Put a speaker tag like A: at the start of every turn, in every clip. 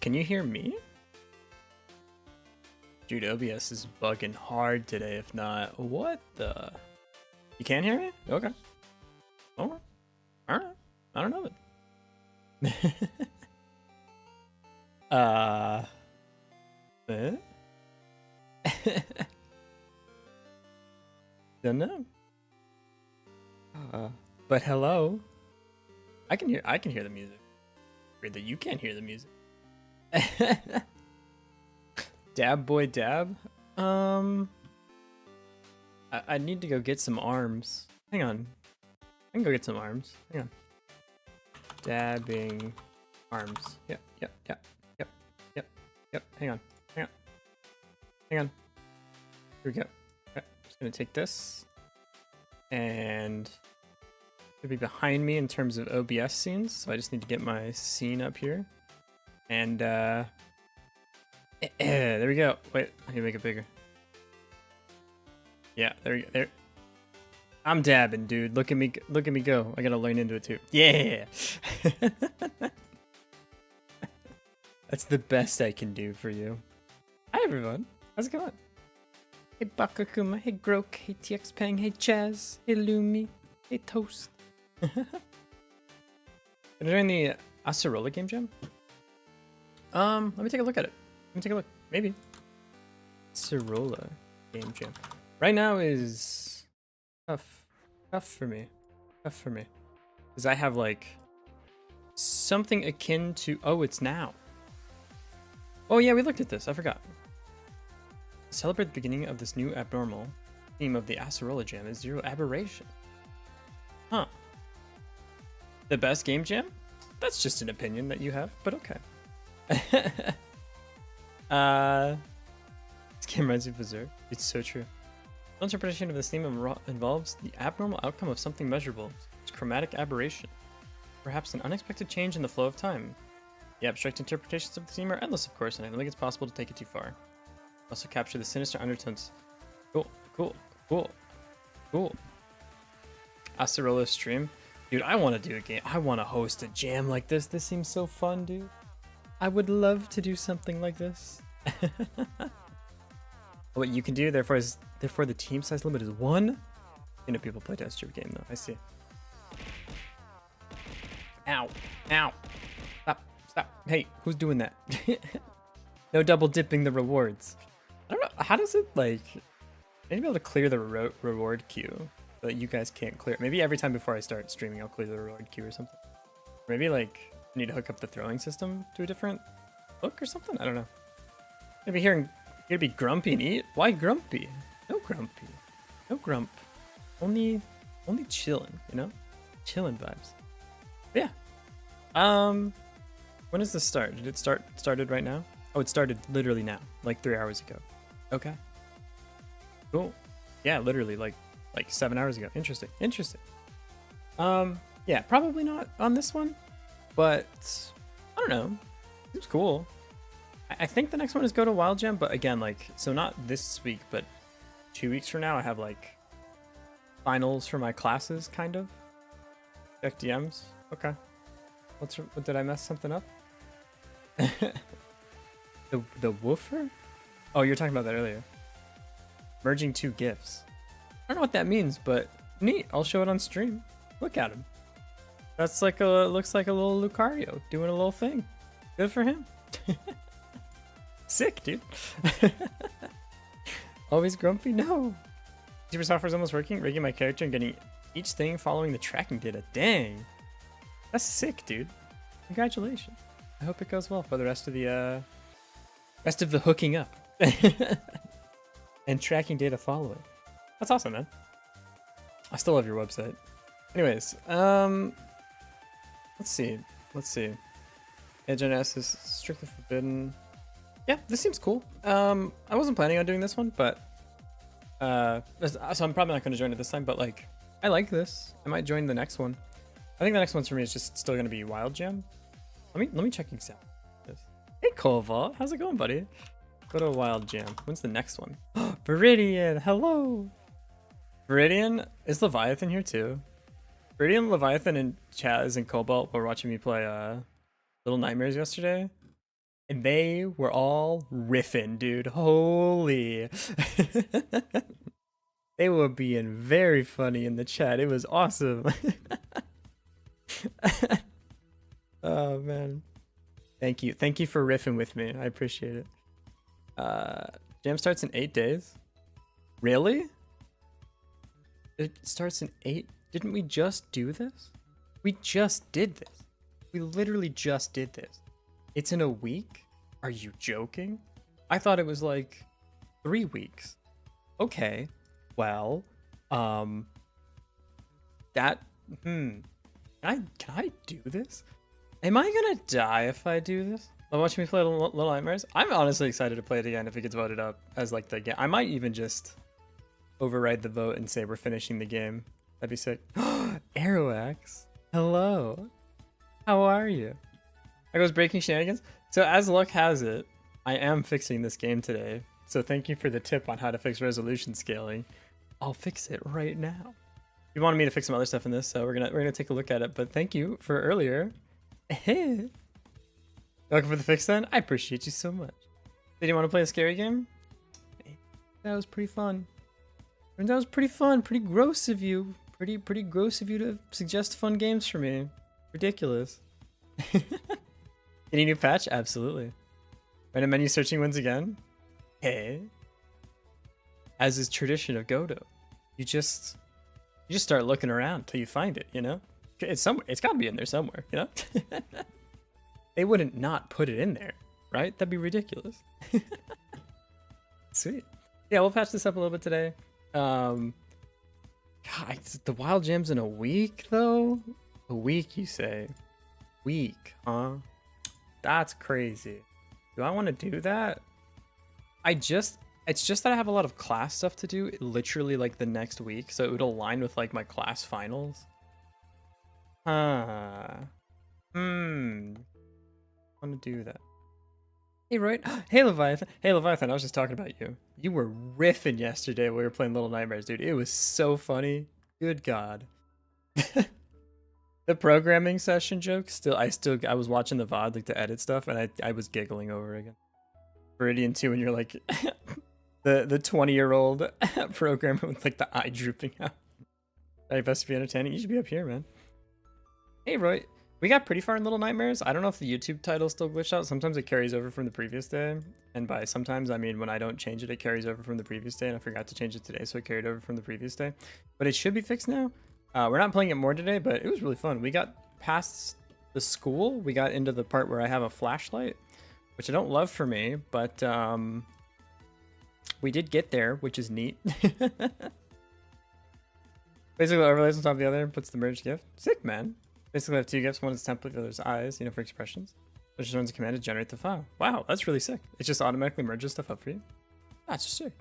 A: Can you hear me? Dude, OBS is bugging hard today. If not, what the? You can't hear me? Okay. All right. I don't know it. Eh? Don't know. But hello. I can hear the music. Weird that you can't hear the music. Dab boy dab. I need to go get some arms. Hang on. I can go get some arms. Hang on. Dabbing arms. Yep. Hang on. Hang on. Here we go. Okay. Just gonna take this. And it'll be behind me in terms of OBS scenes. So I just need to get my scene up here. And there we go. Wait, I need to make it bigger. Yeah, there we go. There. I'm dabbing, dude. Look at me go. I gotta learn into it too. Yeah. That's the best I can do for you. Hi everyone. How's it going? Hey Bakakuma. Hey Grok. Hey TX Pang. Hey Chaz. Hey Lumi. Hey Toast. Are you doing the Acerola game jam? Let me take a look at it. Let me take a look. Maybe. Acerola game jam. Right now is tough. Tough for me. Because I have like something akin to. Oh, it's now. Oh yeah, we looked at this. I forgot. To celebrate the beginning of this new abnormal theme of the Acerola jam is zero aberration. Huh. The best game jam? That's just an opinion that you have, but okay. This game reminds me of Berserk. It's so true. The interpretation of this theme involves the abnormal outcome of something measurable. It's chromatic aberration. Perhaps an unexpected change in the flow of time. The abstract interpretations of the theme are endless, of course, and I don't think it's possible to take it too far. Also capture the sinister undertones. Cool. Acerola stream. Dude, I want to do a game. I want to host a jam like this. This seems so fun, dude. I would love to do something like this. What you can do, therefore the team size limit is 1. You know, people play test your game though. I see. Ow. Stop. Hey, who's doing that? No double dipping the rewards. I don't know. How does it like? I need to be able to clear the reward queue so that you guys can't clear it. Maybe every time before I start streaming, I'll clear the reward queue or something. Maybe like I need to hook up the throwing system to a different hook or something. I don't know. Maybe you're gonna be grumpy and eat. Why grumpy? No grumpy. No grump. Only chilling. You know, chilling vibes. But yeah. When does this start? Did it started right now? Oh, it started literally now, like 3 hours ago. Okay. Cool. Yeah, literally like 7 hours ago. Interesting. Yeah, probably not on this one, but I don't know. Seems cool. I think the next one is go to Wild Jam, but again, like, so not this week, but 2 weeks from now, I have like finals for my classes, kind of. Check DMs. Okay. What did I mess something up? The woofer? Oh, you were talking about that earlier. Merging 2 GIFs. I don't know what that means, but neat. I'll show it on stream. Look at him. That's like looks like a little Lucario doing a little thing. Good for him. Sick, dude. Always grumpy? No. Super software's almost working. Rigging my character and getting each thing following the tracking data. Dang. That's sick, dude. Congratulations. I hope it goes well for the rest of the hooking up. And tracking data following. That's awesome, man. I still love your website. Anyways, let's see. Edge on S is strictly forbidden. Yeah, this seems cool. I wasn't planning on doing this one, but so I'm probably not going to join it this time, but like, I like this. I might join the next one. I think the next one for me is just still going to be Wild Jam. Let me check these out. Hey Koval, how's it going, buddy? Go to a Wild Jam. When's the next one? Viridian, hello. Viridian, is Leviathan here too? Viridian, Leviathan, and Chaz and Cobalt were watching me play Little Nightmares yesterday. And they were all riffing, dude. Holy. They were being very funny in the chat. It was awesome. Oh, man. Thank you. Thank you for riffing with me. I appreciate it. Jam starts in 8 days. Really? It starts in 8? Didn't we just do this? We just did this. We literally just did this. It's in a week? Are you joking? I thought it was like 3 weeks. Okay. Well, that, Can I do this? Am I gonna die if I do this? Watch me play Little Nightmares? I'm honestly excited to play it again if it gets voted up as like the game. I might even just override the vote and say we're finishing the game. That'd be sick. Aeroax, hello. How are you? I was breaking shenanigans. So as luck has it, I am fixing this game today. So thank you for the tip on how to fix resolution scaling. I'll fix it right now. You wanted me to fix some other stuff in this, so we're gonna take a look at it. But thank you for earlier. Looking for the fix then? I appreciate you so much. Did you want to play a scary game? That was pretty fun. And that was pretty fun. Pretty gross of you. Pretty gross of you to suggest fun games for me. Ridiculous. Any new patch? Absolutely. Random menu searching wins again. Hey. As is tradition of Godot, you just start looking around till you find it. You know, it's somewhere. It's got to be in there somewhere. You know. They wouldn't not put it in there, right? That'd be ridiculous. Sweet. Yeah, we'll patch this up a little bit today. God, the wild gems in a week though? A week, you say? Week, huh? That's crazy. Do I want to do that? It's just that I have a lot of class stuff to do literally like the next week, so it would align with like my class finals. Want to do that. Hey, right? Hey, Leviathan. Hey, Leviathan, I was just talking about you. You were riffing yesterday when we were playing Little Nightmares, dude. It was so funny. Good God. The programming session joke, I was watching the VOD, like, to edit stuff, and I was giggling over again. Viridian 2, and you're like, the 20-year-old programmer with, like, the eye drooping out. That best to be entertaining. You should be up here, man. Hey, Roy. We got pretty far in Little Nightmares. I don't know if the YouTube title still glitched out. Sometimes it carries over from the previous day. And by sometimes, I mean when I don't change it, it carries over from the previous day. And I forgot to change it today, so it carried over from the previous day. But it should be fixed now. We're not playing it more today, but it was really fun. We got past the school. We got into the part where I have a flashlight, which I don't love for me. But we did get there, which is neat. Basically, overlays on top of the other and puts the merged gift. Sick, man. Basically, I have 2 gifts. One is template, the other is eyes, you know, for expressions. Which just runs a command to generate the file. Wow, that's really sick. It just automatically merges stuff up for you. That's sick.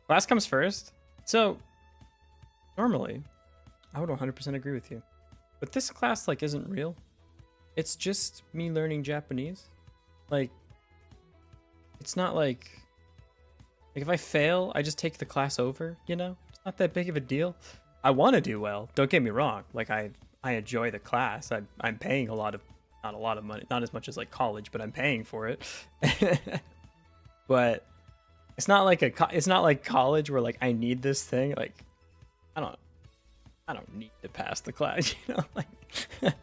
A: Class comes first. So, normally, I would 100% agree with you. But this class, like, isn't real. It's just me learning Japanese. Like, it's not like if I fail, I just take the class over, you know? It's not that big of a deal. I want to do well. Don't get me wrong. Like, I enjoy the class. I'm paying not a lot of money, not as much as like college, but I'm paying for it. But it's not like college where like I need this thing. Like I don't need to pass the class, you know. Like, but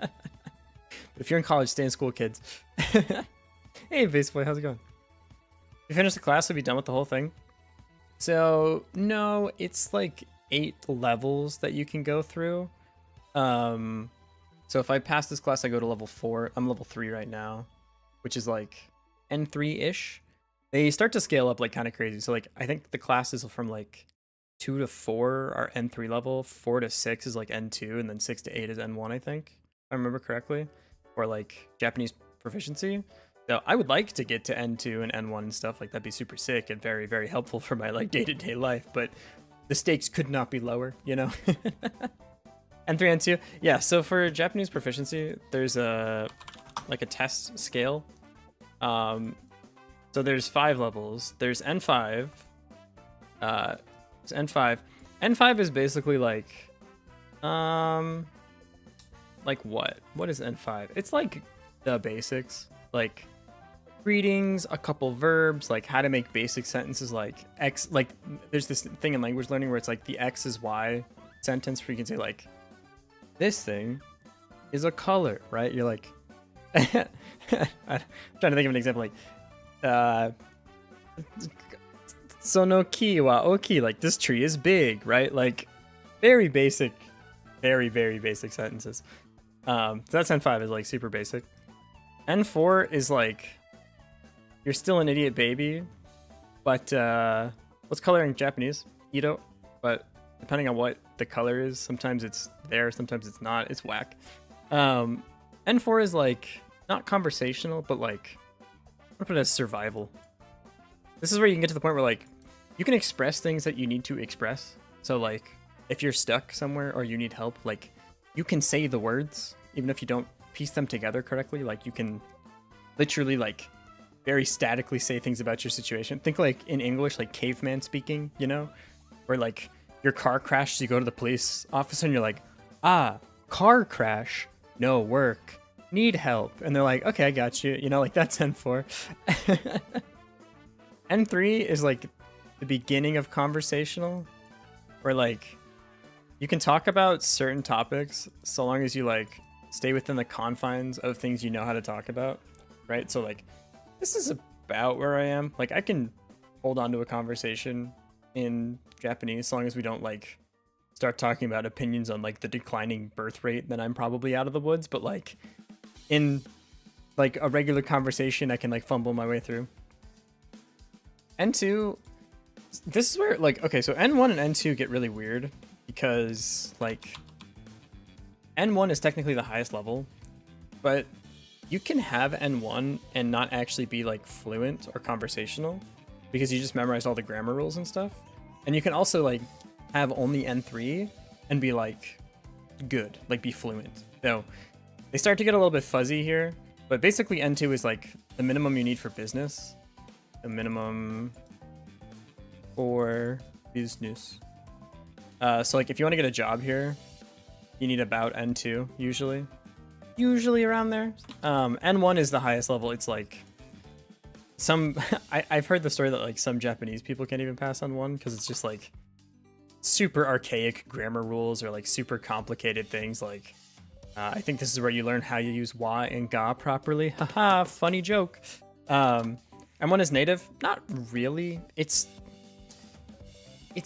A: if you're in college, stay in school, kids. Hey, Baseboy, how's it going? If you finish the class, you'll be done with the whole thing. So no, it's like 8 levels that you can go through. So if I pass this class, I go to level 4. I'm level 3 right now, which is like N3-ish. They start to scale up like kind of crazy. So like I think the classes from like 2 to 4 are N3 level, 4 to 6 is like N2, and then 6 to 8 is N1, I think, if I remember correctly, or like Japanese proficiency. So I would like to get to N2 and N1 and stuff. Like that'd be super sick and very, very helpful for my like day-to-day life. But the stakes could not be lower, you know. N3, N2, yeah. So for Japanese proficiency, there's a test scale. So there's 5 levels. There's N5. It's N5. N5 is basically like what? What is N5? It's like the basics. Like greetings, a couple verbs, like how to make basic sentences like X, like there's this thing in language learning where it's like the X is Y sentence where you can say like, this thing is a color, right? You're like, I'm trying to think of an example like, sono ki wa oki, like this tree is big, right? Like very basic, very basic sentences. So that's N5 is like super basic. N4 is like, you're still an idiot baby, but what's color in Japanese? Ito, but depending on what the color is, sometimes it's there, sometimes it's not. It's whack. N4 is like not conversational, but like I'm gonna put it as survival. This is where you can get to the point where like you can express things that you need to express. So like if you're stuck somewhere or you need help, like you can say the words even if you don't piece them together correctly. Like you can literally like very statically say things about your situation. Think like in English, like caveman speaking, you know, where like your car crashed, you go to the police officer and you're like, car crash, no work, need help. And they're like, okay, I got you. You know, like that's N4. N3 is like the beginning of conversational, where like you can talk about certain topics so long as you like stay within the confines of things you know how to talk about, right? So like this is about where I am. Like I can hold on to a conversation in Japanese so long as we don't like start talking about opinions on like the declining birth rate, then I'm probably out of the woods. But like in like a regular conversation, I can like fumble my way through. N2, this is where like, okay, so N1 and N2 get really weird because like N1 is technically the highest level, but you can have N1 and not actually be like fluent or conversational because you just memorized all the grammar rules and stuff. And you can also like have only N3 and be like good, like be fluent. So they start to get a little bit fuzzy here, but basically N2 is like the minimum you need for business, the minimum for business. So like if you want to get a job here, you need about N2 usually around there. N1 is the highest level. It's like some I've heard the story that like some Japanese people can't even pass on one because it's just like super archaic grammar rules or like super complicated things. Like I think this is where you learn how you use wa and ga properly. Haha, funny joke. N1 is native. Not really. It's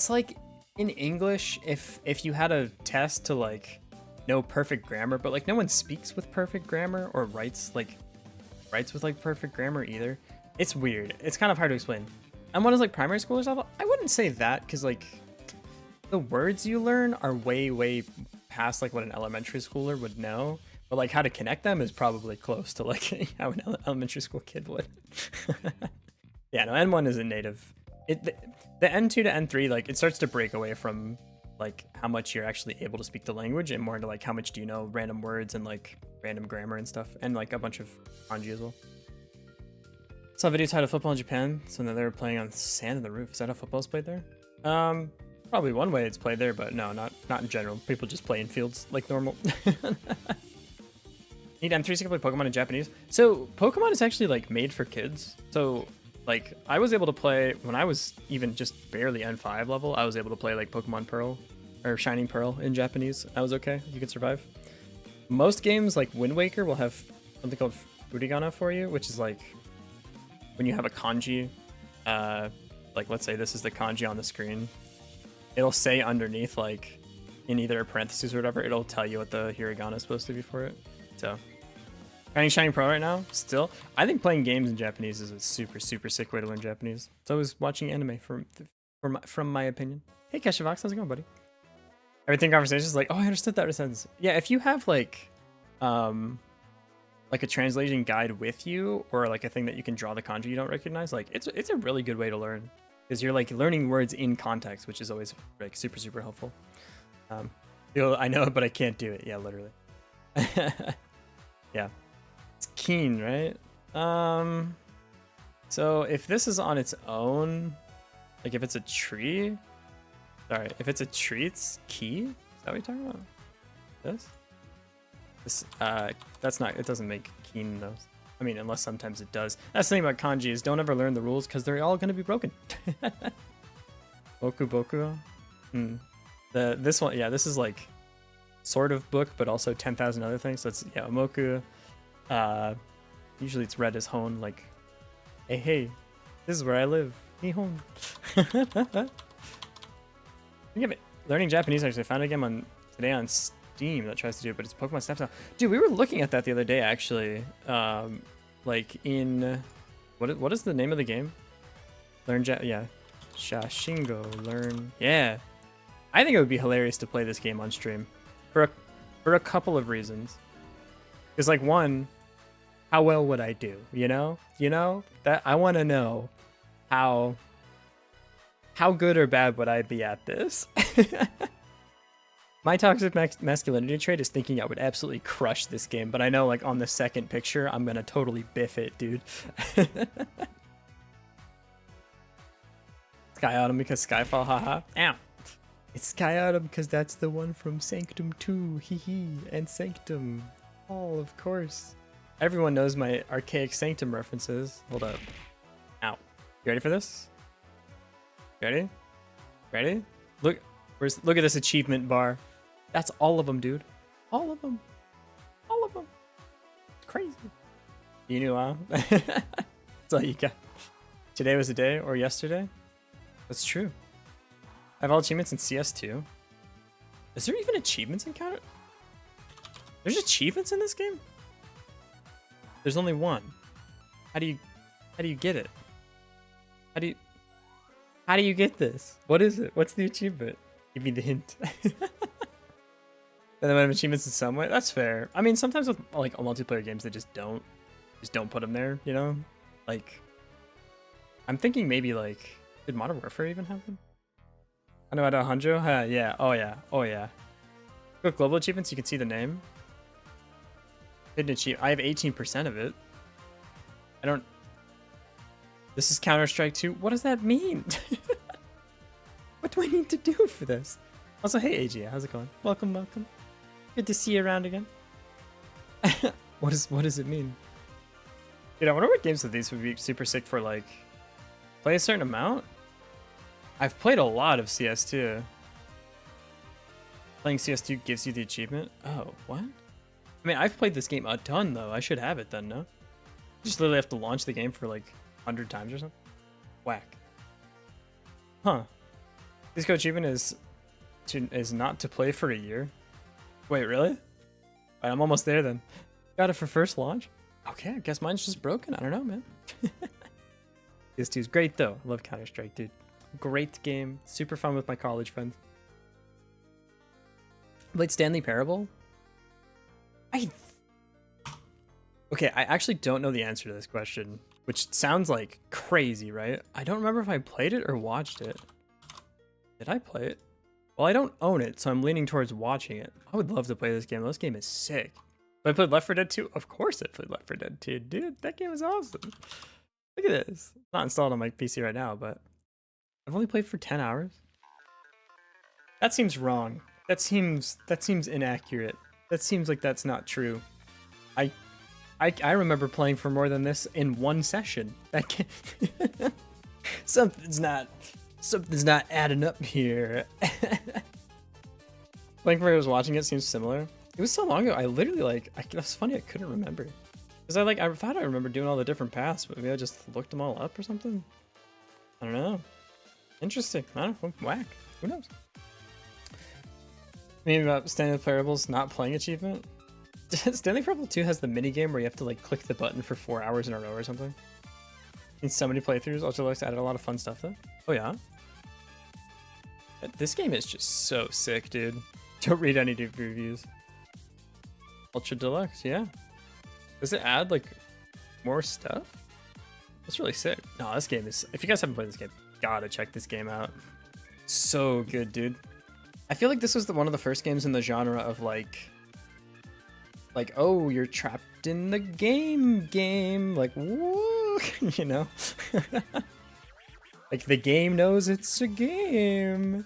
A: like in English, if you had a test to like know perfect grammar, but like no one speaks with perfect grammar or writes with like perfect grammar either. It's weird. It's kind of hard to explain. N1 is like primary schoolers level. I wouldn't say that because like the words you learn are way past like what an elementary schooler would know. But like how to connect them is probably close to like how an elementary school kid would. Yeah, no, N1 is a native. The N2 to N3, like it starts to break away from like how much you're actually able to speak the language and more into like how much do you know random words and like random grammar and stuff and like a bunch of kanji as well. Saw a video titled Football in Japan, so then they were playing on sand in the roof. Is that how football's played there? Probably one way it's played there, but no, not in general. People just play in fields like normal. Need M3 to play Pokemon in Japanese. So Pokemon is actually like made for kids. So like I was able to play when I was even just barely N5 level. I was able to play like Pokemon Pearl or Shining Pearl in Japanese. I was okay. You could survive. Most games like Wind Waker will have something called Furigana for you, which is like when you have a kanji. Like let's say this is the kanji on the screen. It'll say underneath like in either a parentheses or whatever. It'll tell you what the hiragana is supposed to be for it. So. Playing Shining Pro right now, still. I think playing games in Japanese is a super sick way to learn Japanese. So I was watching anime from my opinion. Hey Keshavox, how's it going, buddy? Everything conversation is like, oh, I understood that sentence. Yeah, if you have like a translation guide with you or like a thing that you can draw the kanji you don't recognize, like it's a really good way to learn because you're like learning words in context, which is always like super helpful. I know it, but I can't do it. Yeah, literally. Yeah. It's keen, right? So if this is on its own, like if it's a tree, sorry, if it's a tree, it's key? Is that what you're talking about? This, that's not, it doesn't make keen though. I mean, unless sometimes it does. That's the thing about kanji is don't ever learn the rules because they're all going to be broken. Boku boku. This one, yeah, this is like sort of book, but also 10,000 other things. So it's, yeah, omoku. Usually it's read as hon, like, hey, hey, this is where I live. Nihon. Learning Japanese, actually, I found a game on today on Steam that tries to do it, but it's Pokemon Snap Style. Dude, we were looking at that the other day, actually. Like in what is the name of the game? Yeah, Shashingo. Yeah. I think it would be hilarious to play this game on stream for a couple of reasons. Because like one, how well would I do? You know that I want to know how good or bad would I be at this? My toxic masculinity trait is thinking I would absolutely crush this game, but I know like on the second picture, I'm gonna totally biff it, dude. Sky Autumn because Skyfall, haha. Ow. It's Sky Autumn because that's the one from Sanctum 2, hee hee, and Sanctum. Oh, of course. Everyone knows my archaic Sanctum references. Hold up. Ow. You ready for this? Ready? Ready? Look at this achievement bar. That's all of them, dude. All of them. All of them. It's crazy. You knew, huh? That's all you got. Today was the day, or yesterday? That's true. I have all achievements in CS2. Is there even achievements in Counter? There's achievements in this game? There's only one. How do you get it? How do you get this? What is it? What's the achievement? Give me the hint. And then I have achievements in some way. That's fair. I mean, sometimes with like multiplayer games, they just don't put them there. You know, like I'm thinking maybe like did Modern Warfare even have them? I know at Hanjo. Yeah. Oh yeah. Oh yeah. Quick global achievements. You can see the name. Hidden achievement. I have 18% of it. I don't. This is Counter-Strike 2. What does that mean? What do I need to do for this? Also, hey AG, how's it going? Welcome, welcome. Good to see you around again. What does it mean? Dude, I wonder what games of these would be super sick for, like, play a certain amount? I've played a lot of CS2. Playing CS2 gives you the achievement? Oh, what? I mean, I've played this game a ton, though. I should have it then, no? You just literally have to launch the game for, like, 100 times or something? Whack. Huh. Disco achievement is not to play for a year. Wait, really? Right, I'm almost there then. Got it for first launch? Okay, I guess mine's just broken. I don't know, man. PS2 is great though. I love Counter-Strike, dude. Great game. Super fun with my college friends. Played Stanley Parable? Okay, I actually don't know the answer to this question, which sounds like crazy, right? I don't remember if I played it or watched it. Did I play it? Well, I don't own it, so I'm leaning towards watching it. I would love to play this game. This game is sick. But I played Left 4 Dead 2? Of course I played Left 4 Dead 2. Dude, that game is awesome. Look at this. It's not installed on my PC right now, but I've only played for 10 hours. That seems wrong. That seems inaccurate. That seems like that's not true. I remember playing for more than this in one session. That can something's not adding up here. Playing for I was watching it seems similar. It was so long ago. I literally that's funny. I couldn't remember because I thought I remember doing all the different paths, but maybe I just looked them all up or something. I don't know. Interesting. I don't know. Whack. Who knows? Maybe about Stanley Parables not playing achievement. Stanley Parable 2 has the mini game where you have to like click the button for 4 hours in a row or something. In so many playthroughs, Ultralights added a lot of fun stuff though. Oh yeah. This game is just so sick, dude. Don't read any deep reviews. Ultra Deluxe, yeah. Does it add like more stuff? That's really sick. No, this game is. If you guys haven't played this game, gotta check this game out. So good, dude. I feel like this was one of the first games in the genre of like, oh, you're trapped in the game, like, woo, you know? Like, the game knows it's a game.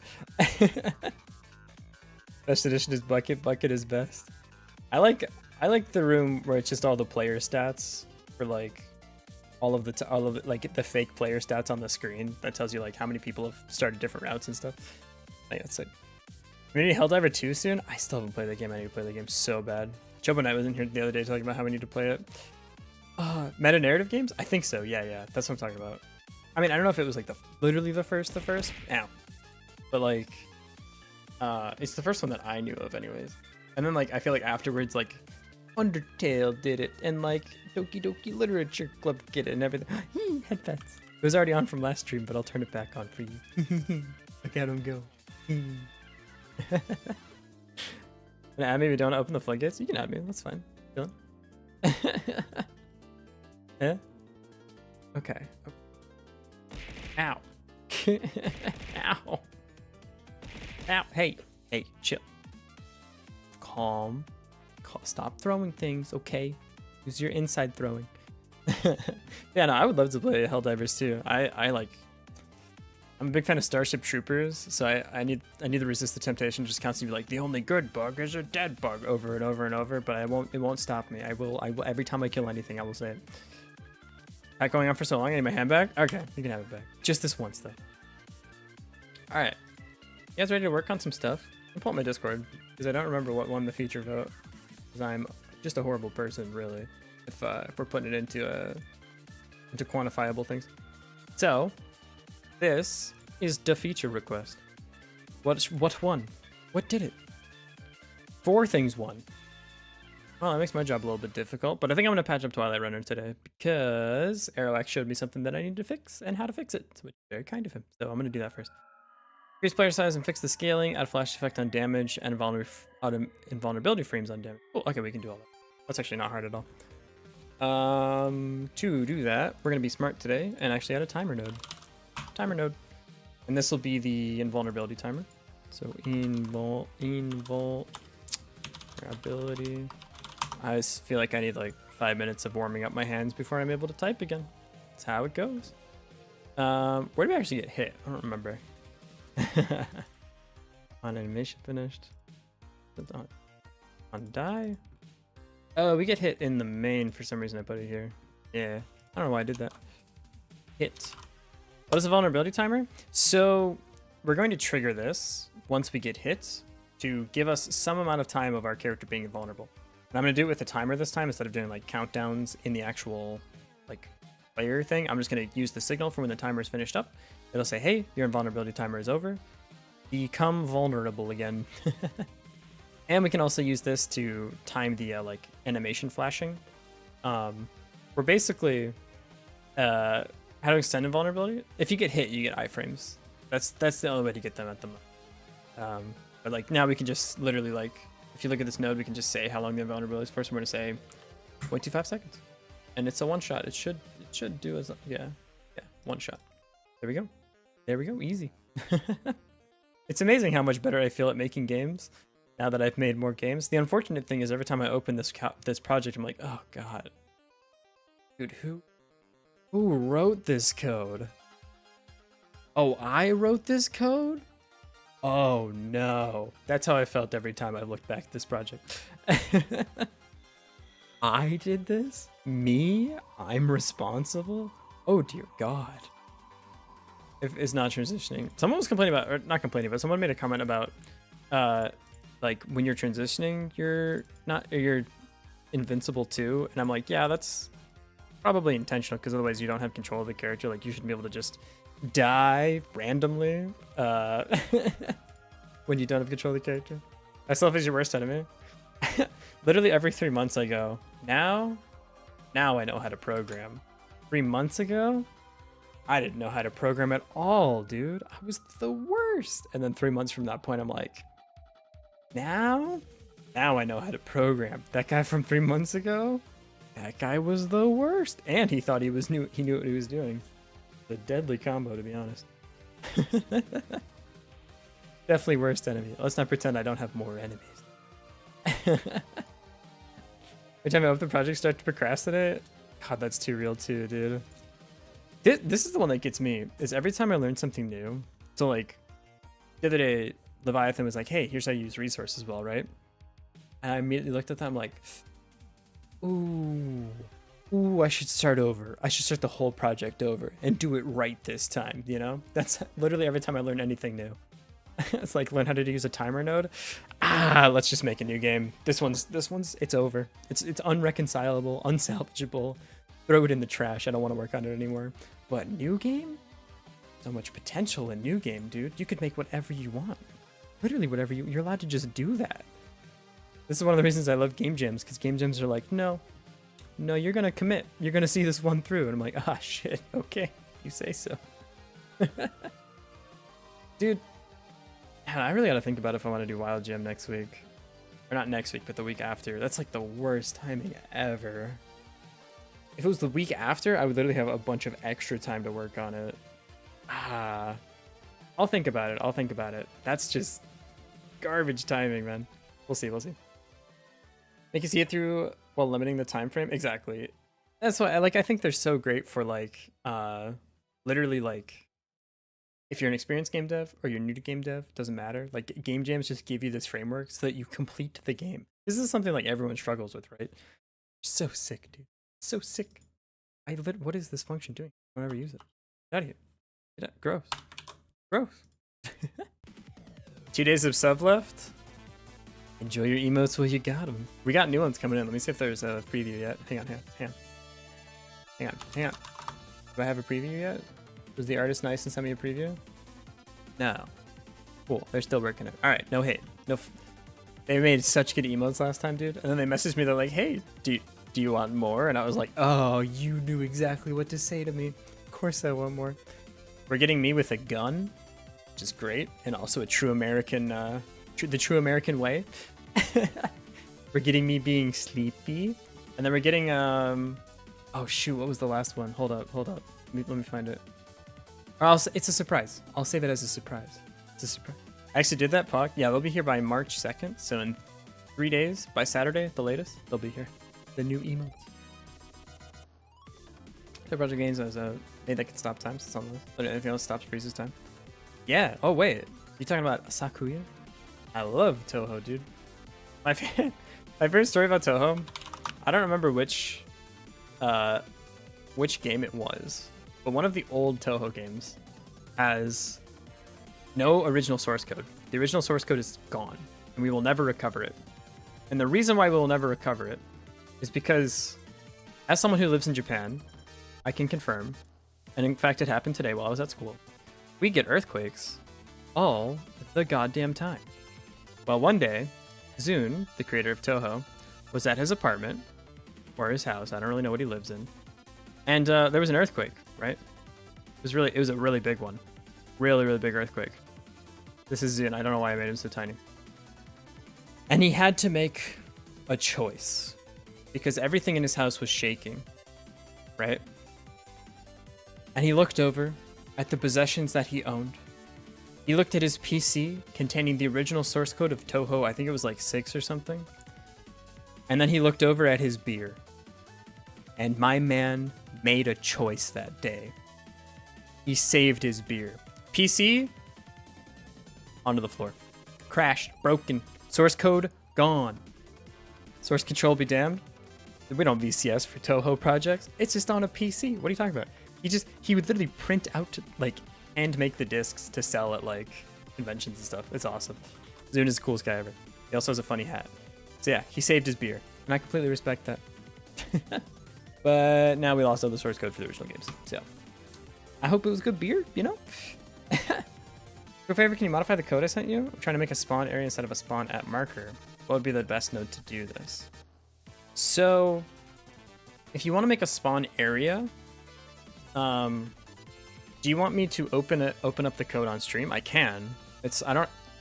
A: Best edition is Bucket. Bucket is best. I like the room where it's just all the player stats. for like all of like the fake player stats on the screen that tells you like how many people have started different routes and stuff. I think that's it. We need Helldiver 2 soon. I still haven't played the game. I need to play the game so bad. Chobo Knight was in here the other day talking about how we need to play it. Meta narrative games? I think so. Yeah, that's what I'm talking about. I mean, I don't know if it was like literally the first. Ow. But like, it's the first one that I knew of, anyways. And then like, I feel like afterwards, like, Undertale did it, and like Doki Doki Literature Club did it, and everything. Headbats. It was already on from last stream, but I'll turn it back on for you. Look at him go. And add me if you don't open the floodgates. You can add me. That's fine. Dylan. Yeah. Okay. Ow. Ow. Ow. Hey, chill. Calm. Stop throwing things, okay? Use your inside throwing. Yeah, no, I would love to play Helldivers too. I'm a big fan of Starship Troopers, so I need to resist the temptation to just constantly be like, the only good bug is a dead bug over and over and over, but it won't stop me. I will every time I kill anything, I will say it. Not going on for so long, I need my hand back? Okay, you can have it back. Just this once though. Alright. You guys ready to work on some stuff? I'll pull up my Discord, because I don't remember what won the feature vote. I'm just a horrible person, really, if we're putting it into quantifiable things. So this is the feature request. What won? What did it? 4 things won. Well, that makes my job a little bit difficult, but I think I'm gonna patch up Twilight Runner today because Aeroax showed me something that I need to fix and how to fix it, which is very kind of him. So I'm gonna do that first. Increase player size and fix the scaling, add flash effect on damage, and invulnerability frames on damage. Oh, okay, we can do all that. That's actually not hard at all. To do that, we're going to be smart today and actually add a timer node. And this will be the invulnerability timer. So invulnerability. I just feel like I need like 5 minutes of warming up my hands before I'm able to type again. That's how it goes. Where did we actually get hit? I don't remember. On animation finished. On die. Oh, we get hit in the main for some reason. I put it here. Yeah, I don't know why I did that. Hit. What is a vulnerability timer? So we're going to trigger this once we get hit to give us some amount of time of our character being invulnerable. And I'm going to do it with a timer this time instead of doing like countdowns in the actual like player thing. I'm just going to use the signal for when the timer is finished up. It'll say, hey, your invulnerability timer is over. Become vulnerable again. And we can also use this to time the like animation flashing. We're basically how to extend invulnerability. If you get hit, you get iframes. That's the only way to get them at the moment. But like now we can just literally like, if you look at this node, we can just say how long the invulnerability is. First, we're gonna say 0.25 seconds, and it's a one shot. It should do as yeah, one shot. There we go, easy. It's amazing how much better I feel at making games now that I've made more games. The unfortunate thing is every time I open this project, I'm like, oh god, dude, who wrote this code? Oh, I wrote this code? Oh no. That's how I felt every time I looked back at this project. I did this? Me? I'm responsible? Oh dear god. If it's not transitioning. Someone was complaining about, or not complaining, but someone made a comment about like when you're transitioning, you're invincible too. And I'm like, yeah, that's probably intentional because otherwise you don't have control of the character. Like you shouldn't be able to just die randomly when you don't have control of the character. Myself is your worst enemy. Literally every 3 months I go, now I know how to program. 3 months ago, I didn't know how to program at all, dude. I was the worst. And then 3 months from that point, I'm like, now I know how to program. That guy from 3 months ago, that guy was the worst. And he thought he knew what he was doing. The deadly combo, to be honest. Definitely worst enemy. Let's not pretend I don't have more enemies. Every time I open the project, start to procrastinate. God, that's too real too, dude. This is the one that gets me, is every time I learn something new. So like, the other day, Leviathan was like, hey, here's how you use resources well, right? And I immediately looked at that, I'm like, ooh, ooh, I should start over. I should start the whole project over and do it right this time, you know? That's literally every time I learn anything new. It's like learn how to use a timer node. Let's just make a new game. This one's it's over. It's unreconcilable, unsalvageable. Throw it in the trash. I don't want to work on it anymore. But new game? So much potential in new game, dude. You could make whatever you want. Literally whatever you're allowed to just do that. This is one of the reasons I love game jams, because game jams are like, no, you're gonna commit. You're gonna see this one through. And I'm like, ah, shit. Okay, you say so. Dude, I really gotta think about if I want to do Wild Jam next week. Or not next week, but the week after. That's like the worst timing ever. If it was the week after, I would literally have a bunch of extra time to work on it. I'll think about it. I'll think about it. That's just garbage timing, man. We'll see. We'll see. Make you see it through while limiting the time frame. Exactly. That's why I think they're so great for like literally like if you're an experienced game dev or you're new to game dev, doesn't matter. Like game jams just give you this framework so that you complete the game. This is something like everyone struggles with, right? So sick, dude. So sick. What is this function doing? I don't ever use it. Get out of here. Get out. Gross. Gross. 2 days of sub left. Enjoy your emotes while you got them. We got new ones coming in. Let me see if there's a preview yet. Hang on. Do I have a preview yet? Was the artist nice and sent me a preview? No. Cool. They're still working it. All right. No hate. They made such good emotes last time, dude. And then they messaged me. They're like, hey, do you want more? And I was like, oh, you knew exactly what to say to me. Of course I want more. We're getting me with a gun, which is great. And also a true American, the true American way. We're getting me being sleepy. And then we're getting, oh shoot, what was the last one? Hold up. Let me find it. Or it's a surprise. I'll save it as a surprise. It's a surprise. I actually did that, Puck. Yeah, they'll be here by March 2nd. So in 3 days, by Saturday, the latest, they'll be here. The new emotes. The project games as a made that can stop time. So it's on the list. But anything else stops freezes time. Yeah. Oh wait, you talking about Sakuya? I love Toho, dude. My first story about Toho. I don't remember which game it was, but one of the old Toho games has no original source code. The original source code is gone, and we will never recover it. And the reason why we will never recover it is because, as someone who lives in Japan, I can confirm, and in fact it happened today while I was at school, we get earthquakes all the goddamn time. Well, one day, Zune, the creator of Toho, was at his apartment, or his house, I don't really know what he lives in, and there was an earthquake, right? It was a really big one. Really big earthquake. This is Zune, I don't know why I made him so tiny. And he had to make a choice, because everything in his house was shaking, right? And he looked over at the possessions that he owned. He looked at his PC containing the original source code of Toho, I think it was like 6 or something. And then he looked over at his beer. And my man made a choice that day. He saved his beer. PC, onto the floor. Crashed, broken, source code, gone. Source control be damned. We don't VCS for Toho projects. It's just on a PC. What are you talking about? He would literally print out, like, and make the discs to sell at, like, conventions and stuff. It's awesome. Zune is the coolest guy ever. He also has a funny hat. So yeah, he saved his beer. And I completely respect that. But now we lost all the source code for the original games. So I hope it was good beer, you know? For a favor, can you modify the code I sent you? I'm trying to make a spawn area instead of a spawn at marker. What would be the best node to do this? So if you want to make a spawn area, do you want me to open up the code on stream? I can.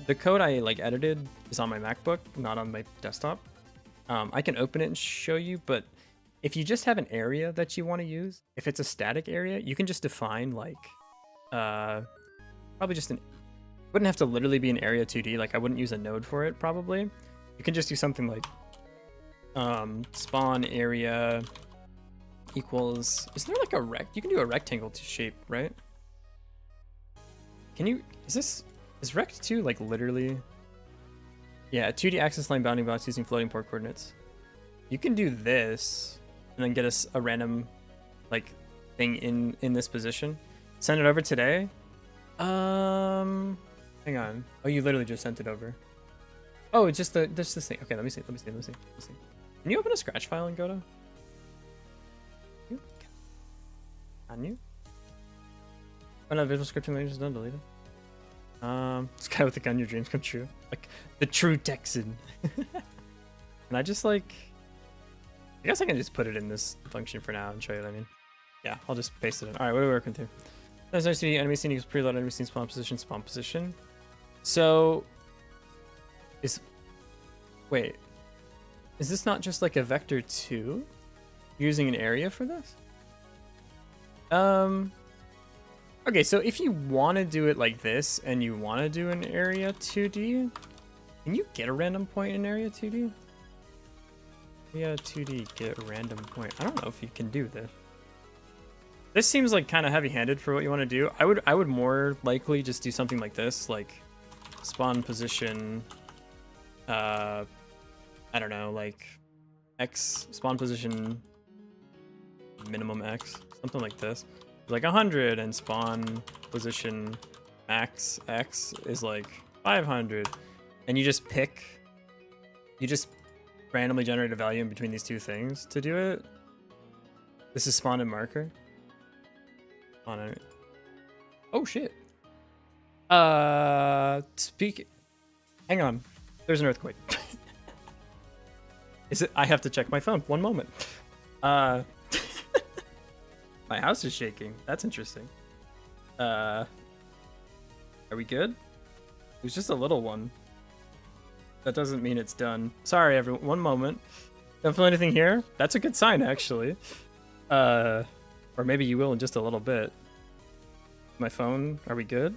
A: The code I like edited is on my MacBook, not on my desktop. I can open it and show you, but if you just have an area that you want to use, if it's a static area, you can just define like, probably just wouldn't have to literally be an area 2D. Like I wouldn't use a node for it probably. You can just do something like, spawn area equals, isn't there like a you can do a rectangle to shape, right? Is rect 2 like literally? Yeah, a 2D axis line bounding box using floating point coordinates. You can do this. and then get us a random like thing in this position. Send it over today. Hang on. Oh, you literally just sent it over. Oh, it's just this thing. Okay, let me see. Can you open a scratch file in Godot? Can you? Oh no, visual scripting language is done. Delete it. This guy with the gun, your dreams come true. Like the true Texan. And I just like, I guess I can just put it in this function for now and show you what I mean. Yeah, I'll just paste it in. All right, what are we working through? There's nice to see enemy scene equals preload enemy scene spawn position. So wait, is this not just like a vector 2 using an area for this? Okay, so if you want to do it like this and you want to do an area 2D, can you get a random point in area 2D? Area 2D, get a random point. I don't know if you can do this. This seems like kind of heavy-handed for what you want to do. I would more likely just do something like this, like spawn position, I don't know, like X, spawn position minimum X, something like this. Like 100, and spawn position max X is like 500. And you just randomly generate a value in between these two things to do it. This is spawn and marker. On it. Oh shit. Hang on. There's an earthquake. Is it? I have to check my phone. One moment. My house is shaking. That's interesting. Are we good? It was just a little one. That doesn't mean it's done. Sorry, everyone. One moment. Don't feel anything here? That's a good sign, actually. Or maybe you will in just a little bit. My phone, are we good?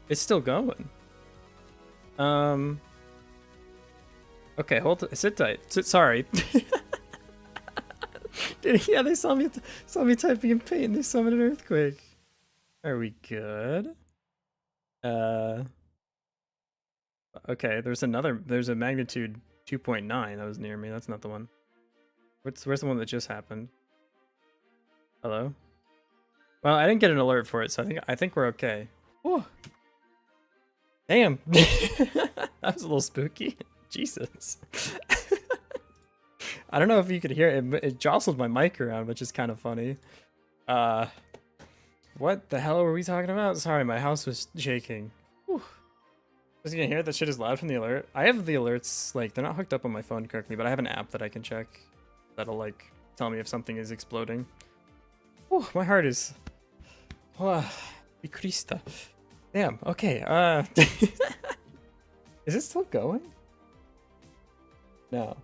A: It's still going. Okay, sit tight. Sorry. Yeah, they saw me typing in paint and they summoned an earthquake. Are we good? Okay, there's a magnitude 2.9 that was near me. That's not the one. Where's the one that just happened? Hello? Well, I didn't get an alert for it, so I think we're okay. Whew. Damn. That was a little spooky. Jesus. I don't know if you could hear it. It jostled my mic around, which is kind of funny. What the hell were we talking about? Sorry, my house was shaking. Whew. Was you gonna hear it? That shit is loud from the alert. I have the alerts, like, they're not hooked up on my phone correctly, but I have an app that I can check that'll, like, tell me if something is exploding. Whew, my heart is... Christa. Damn, okay, Is it still going? No.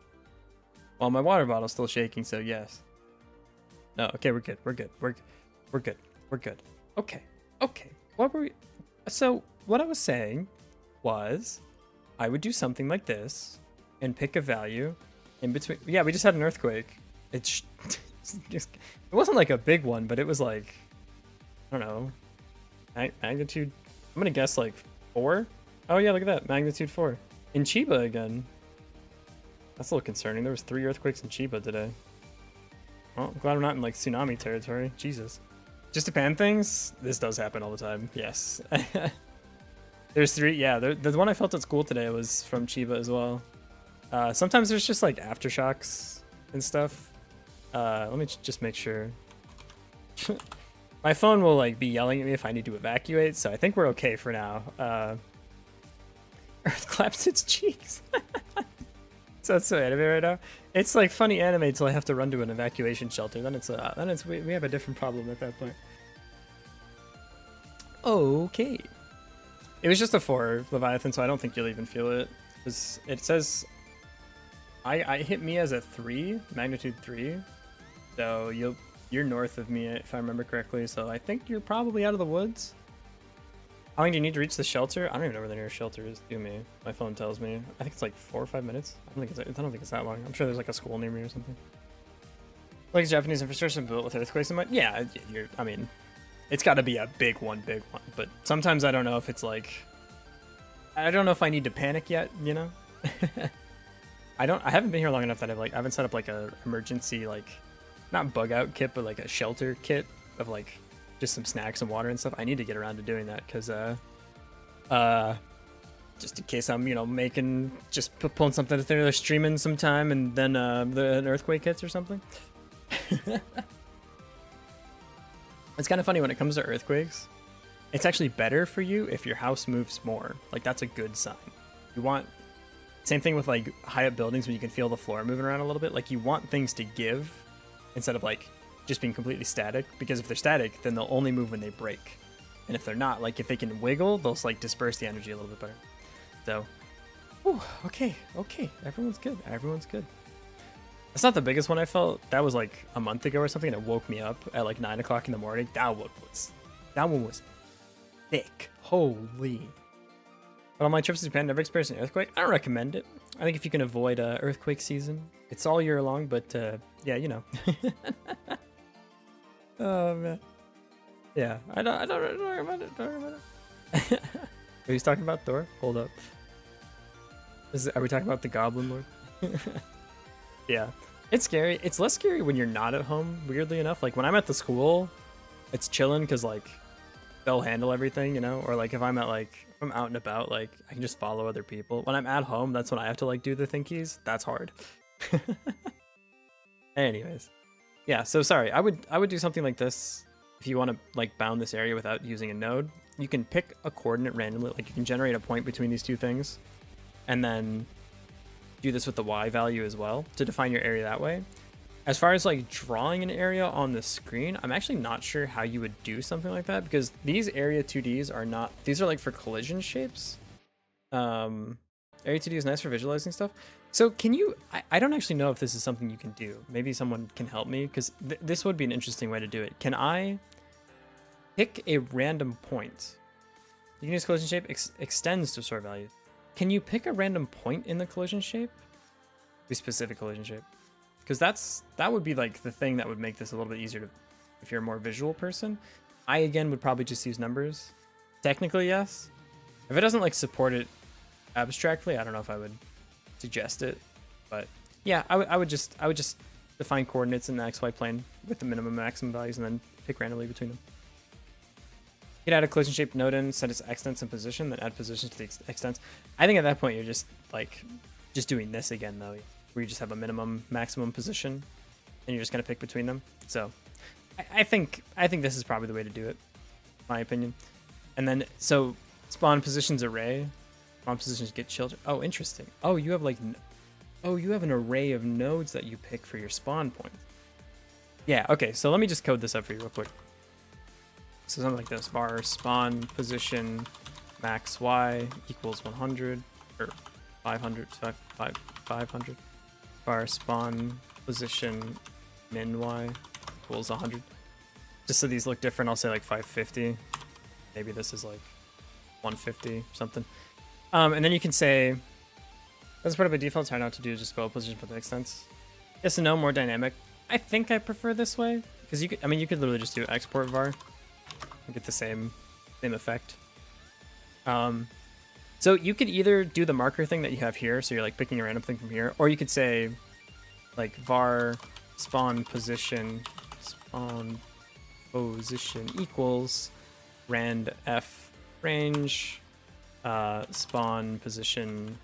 A: Well, my water bottle's still shaking, so yes. No, okay, we're good. We're good. We're good. Okay. What were we... So, what I was saying was I would do something like this and pick a value in between. Yeah, we just had an earthquake. It wasn't like a big one, but it was like, I don't know, magnitude, I'm gonna guess like 4. Oh yeah, look at that, magnitude 4 in Chiba again. That's a little concerning. There was 3 earthquakes in Chiba today. Well, I'm glad I'm not in like tsunami territory. Jesus. Just to pan things, this does happen all the time. Yes. There's 3. Yeah, the one I felt at school today was from Chiba as well. Sometimes there's just like aftershocks and stuff. Let me just make sure. My phone will like be yelling at me if I need to evacuate, so I think we're okay for now. Earth claps its cheeks. So that's so anime right now. It's like funny anime until I have to run to an evacuation shelter. Then we have a different problem at that point. Okay. It was just a 4 Leviathan, so I don't think you'll even feel it. It says I hit me as a 3, magnitude 3. So you're north of me if I remember correctly. So I think you're probably out of the woods. How long do you need to reach the shelter? I don't even know where the nearest shelter is. Do me. My phone tells me. I think it's like 4 or 5 minutes. I don't think it's that long. I'm sure there's like a school near me or something. Like Japanese infrastructure built with earthquakes in mind. Yeah, I mean, it's got to be a big one. But sometimes I don't know if it's like, I don't know if I need to panic yet. You know. I haven't been here long enough that I haven't set up like a emergency, like, not bug out kit, but like a shelter kit of like just some snacks and water and stuff. I need to get around to doing that because just in case I'm, making, just pulling something if they're streaming sometime and then an earthquake hits or something. It's kind of funny when it comes to earthquakes. It's actually better for you if your house moves more. Like, that's a good sign. You want, same thing with like high up buildings when you can feel the floor moving around a little bit. Like, you want things to give instead of like just being completely static, because if they're static, then they'll only move when they break. And if they're not, like if they can wiggle, they'll like disperse the energy a little bit better. So, whew, okay, everyone's good. That's not the biggest one I felt. That was like a month ago or something, and it woke me up at like 9 o'clock in the morning. That one was thick. Holy. But on my trips to Japan, never experienced an earthquake. I don't recommend it. I think if you can avoid earthquake season, it's all year long, but yeah, Oh man. Yeah, I don't recommend it. Are you talking about Thor? Hold up. Are we talking about the Goblin Lord? Yeah. It's scary. It's less scary when you're not at home, weirdly enough. Like, when I'm at the school, it's chilling because, like, they'll handle everything, Or, like, if I'm out and about, like, I can just follow other people. When I'm at home, that's when I have to, like, do the thinkies. That's hard. Anyways. Yeah, so sorry. I would do something like this if you want to, like, bound this area without using a node. You can pick a coordinate randomly. Like, you can generate a point between these two things. And then do this with the Y value as well to define your area that way. As far as like drawing an area on the screen, I'm actually not sure how you would do something like that, because these area 2Ds are not, these are like for collision shapes. Area 2D is nice for visualizing stuff. So can you, I don't actually know if this is something you can do. Maybe someone can help me, because this would be an interesting way to do it. Can I pick a random point? You can use collision shape, extends to store value. Can you pick a random point in the collision shape? Be specific collision shape. Because that would be like the thing that would make this a little bit easier to, if you're a more visual person. I, again, would probably just use numbers. Technically, yes. If it doesn't like support it abstractly, I don't know if I would suggest it. But yeah, I would just define coordinates in the XY plane with the minimum and maximum values and then pick randomly between them. You can add a collision shaped node in, set its extents and position, then add positions to the extents. I think at that point you're just doing this again though, where you just have a minimum, maximum position, and you're just gonna pick between them. So I think this is probably the way to do it, in my opinion. And then so spawn positions array, spawn positions get children. Oh, interesting. Oh, you have you have an array of nodes that you pick for your spawn point. Yeah. Okay. So let me just code this up for you real quick. So something like this: var spawn position max y equals 100 or 500, 500. Var spawn position min y equals 100. Just so these look different, I'll say like 550. Maybe this is like 150 or something. And then you can say, as part of a default, try not to do just go position for the extents. Yes and no, more dynamic. I think I prefer this way because you could literally just do export var and get the same effect. So you could either do the marker thing that you have here, so you're like picking a random thing from here, or you could say like var spawn position equals rand f range spawn position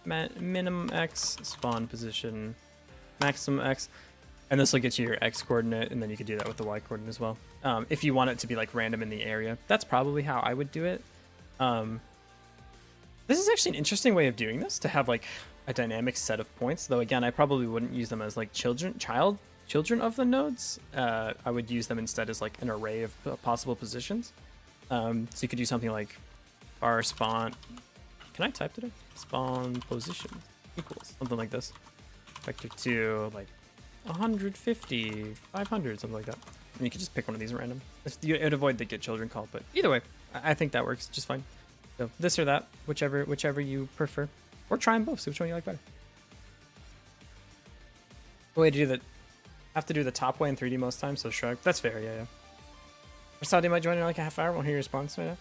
A: minimum x spawn position maximum x, and this will get you your x coordinate, and then you could do that with the y coordinate as well. If you want it to be like random in the area, that's probably how I would do it. This is actually an interesting way of doing this, to have like a dynamic set of points, though again I probably wouldn't use them as like children of the nodes. I would use them instead as like an array of possible positions. So you could do something like var spawn, can I type today? Spawn position equals something like this, vector 2 like 150 500, something like that, and you could just pick one of these at random. It would avoid the get children call, but either way I think that works just fine. So this or that, whichever you prefer, or try them both, see which one you like better. The way to do that, have to do the top way in 3D most times, so shrug. That's fair, yeah. Rasadi might join in like a half hour. Won't hear your response right now.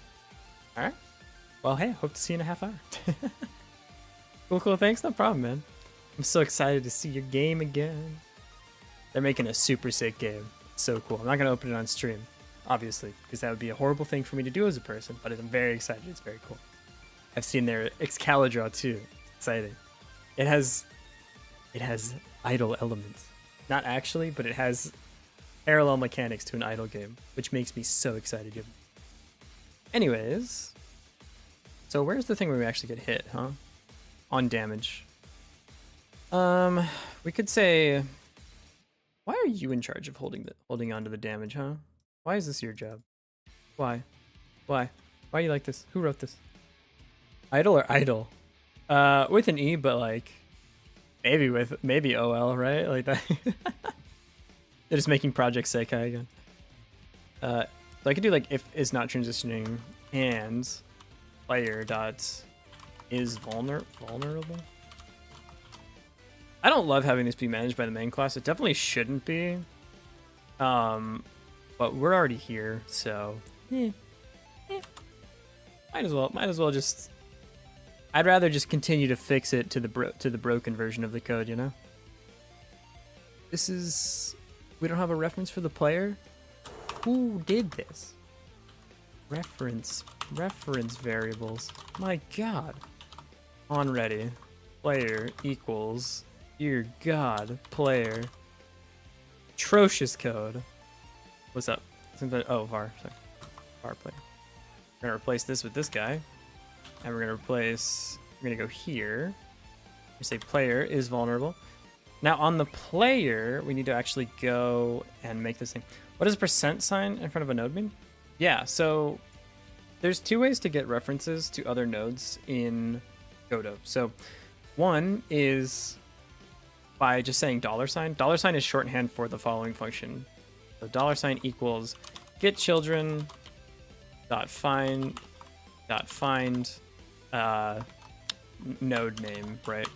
A: All right. Well, hey, hope to see you in a half hour. Cool. Thanks. No problem, man. I'm so excited to see your game again. They're making a super sick game. It's so cool. I'm not going to open it on stream, obviously, because that would be a horrible thing for me to do as a person, but I'm very excited. It's very cool. I've seen their Excalibur too. It's exciting. It has idle elements. Not actually, but it has parallel mechanics to an idle game, which makes me so excited. Anyways, so where's the thing where we actually get hit, huh? On damage. We could say, why are you in charge of holding on to the damage, huh? Why is this your job? Why are you like this? Who wrote this? Idle or idle? With an E, but like maybe OL, right? Like that. They're just making Project Sekai again. So I could do like if is not transitioning and player dot is vulnerable. I don't love having this be managed by the main class. It definitely shouldn't be. But we're already here, so might as well just. I'd rather just continue to fix it to the broken version of the code, you know. This is. We don't have a reference for the player. Who did this? Reference variables. My God. On ready. Player equals. Dear God. Player. Atrocious code. What's up? Oh, var. Sorry. Var player. We're gonna replace this with this guy. And we're gonna go here. We say player is vulnerable. Now on the player, we need to actually go and make this thing. What does a % sign in front of a node mean? Yeah, so there's two ways to get references to other nodes in Godot. So one is by just saying $. $sign is shorthand for the following function. So $sign equals get children dot find node name, right?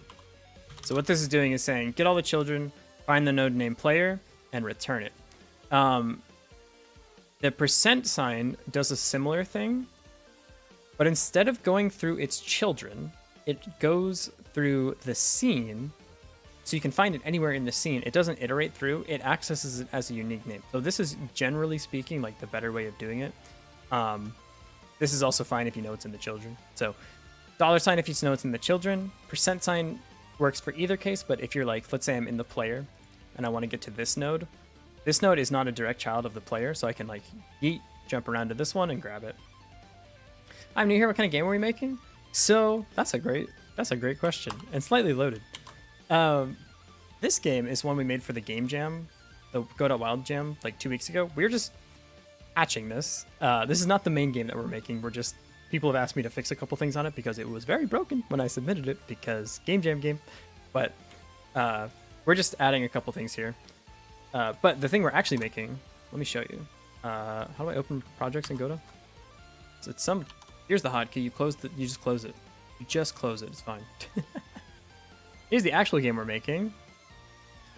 A: So what this is doing is saying get all the children, find the node name player, and return it. The % sign does a similar thing, but instead of going through its children, it goes through the scene, so you can find it anywhere in the scene. It doesn't iterate through, it accesses it as a unique name. So this is generally speaking like the better way of doing it. This is also fine if you know it's in the children. So $sign if you know it's in the children, % sign works for either case, but if you're like, let's say I'm in the player and I want to get to this node is not a direct child of the player, so I can like yeet, jump around to this one and grab it. I'm new here. What kind of game are we making? So that's a great question and slightly loaded. This game is one we made for the game jam, the Godot Wild Jam, like 2 weeks ago. We're just patching this. This is not the main game that we're making. People have asked me to fix a couple things on it because it was very broken when I submitted it because game jam game. But we're just adding a couple things here. But the thing we're actually making, let me show you. How do I open projects in Godot? So it's here's the hotkey. You just close it. You just close it. It's fine. Here's the actual game we're making.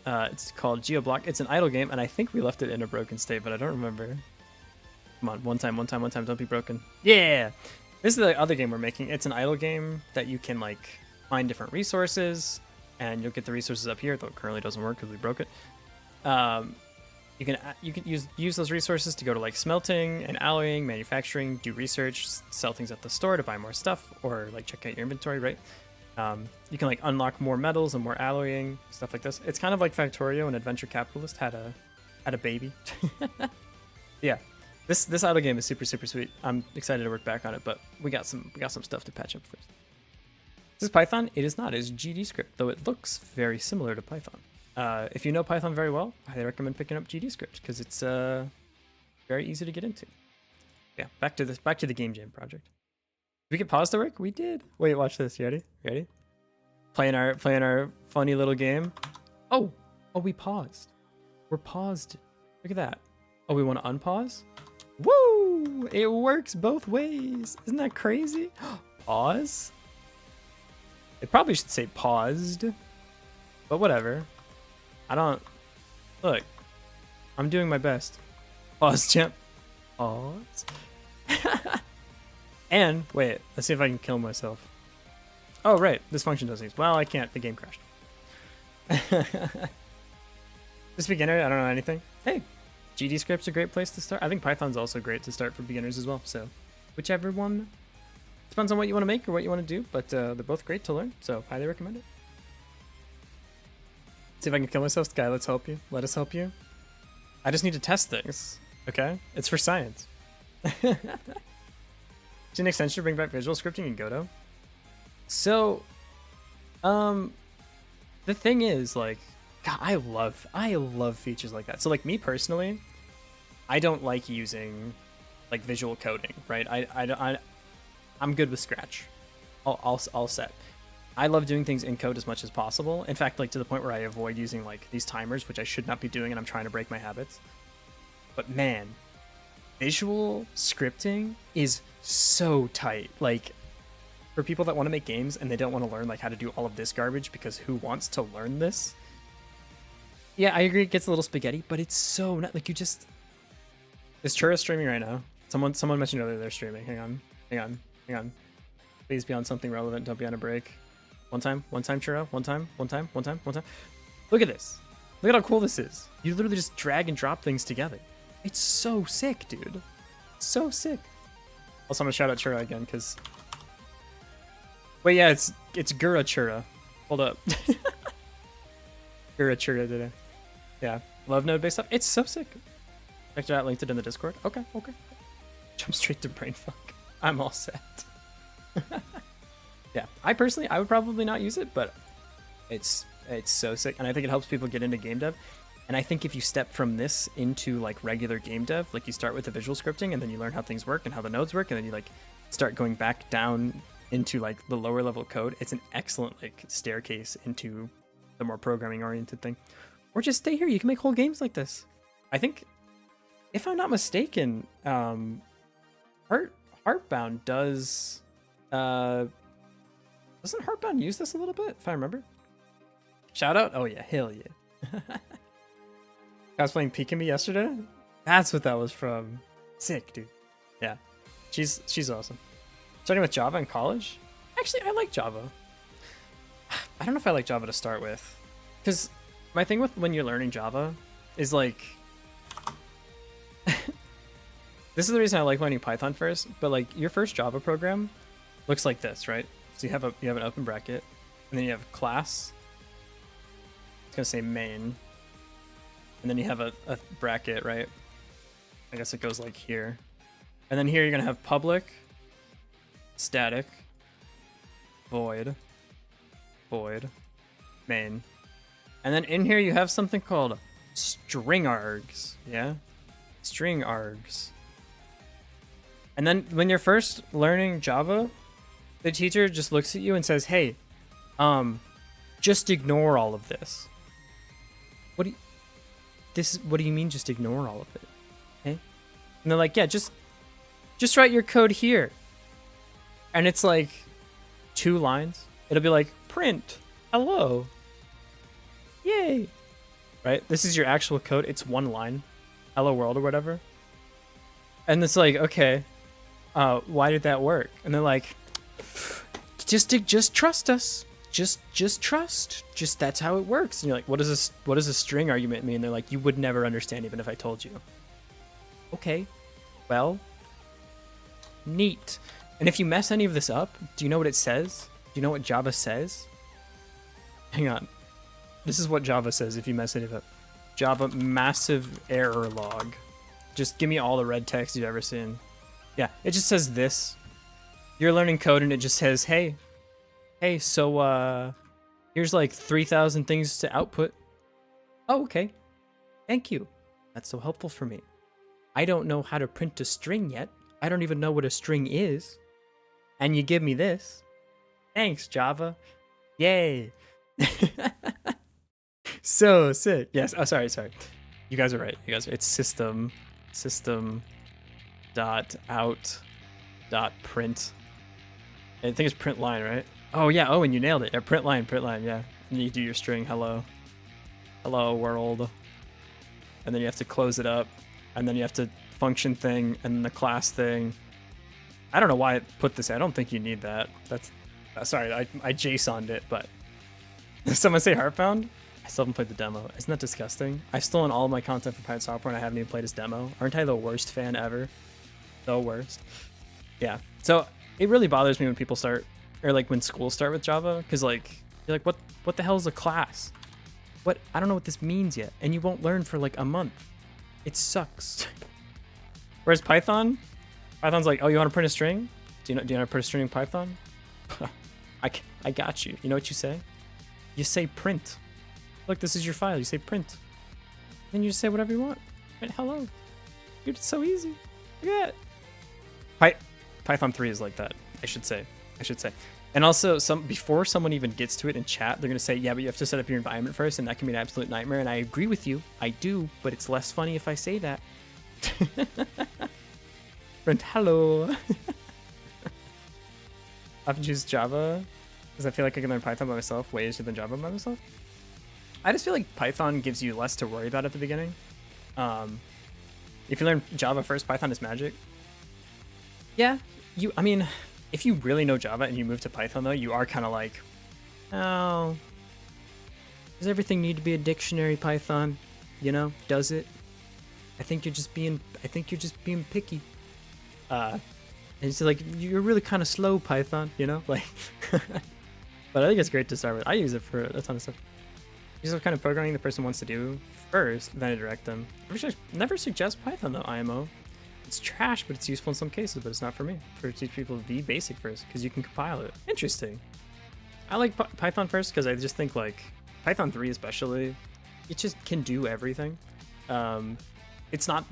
A: It's called GeoBlock. It's an idle game, and I think we left it in a broken state, but I don't remember. Come on, one time, don't be broken. Yeah! This is the other game we're making. It's an idle game that you can like find different resources, and you'll get the resources up here, though it currently doesn't work because we broke it. You can use those resources to go to like smelting and alloying, manufacturing, do research, sell things at the store to buy more stuff, or like check out your inventory, right? You can like unlock more metals and more alloying, stuff like this. It's kind of like Factorio and Adventure Capitalist had a baby. Yeah. This idle game is super sweet. I'm excited to work back on it, but we got some stuff to patch up first. Is this Python? It is not. It's GD script, though it looks very similar to Python. If you know Python very well, I highly recommend picking up GD script because it's very easy to get into. Yeah, back to the game jam project. Did we get pause to work? We did. Wait, watch this. You ready? Playing our funny little game. Oh, we paused. We're paused. Look at that. Oh, we want to unpause? Woo! It works both ways. Isn't that crazy? Pause? It probably should say paused, but whatever. Look, I'm doing my best. Pause, champ. Pause. And, wait, let's see if I can kill myself. Oh, right, this function doesn't use. Well, I can't, the game crashed. This beginner, I don't know anything. Hey, GD script's a great place to start. I think Python's also great to start for beginners as well. So whichever one, depends on what you want to make or what you want to do, but they're both great to learn. So highly recommend it. See if I can kill myself. Guy, let's help you. Let us help you. I just need to test things. Okay? It's for science. Should an extension bring back visual scripting in Godot? So, the thing is, like, God, I love features like that. So, like, me personally, I don't like using, like, visual coding, right? I'm good with Scratch. I'll set. I love doing things in code as much as possible. In fact, like, to the point where I avoid using, like, these timers, which I should not be doing, and I'm trying to break my habits. But man, visual scripting is so tight. Like, for people that want to make games and they don't want to learn, like, how to do all of this garbage, because who wants to learn this? Yeah, I agree, it gets a little spaghetti, but it's so not like you just... Is Chura streaming right now? Someone mentioned earlier they're streaming. Hang on. Please be on something relevant, don't be on a break. One time, Chura, one time. Look at this. Look at how cool this is. You literally just drag and drop things together. It's so sick, dude. So sick. Also, I'm gonna shout out Chura again, because... Wait, yeah, it's Gura Chura. Hold up. Gura Chura today. Yeah, love node-based stuff. It's so sick. Checked it out, linked it in the Discord. Okay. Jump straight to brainfuck. I'm all set. Yeah, I would probably not use it, but it's so sick, and I think it helps people get into game dev. And I think if you step from this into like regular game dev, like you start with the visual scripting, and then you learn how things work and how the nodes work, and then you like start going back down into like the lower level code, it's an excellent like staircase into the more programming oriented thing. Or just stay here, you can make whole games like this. I think, if I'm not mistaken, Heartbound does doesn't Heartbound use this a little bit, if I remember? Shout out? Oh yeah, hell yeah. I was playing Pikami yesterday. That's what that was from. Sick, dude. Yeah, she's awesome. Starting with Java in college? Actually, I like Java. I don't know if I like Java to start with, because my thing with when you're learning Java is like, this is the reason I like learning Python first. But like your first Java program looks like this, right? So you have an open bracket, and then you have class. It's gonna say main, and then you have a bracket, right? I guess it goes like here, and then here you're gonna have public, static, void, main, and then in here you have something called string args. Yeah, string args. And then when you're first learning Java, the teacher just looks at you and says, "Hey, just ignore all of this." What do you mean just ignore all of it? Okay? And they're like, "Yeah, just write your code here." And it's like 2 lines. It'll be like, "Print hello." Yay. Right? This is your actual code. It's 1 line. Hello world or whatever. And it's like, "Okay, why did that work?" And they're like, just trust us. Just trust. Just that's how it works. And you're like, what does a string argument mean? And they're like, you would never understand even if I told you. Okay, well, neat. And if you mess any of this up, do you know what it says? Do you know what Java says? Hang on. This is what Java says if you mess any of it up. Java massive error log. Just give me all the red text you've ever seen. Yeah, it just says this. You're learning code and it just says, hey, so here's like 3,000 things to output. Oh, okay. Thank you. That's so helpful for me. I don't know how to print a string yet. I don't even know what a string is. And you give me this. Thanks, Java. Yay. So sick. Yes. Oh, sorry. You guys are right. It's system dot out dot print. I think it's print line, right? Oh yeah. Oh, and you nailed it. Yeah, print line. Yeah. And you do your string hello world, and then you have to close it up, and then you have to function thing, and then the class thing. I don't know why I put this. I don't think you need that. That's sorry. I JSON'd it, but did someone say Heartbound? I still haven't played the demo. Isn't that disgusting? I've stolen all of my content from Pirate Software and I haven't even played his demo. Aren't I the worst fan ever? The worst. Yeah. So it really bothers me when people start, or like when schools start with Java, because like you're like, what the hell is a class? What? I don't know what this means yet, and you won't learn for like a month. It sucks. Whereas Python's like, oh, you want to print a string? Do you know how to print a string in Python? I got you. You know what you say? You say print. Look, this is your file. You say print. Then you just say whatever you want. Print hello. Dude, it's so easy. Look at that. Python 3 is like that. I should say. And also, before someone even gets to it in chat, they're going to say, yeah, but you have to set up your environment first, and that can be an absolute nightmare. And I agree with you. I do, but it's less funny if I say that. Print hello. I often choose Java because I feel like I can learn Python by myself way easier than Java by myself. I just feel like Python gives you less to worry about at the beginning. If you learn Java first, Python is magic. Yeah, I mean, if you really know Java and you move to Python though, you are kind of like, oh, does everything need to be a dictionary, Python? You know, does it? I think you're just being picky. And it's like, you're really kind of slow, Python, you know? Like, but I think it's great to start with. I use it for a ton of stuff. Use what kind of programming the person wants to do first, then I direct them. Never suggest Python though, IMO. It's trash, but it's useful in some cases, but it's not for me. For teach people the basic first, because you can compile it. Interesting. I like Python first because I just think like Python 3 especially, it just can do everything. It's not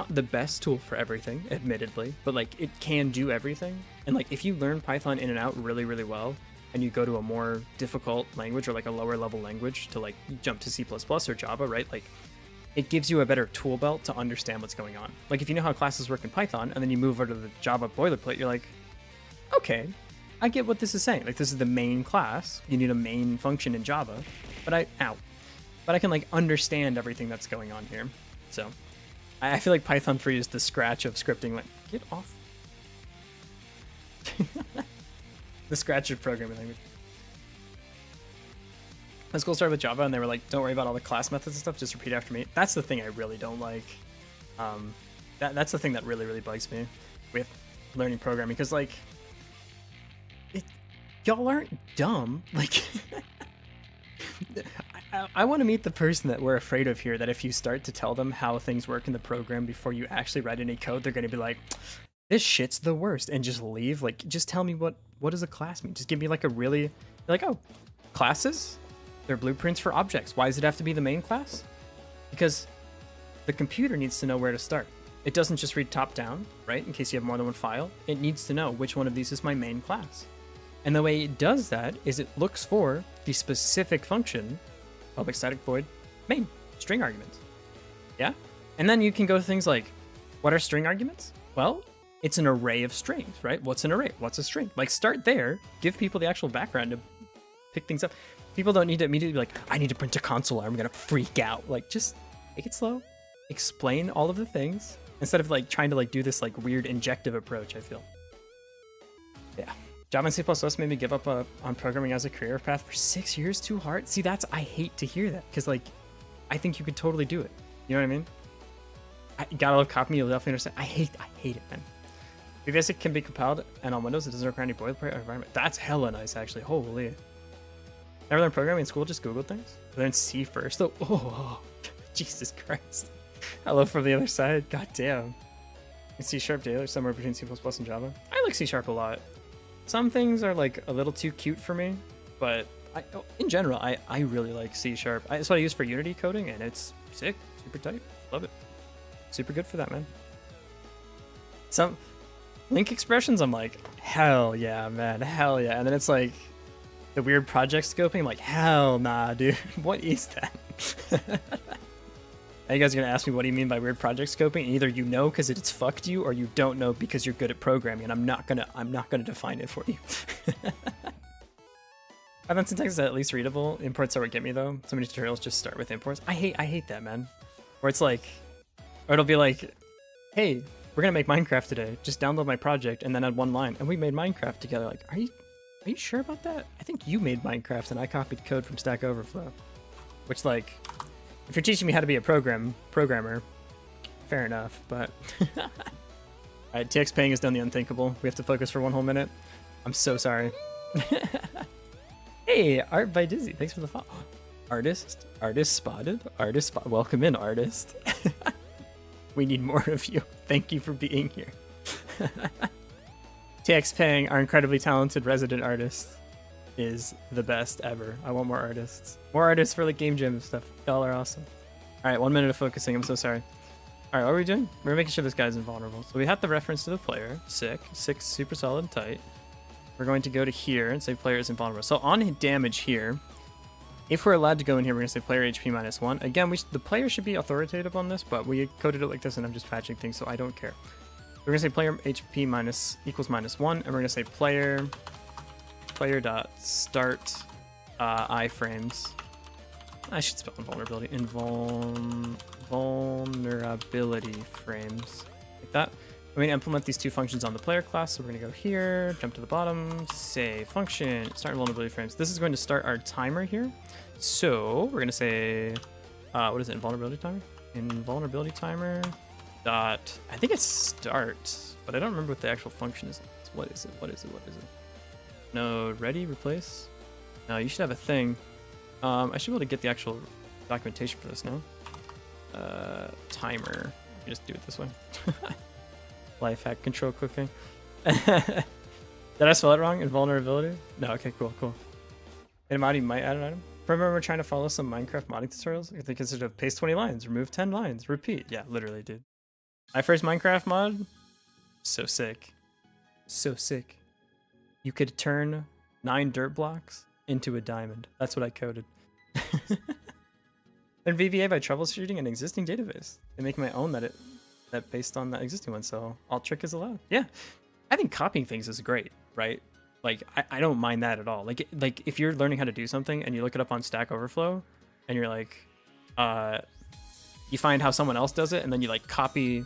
A: the best tool for everything, admittedly, but like it can do everything. And like if you learn Python in and out really, really well, and you go to a more difficult language or like a lower level language to like jump to C++ or Java, right? Like it gives you a better tool belt to understand what's going on. Like if you know how classes work in Python and then you move over to the Java boilerplate, you're like, okay, I get what this is saying. Like this is the main class. You need a main function in Java, but I can like understand everything that's going on here. So I feel like Python 3 is the Scratch of scripting. Like, get off. The Scratch of programming language. My school started with Java, and they were like, don't worry about all the class methods and stuff, just repeat after me. That's the thing I really don't like. That's the thing that really, really bugs me with learning programming, because, like, y'all aren't dumb. Like, I want to meet the person that we're afraid of here, that if you start to tell them how things work in the program before you actually write any code, they're going to be like, this shit's the worst, and just leave. Like, just tell me what does a class mean? Just give me like a really, like, oh, classes? They're blueprints for objects. Why does it have to be the main class? Because the computer needs to know where to start. It doesn't just read top down, right? In case you have more than one file. It needs to know which one of these is my main class. And the way it does that is it looks for the specific function, public static void main, string arguments. Yeah? And then you can go to things like, what are string arguments? Well, it's an array of strings, right? What's an array? What's a string? Like, start there, give people the actual background to pick things up. People don't need to immediately be like, I need to print a console or I'm gonna freak out. Like, just take it slow, explain all of the things, instead of like trying to like do this like weird injective approach, I feel. Yeah. Java and C++ made me give up on programming as a career path for 6 years. Too hard. See, I hate to hear that, because like, I think you could totally do it. You know what I mean? Gotta love copy. You'll definitely understand. I hate it, man. VBasic can be compiled, and on Windows it doesn't require any boilerplate or environment. That's hella nice, actually. Holy. Never learned programming in school, just Googled things. Learned C first, though. Oh, Jesus Christ. Hello from the other side. God damn. In C# daily, somewhere between C++ and Java. I like C# a lot. Some things are like a little too cute for me, but in general, I really like C#. That's what I use for Unity coding, and it's sick, super tight. Love it. Super good for that, man. Some link expressions, I'm like, hell yeah, man, hell yeah. And then it's like the weird project scoping, I'm like, hell nah, dude. What is that? Now you guys are gonna ask me, what do you mean by weird project scoping? And either you know because it's fucked you, or you don't know because you're good at programming, and I'm not gonna define it for you. Python syntax is at least readable. Imports are what get me though. So many tutorials just start with imports. I hate that, man. Where it's like, or it'll be like, hey, we're gonna make Minecraft today. Just download my project and then add one line, and we made Minecraft together. Like, are you sure about that? I think you made Minecraft and I copied code from Stack Overflow. Which, like, if you're teaching me how to be a programmer, fair enough, but... Alright, TX Paying has done the unthinkable. We have to focus for 1 whole minute. I'm so sorry. Hey, Art by Dizzy, thanks for the follow. Artist spotted. Welcome in, artist. We need more of you. Thank you for being here. TX Paying, our incredibly talented resident artist, is the best ever. I want more artists. More artists for like game jam and stuff. Y'all are awesome. Alright, 1 minute of focusing. I'm so sorry. Alright, what are we doing? We're making sure this guy's invulnerable. So we have the reference to the player. Sick. 6, super solid and tight. We're going to go to here and say player is invulnerable. So on damage here, if we're allowed to go in here, we're going to say player HP -1. Again, the player should be authoritative on this, but we coded it like this and I'm just patching things, so I don't care. We're going to say player HP equals -1, and we're going to say player dot start iframes. I should spell invulnerability. Vulnerability frames. Like that. We're going to implement these 2 functions on the player class. So we're going to go here, jump to the bottom, say function, start vulnerability frames. This is going to start our timer here. So we're going to say, what is it, invulnerability timer? Invulnerability timer dot, I think it's start, but I don't remember what the actual function is. What is it? Node ready, replace? No, you should have a thing. I should be able to get the actual documentation for this now. Timer. You just do it this way. Life hack control cooking. Did I spell it wrong? Invulnerability? No, okay, cool. And mod, you might add an item. Remember trying to follow some Minecraft modding tutorials? They consist of paste 20 lines, remove 10 lines, repeat. Yeah, literally, dude. My first Minecraft mod? So sick. So sick. You could turn 9 dirt blocks into a diamond. That's what I coded. Then VBA by troubleshooting an existing database and making my own that based on that existing one. So alt trick is allowed. Yeah, I think copying things is great, right? Like I don't mind that at all. Like if you're learning how to do something and you look it up on Stack Overflow and you're like, you find how someone else does it and then you like copy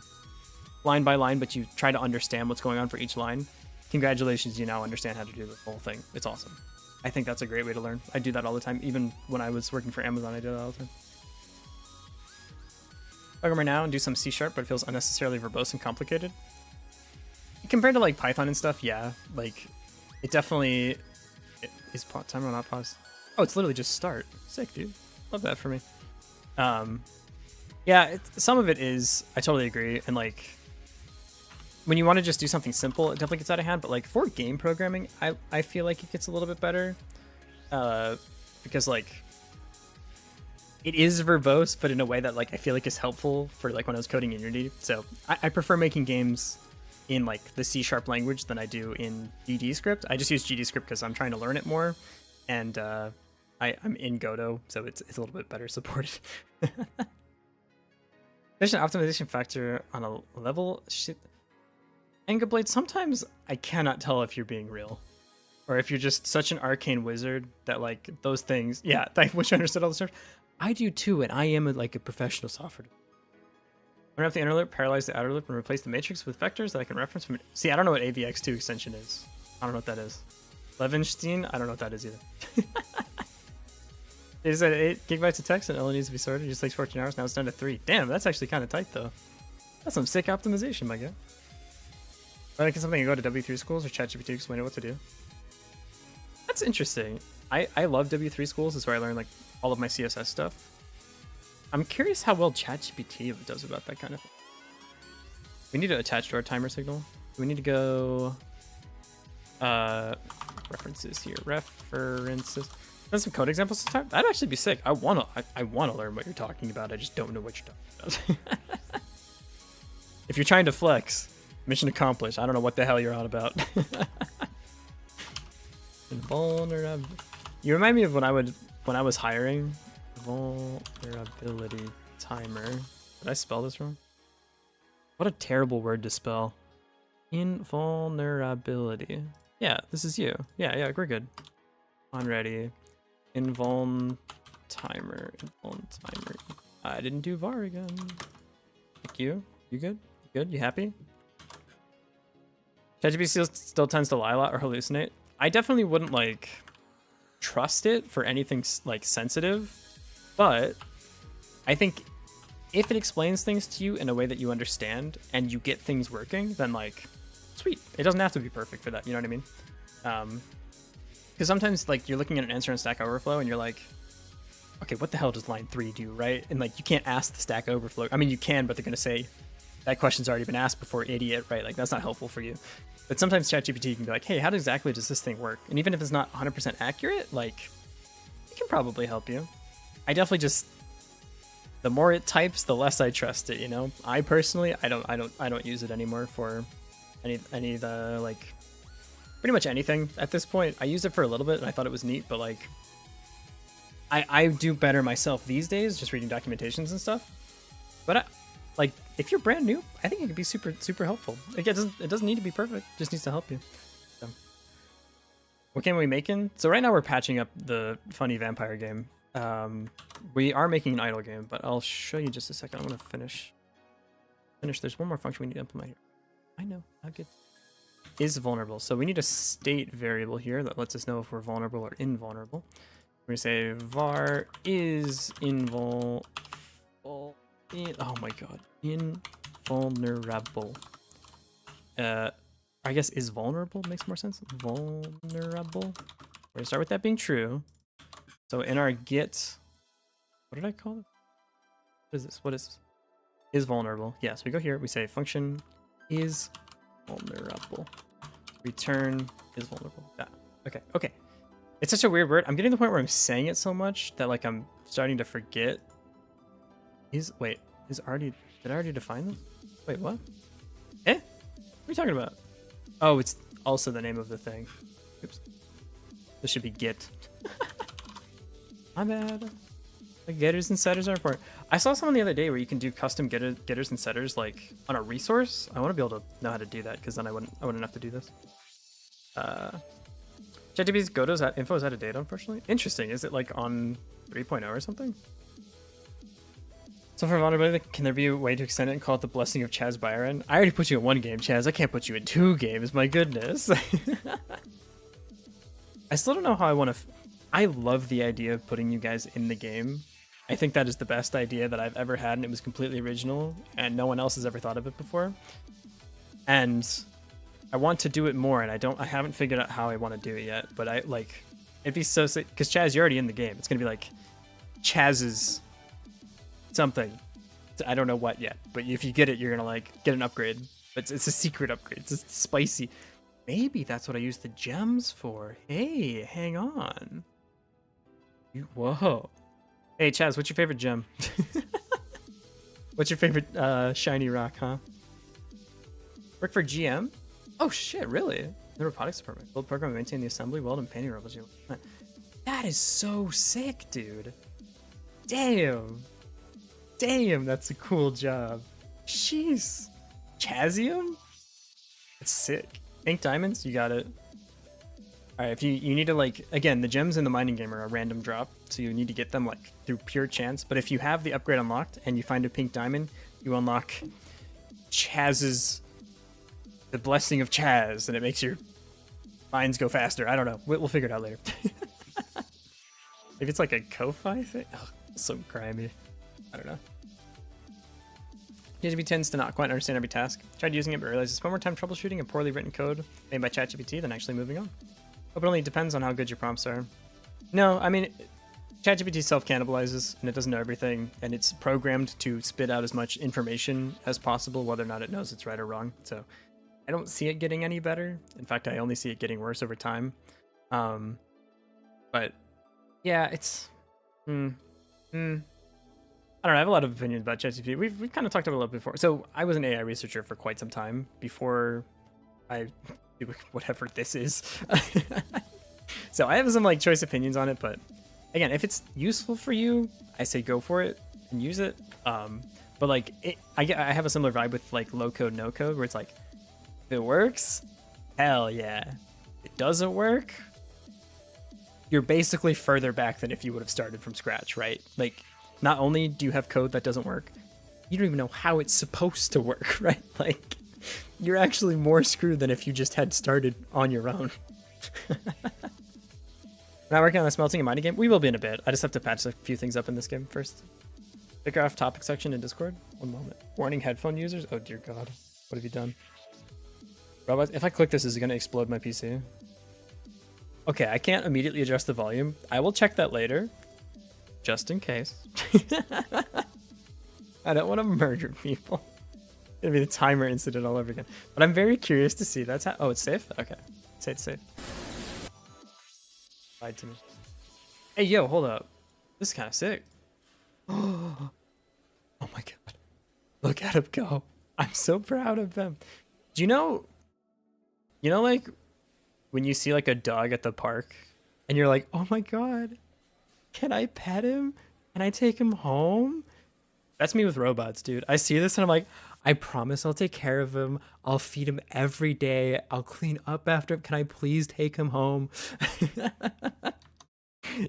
A: line by line, but you try to understand what's going on for each line. Congratulations, you now understand how to do the whole thing. It's awesome. I think that's a great way to learn. I do that all the time. Even when I was working for Amazon, I did that all the time. Programmer now and do some C#, but it feels unnecessarily verbose and complicated. Compared to like Python and stuff, yeah, like it definitely is timer not pause. Oh, it's literally just start. Sick, dude. Love that for me. Yeah, some of it is. I totally agree. And like when you want to just do something simple, it definitely gets out of hand. But like for game programming, I feel like it gets a little bit better because like. It is verbose, but in a way that like I feel like is helpful for like when I was coding in Unity. So I prefer making games in like the C# language than I do in GD script. I just use GD script because I'm trying to learn it more, and I'm in Godot, so it's a little bit better supported. There's an optimization factor on a level. Shit, Engablade. Sometimes I cannot tell if you're being real, or if you're just such an arcane wizard that like those things. Yeah, I wish I understood all the stuff. I do too, and I am like a professional software. I'm gonna have the inner loop, paralyze the outer loop, and replace the matrix with vectors that I can reference from. See, I don't know what AVX2 extension is. I don't know what that is. Levenstein, I don't know what that is either. It is at 8 gigabytes of text, and it only needs to be sorted. It just takes 14 hours. Now it's down to 3. Damn, that's actually kind of tight though. That's some sick optimization, my guy. But can something go to W3 schools or ChatGPT to explain what to do? That's interesting. I love W3 schools. That's where I learned like all of my CSS stuff. I'm curious how well ChatGPT does about that kind of thing. We need to attach to our timer signal. We need to go references here. References. There's some code examples this time. That'd actually be sick. I wanna learn what you're talking about. I just don't know what you're talking about. If you're trying to flex, mission accomplished. I don't know what the hell you're on about. Vulnerability. You remind me of when I was hiring. Vulnerability timer. Did I spell this wrong? What a terrible word to spell. Invulnerability. Yeah, this is you. Yeah, we're good. On ready. Invuln timer. I didn't do var again. Thank you. You good? You good? You happy? ChatGPT still tends to lie a lot or hallucinate. I definitely wouldn't like trust it for anything like sensitive. But I think if it explains things to you in a way that you understand and you get things working, then like, sweet. It doesn't have to be perfect for that. You know what I mean? Because sometimes like you're looking at an answer in Stack Overflow and you're like, okay, what the hell does line 3 do, right? And like you can't ask the Stack Overflow. I mean, you can, but they're gonna say that question's already been asked before, idiot, right? Like that's not helpful for you. But sometimes ChatGPT can be like, hey, how exactly does this thing work? And even if it's not 100% accurate, like it can probably help you. I definitely just, the more it types, the less I trust it. You know, I personally, I don't use it anymore for any of the like. Pretty much anything at this point. I used it for a little bit and I thought it was neat, but like I do better myself these days just reading documentations and stuff. But like if you're brand new, I think it could be super helpful. Like, it doesn't need to be perfect, it just needs to help you. So what game are we making? So right now we're patching up the funny vampire game. We are making an idle game, but I'll show you just a second. I'm gonna finish. There's one more function we need to implement here. I know, how good. Is vulnerable. So we need a state variable here that lets us know if we're vulnerable or invulnerable. We're gonna say var is invulnerable. Oh my god, invulnerable. I guess is vulnerable makes more sense. Vulnerable. We're gonna start with that being true. So in our get, what did I call it? What is this? What is this? Is vulnerable. Yeah, so we go here, we say function is vulnerable. Return is vulnerable. Yeah. Okay. It's such a weird word. I'm getting to the point where I'm saying it so much that like I'm starting to forget. Did I already define this? Wait, what? What are you talking about? Oh, it's also the name of the thing. Oops. This should be get. My bad. Like getters and setters are important. I saw someone the other day where you can do custom getters and setters like on a resource. I want to be able to know how to do that because then I wouldn't have to do this. ChatGPT's godot's info is out of date, unfortunately. Interesting. Is it like on 3.0 or something? So for vulnerability, can there be a way to extend it and call it the blessing of Chaz Byron? I already put you in 1 game, Chaz. I can't put you in 2 games. My goodness. I still don't know how I want to. I love the idea of putting you guys in the game. I think that is the best idea that I've ever had, and it was completely original, and no one else has ever thought of it before. And I want to do it more, and I haven't figured out how I want to do it yet. But it'd be so sick because Chaz, you're already in the game. It's gonna be like Chaz's something. I don't know what yet, but if you get it, you're gonna like get an upgrade. But it's a secret upgrade. It's spicy. Maybe that's what I use the gems for. Hey, hang on. Whoa. Hey, Chaz, what's your favorite gem? What's your favorite shiny rock, huh? Work for GM? Oh shit, really? The robotics department. Build program, maintain the assembly, weld, and painting robots. That is so sick, dude. Damn. Damn, that's a cool job. Jeez. Chazium? That's sick. Pink diamonds? You got it. Alright, if you need to like, again, the gems in the mining game are a random drop, so you need to get them like through pure chance. But if you have the upgrade unlocked and you find a pink diamond, you unlock Chaz's, the blessing of Chaz, and it makes your mines go faster. I don't know. We'll figure it out later. Maybe it's like a Ko-Fi thing? Oh, so grimy. I don't know. ChatGPT tends to not quite understand every task. Tried using it, but realized it's spent more time troubleshooting a poorly written code made by ChatGPT than actually moving on. Hope it only depends on how good your prompts are. No, I mean, ChatGPT self-cannibalizes, and it doesn't know everything, and it's programmed to spit out as much information as possible, whether or not it knows it's right or wrong. So I don't see it getting any better. In fact, I only see it getting worse over time. But yeah, it's... I don't know, I have a lot of opinions about ChatGPT. We've kind of talked about it a little before. So I was an AI researcher for quite some time before I do whatever this is. So I have some like choice opinions on it, but again, if it's useful for you, I say go for it and use it. But like I have a similar vibe with like low code, no code, where it's like, if it works, hell yeah. If it doesn't work, you're basically further back than if you would have started from scratch, right? Like, not only do you have code that doesn't work, you don't even know how it's supposed to work, right? Like, you're actually more screwed than if you just had started on your own. We're not working on the smelting and mining game. We will be in a bit. I just have to patch a few things up in this game first. Figure off topic section in Discord. One moment. Warning headphone users. Oh dear God. What have you done? Robots. If I click this, is it going to explode my PC? Okay, I can't immediately adjust the volume. I will check that later. Just in case. I don't want to murder people. It'll be the timer incident all over again. But I'm very curious to see. That's how. Oh, it's safe? Okay. Say it's safe. Lied to me. Hey, yo, hold up. This is kind of sick. Oh my God. Look at him go. I'm so proud of them. Do you know, like when you see like a dog at the park and you're like, oh my God, can I pet him? Can I take him home? That's me with robots, dude. I see this and I'm like, I promise I'll take care of him. I'll feed him every day. I'll clean up after him. Can I please take him home?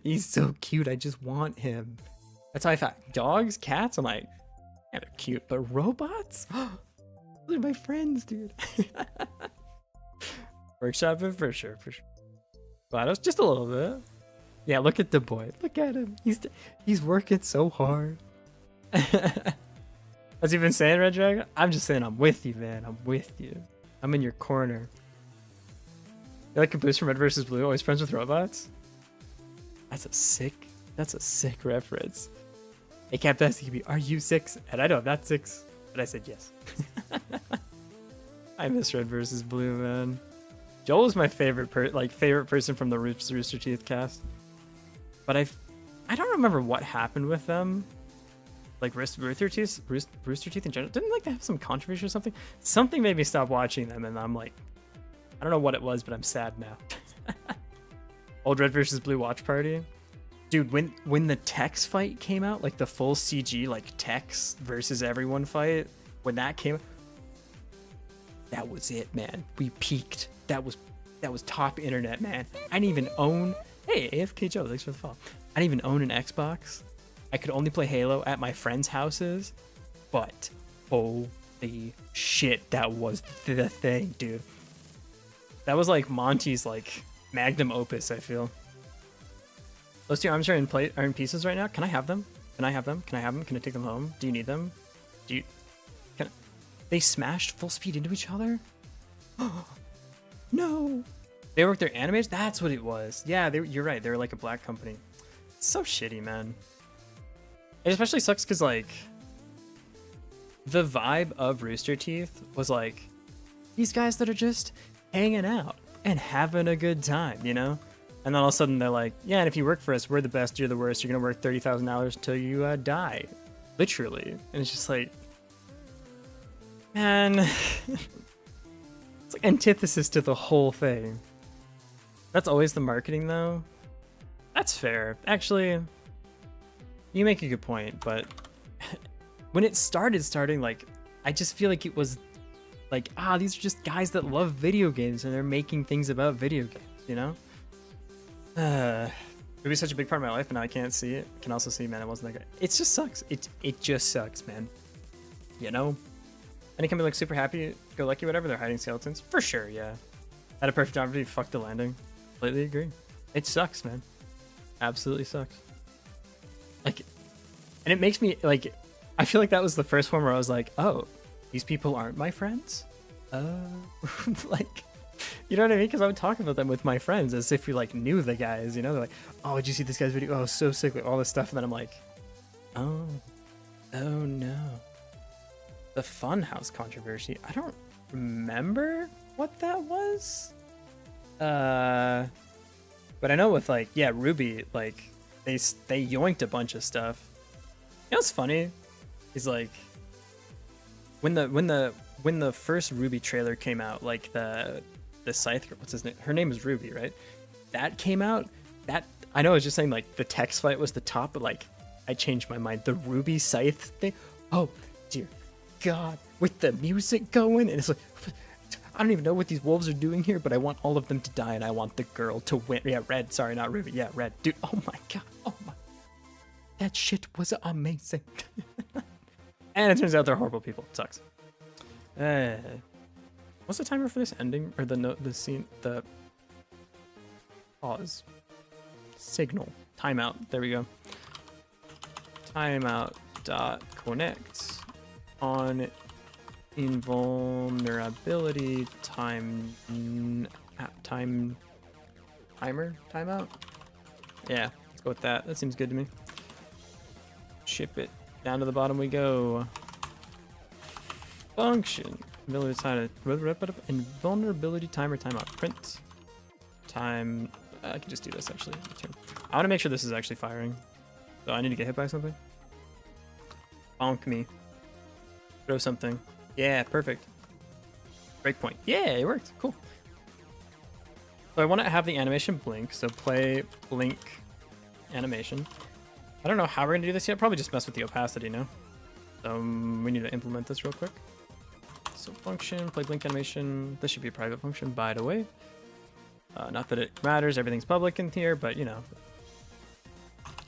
A: He's so cute. I just want him. That's how I thought. Dogs, cats, I'm like, yeah, they're cute. But robots? Those are my friends, dude. Workshop it for sure, for sure. GLaDOS, just a little bit. Yeah, look at the boy. Look at him. He's working so hard. What's he been saying, Red Dragon? I'm just saying I'm with you, man. I'm with you. I'm in your corner. You like Caboose from Red vs. Blue? Always friends with robots? That's a sick reference. Hey, Captain SCB, are you 6? And I know I'm not 6, but I said yes. I miss Red vs. Blue, man. Joel is my favorite person from the Rooster Teeth cast. But I don't remember what happened with them. Like Rooster Teeth in general. Didn't like they have some controversy or something? Something made me stop watching them, and I'm like, I don't know what it was, but I'm sad now. Old Red vs. Blue watch party. Dude, when the Tex fight came out, like the full CG, like Tex versus everyone fight, when that came, that was it, man. We peaked. That was top internet, man. I didn't even own. Hey, AFK Joe, thanks for the follow. I didn't even own an Xbox. I could only play Halo at my friends' houses, but holy shit, that was the thing, dude. That was like Monty's like magnum opus, I feel. Those two arms are in pieces right now. Can I have them? Can I have them? Can I have them? Can I take them home? Do you need them? They smashed full speed into each other? No. They worked their animators? That's what it was. Yeah, you're right. They were like a black company. It's so shitty, man. It especially sucks because, like, the vibe of Rooster Teeth was like, these guys that are just hanging out and having a good time, you know? And then all of a sudden they're like, yeah, and if you work for us, we're the best, you're the worst, you're going to work $30,000 until you die. Literally. And it's just like, man, it's like antithesis to the whole thing. That's always the marketing, though. That's fair. Actually, you make a good point, but when it starting, like, I just feel like it was like, these are just guys that love video games and they're making things about video games, you know? It would be such a big part of my life, and now I can't see it. I can also see, man, it wasn't that good. It just sucks. It just sucks, man. You know? And it can be like super happy, go lucky, whatever. They're hiding skeletons. For sure, yeah. Had a perfect opportunity, fuck the landing. Completely agree. It sucks, man. Absolutely sucks. Like, and it makes me, like, I feel like that was the first one where I was like, oh, these people aren't my friends? Like, you know what I mean? Because I would talk about them with my friends as if we, like, knew the guys, you know? They're like, oh, did you see this guy's video? Oh, so sick, with all this stuff. And then I'm like, oh no. The Funhouse controversy. I don't remember what that was. But I know with, like, yeah, Ruby, like, they yoinked a bunch of stuff. You know what's funny? Is like when the first Ruby trailer came out, like the Scythe girl, what's his name? Her name is Ruby, right? That came out. That I know I was just saying like the text fight was the top, but like I changed my mind. The Ruby Scythe thing. Oh dear God, with the music going, and it's like I don't even know what these wolves are doing here, but I want all of them to die, and I want the girl to win. Yeah, Red. Sorry, not Ruby. Yeah, Red. Dude, oh my God. Oh my. That shit was amazing. And it turns out they're horrible people. It sucks. What's the timer for this ending? Or the scene? The pause. signal. Timeout. There we go. Timeout dot connect on invulnerability timer timeout. Yeah, let's go with that. That seems good to me. Ship it down to the bottom we go. Function invulnerability timer timeout print time. I can just do this actually. I want to make sure this is actually firing. So I need to get hit by something. Bonk me. Throw something. Yeah, perfect. Breakpoint. Yeah, it worked. Cool. So I want to have the animation blink. So play blink animation. I don't know how we're going to do this yet. Probably just mess with the opacity now. We need to implement this real quick. So function, play blink animation. This should be a private function, by the way. Not that it matters. Everything's public in here, but you know,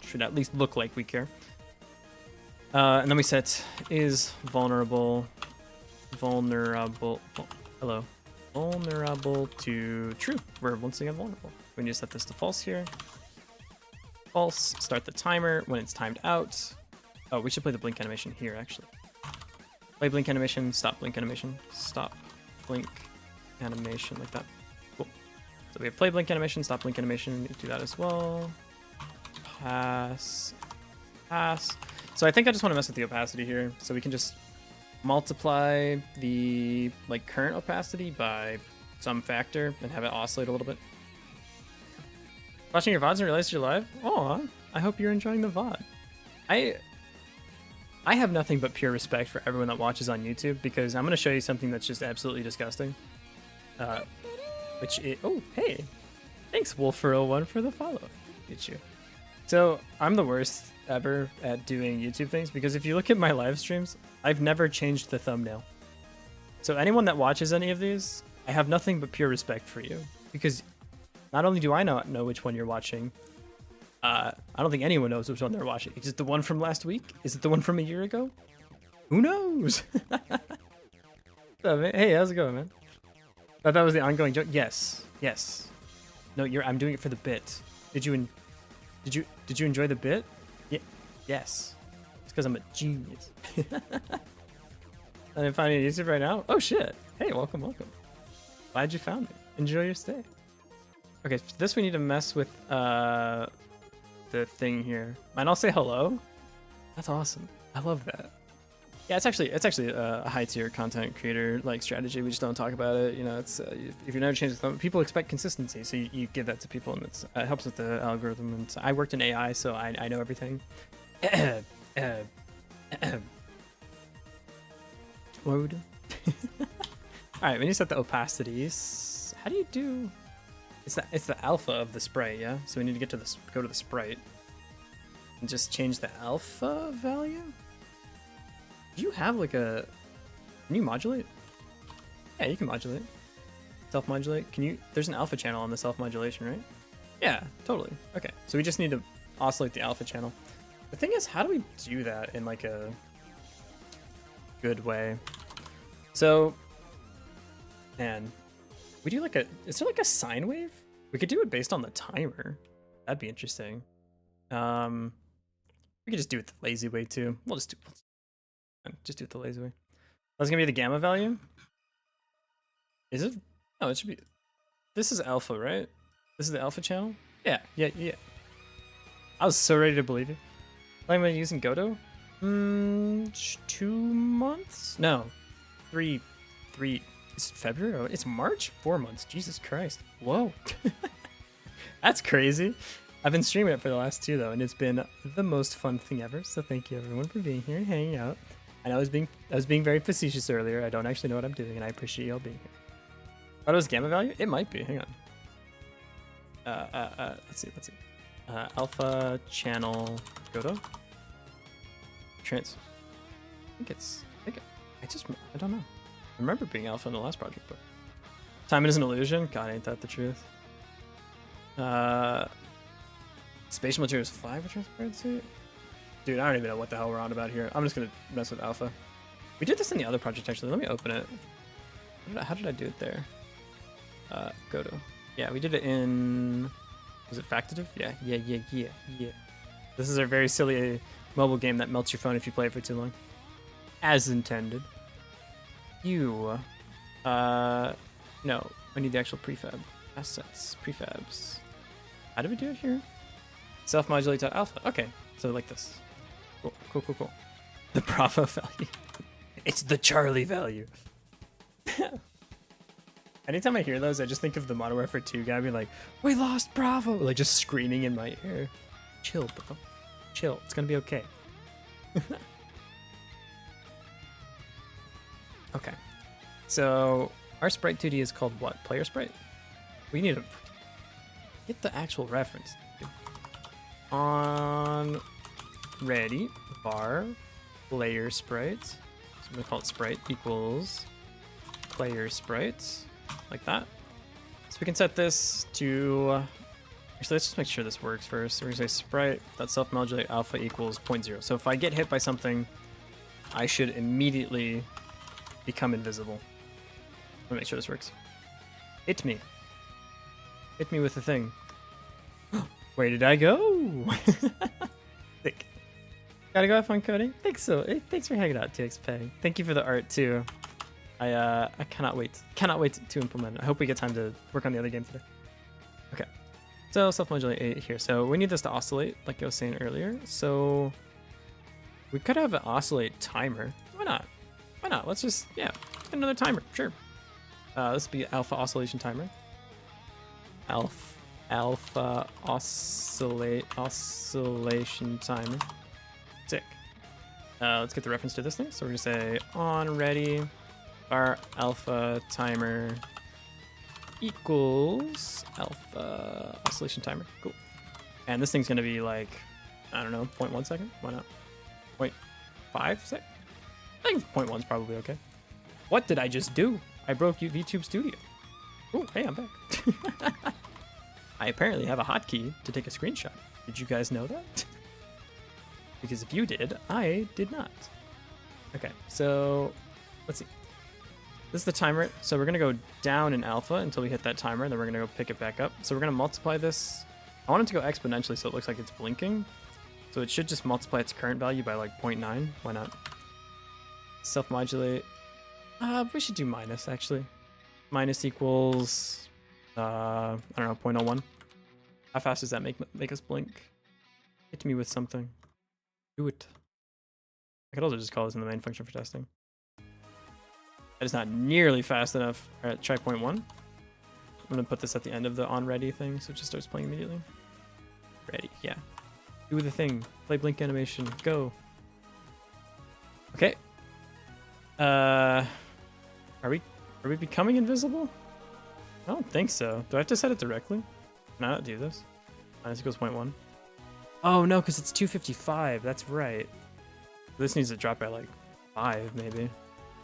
A: should at least look like we care. And then we set is vulnerable to true. We're once again vulnerable. We need to set this to false here. False. Start the timer when it's timed out. Oh, we should play the blink animation here actually. Play blink animation. Stop blink animation. Stop blink animation like that. Cool. So we have play blink animation. Stop blink animation. Do that as well. Pass. Pass. So I think I just want to mess with the opacity here. So we can just multiply the current opacity by some factor and have it oscillate a little bit. Watching your VODs and realize you're live? Oh, I hope you're enjoying the VOD. I have nothing but pure respect for everyone that watches on YouTube because I'm going to show you something that's just absolutely disgusting. Which is, oh, hey. Thanks, Wolf401 for the follow. Get you. So I'm the worst ever at doing YouTube things because if you look at my live streams, I've never changed the thumbnail. So anyone that watches any of these, I have nothing but pure respect for you because not only do I not know which one you're watching, I don't think anyone knows which one they're watching. Is it the one from last week? Is it the one from a year ago? Who knows? Hey, how's it going, man? Thought that was the ongoing joke. Yes, yes. No, I'm doing it for the bit. Did you enjoy the bit? Yeah. Yes. It's because I'm a genius. I'm finding YouTube right now. Oh shit! Hey, welcome, welcome. Glad you found me. Enjoy your stay. Okay, for this we need to mess with the thing here. And I'll say hello. That's awesome. I love that. Yeah, it's actually a high tier content creator strategy. We just don't talk about it. You know, it's if you never change the thumb, people expect consistency, so you give that to people, and it helps with the algorithm. And so I worked in AI, so I know everything. What are we doing? All right, we need to set the opacities. How do you do? It's the alpha of the sprite, yeah. So we need to go to the sprite and just change the alpha value. Do you have can you modulate? Yeah, you can modulate. Self-modulate. Can you? There's an alpha channel on the self-modulation, right? Yeah, totally. Okay, so we just need to oscillate the alpha channel. The thing is, how do we do that in a good way? So, man, we do is there a sine wave? We could do it based on the timer. That'd be interesting. We could just do it the lazy way too. We'll just do it the lazy way. That's gonna be the gamma value. Is it? No, it should be. This is alpha, right? This is the alpha channel. Yeah. I was so ready to believe you. Am I using Godot? 2 months? No, 3. It's February? It's March? 4 months. Jesus Christ. Whoa. That's crazy. I've been streaming it for the last 2 though, and it's been the most fun thing ever. So thank you everyone for being here and hanging out. And I was being very facetious earlier. I don't actually know what I'm doing, and I appreciate y'all being here. Thought it was gamma value? It might be. Hang on. Let's see. Alpha channel Godot. Trans. I don't know. I remember being alpha in the last project, but time is an illusion. God, ain't that the truth? Spatial materials 5 with transparency. Dude, I don't even know what the hell we're on about here. I'm just gonna mess with alpha. We did this in the other project actually. Let me open it. How did I do it there? Godot. Yeah, we did it in Is it factative? Yeah. This is a very silly mobile game that melts your phone if you play it for too long. As intended. No, I need the actual prefab. Assets, prefabs. How do we do it here? Self-modulate alpha. Okay, so like this. Cool. The Bravo value. It's the Charlie value. Anytime I hear those, I just think of the Modern Warfare 2 guy being like, "We lost Bravo!" Like just screaming in my ear. Chill, bro. Chill. It's gonna be okay. Okay. So our sprite 2D is called what? Player sprite? We need to get the actual reference. On ready var player sprite. So I'm gonna call it sprite equals player sprite, like that. So we can set this to. Actually, let's just make sure this works first. So we're gonna say sprite.self-modulate alpha equals 0.0. So if I get hit by something, I should immediately become invisible. Let me make sure this works. Hit me. Hit me with the thing. Where did I go? Sick. Gotta go have fun coding? Thanks for hanging out, TXP. Thank you for the art too. I cannot wait. Cannot wait to implement it. I hope we get time to work on the other game today. Okay. So self-modulate 8 here. So we need this to oscillate, like I was saying earlier. So we could have an oscillate timer. Why not? Why not? Let's just, get another timer. Sure. This will be alpha oscillation timer. Alpha oscillation timer. Sick. Let's get the reference to this thing. So we're gonna say on ready var alpha timer equals alpha oscillation timer. Cool. And this thing's gonna be like, I don't know, 0.1 second. Why not? 0.5 second? I think 0.1's probably okay. What did I just do? I broke VTube Studio. Oh, hey, I'm back. I apparently have a hotkey to take a screenshot. Did you guys know that? Because if you did, I did not. Okay, so let's see. This is the timer. So we're gonna go down in alpha until we hit that timer, and then we're gonna go pick it back up. So we're gonna multiply this. I want it to go exponentially so it looks like it's blinking. So it should just multiply its current value by like 0.9. Why not? Self-modulate. We should do minus, actually. Minus equals, I don't know, 0.01. How fast does that make us blink? Hit me with something. Do it. I could also just call this in the main function for testing. That is not nearly fast enough. All right, try 0.1. I'm gonna put this at the end of the on ready thing, so it just starts playing immediately. Ready, yeah. Do the thing. Play blink animation. Go. Okay. Are we becoming invisible? I don't think so. Do I have to set it directly? Can I not do this? Minus equals 0.1. Oh no, because it's 255. That's right. This needs to drop by like 5 maybe.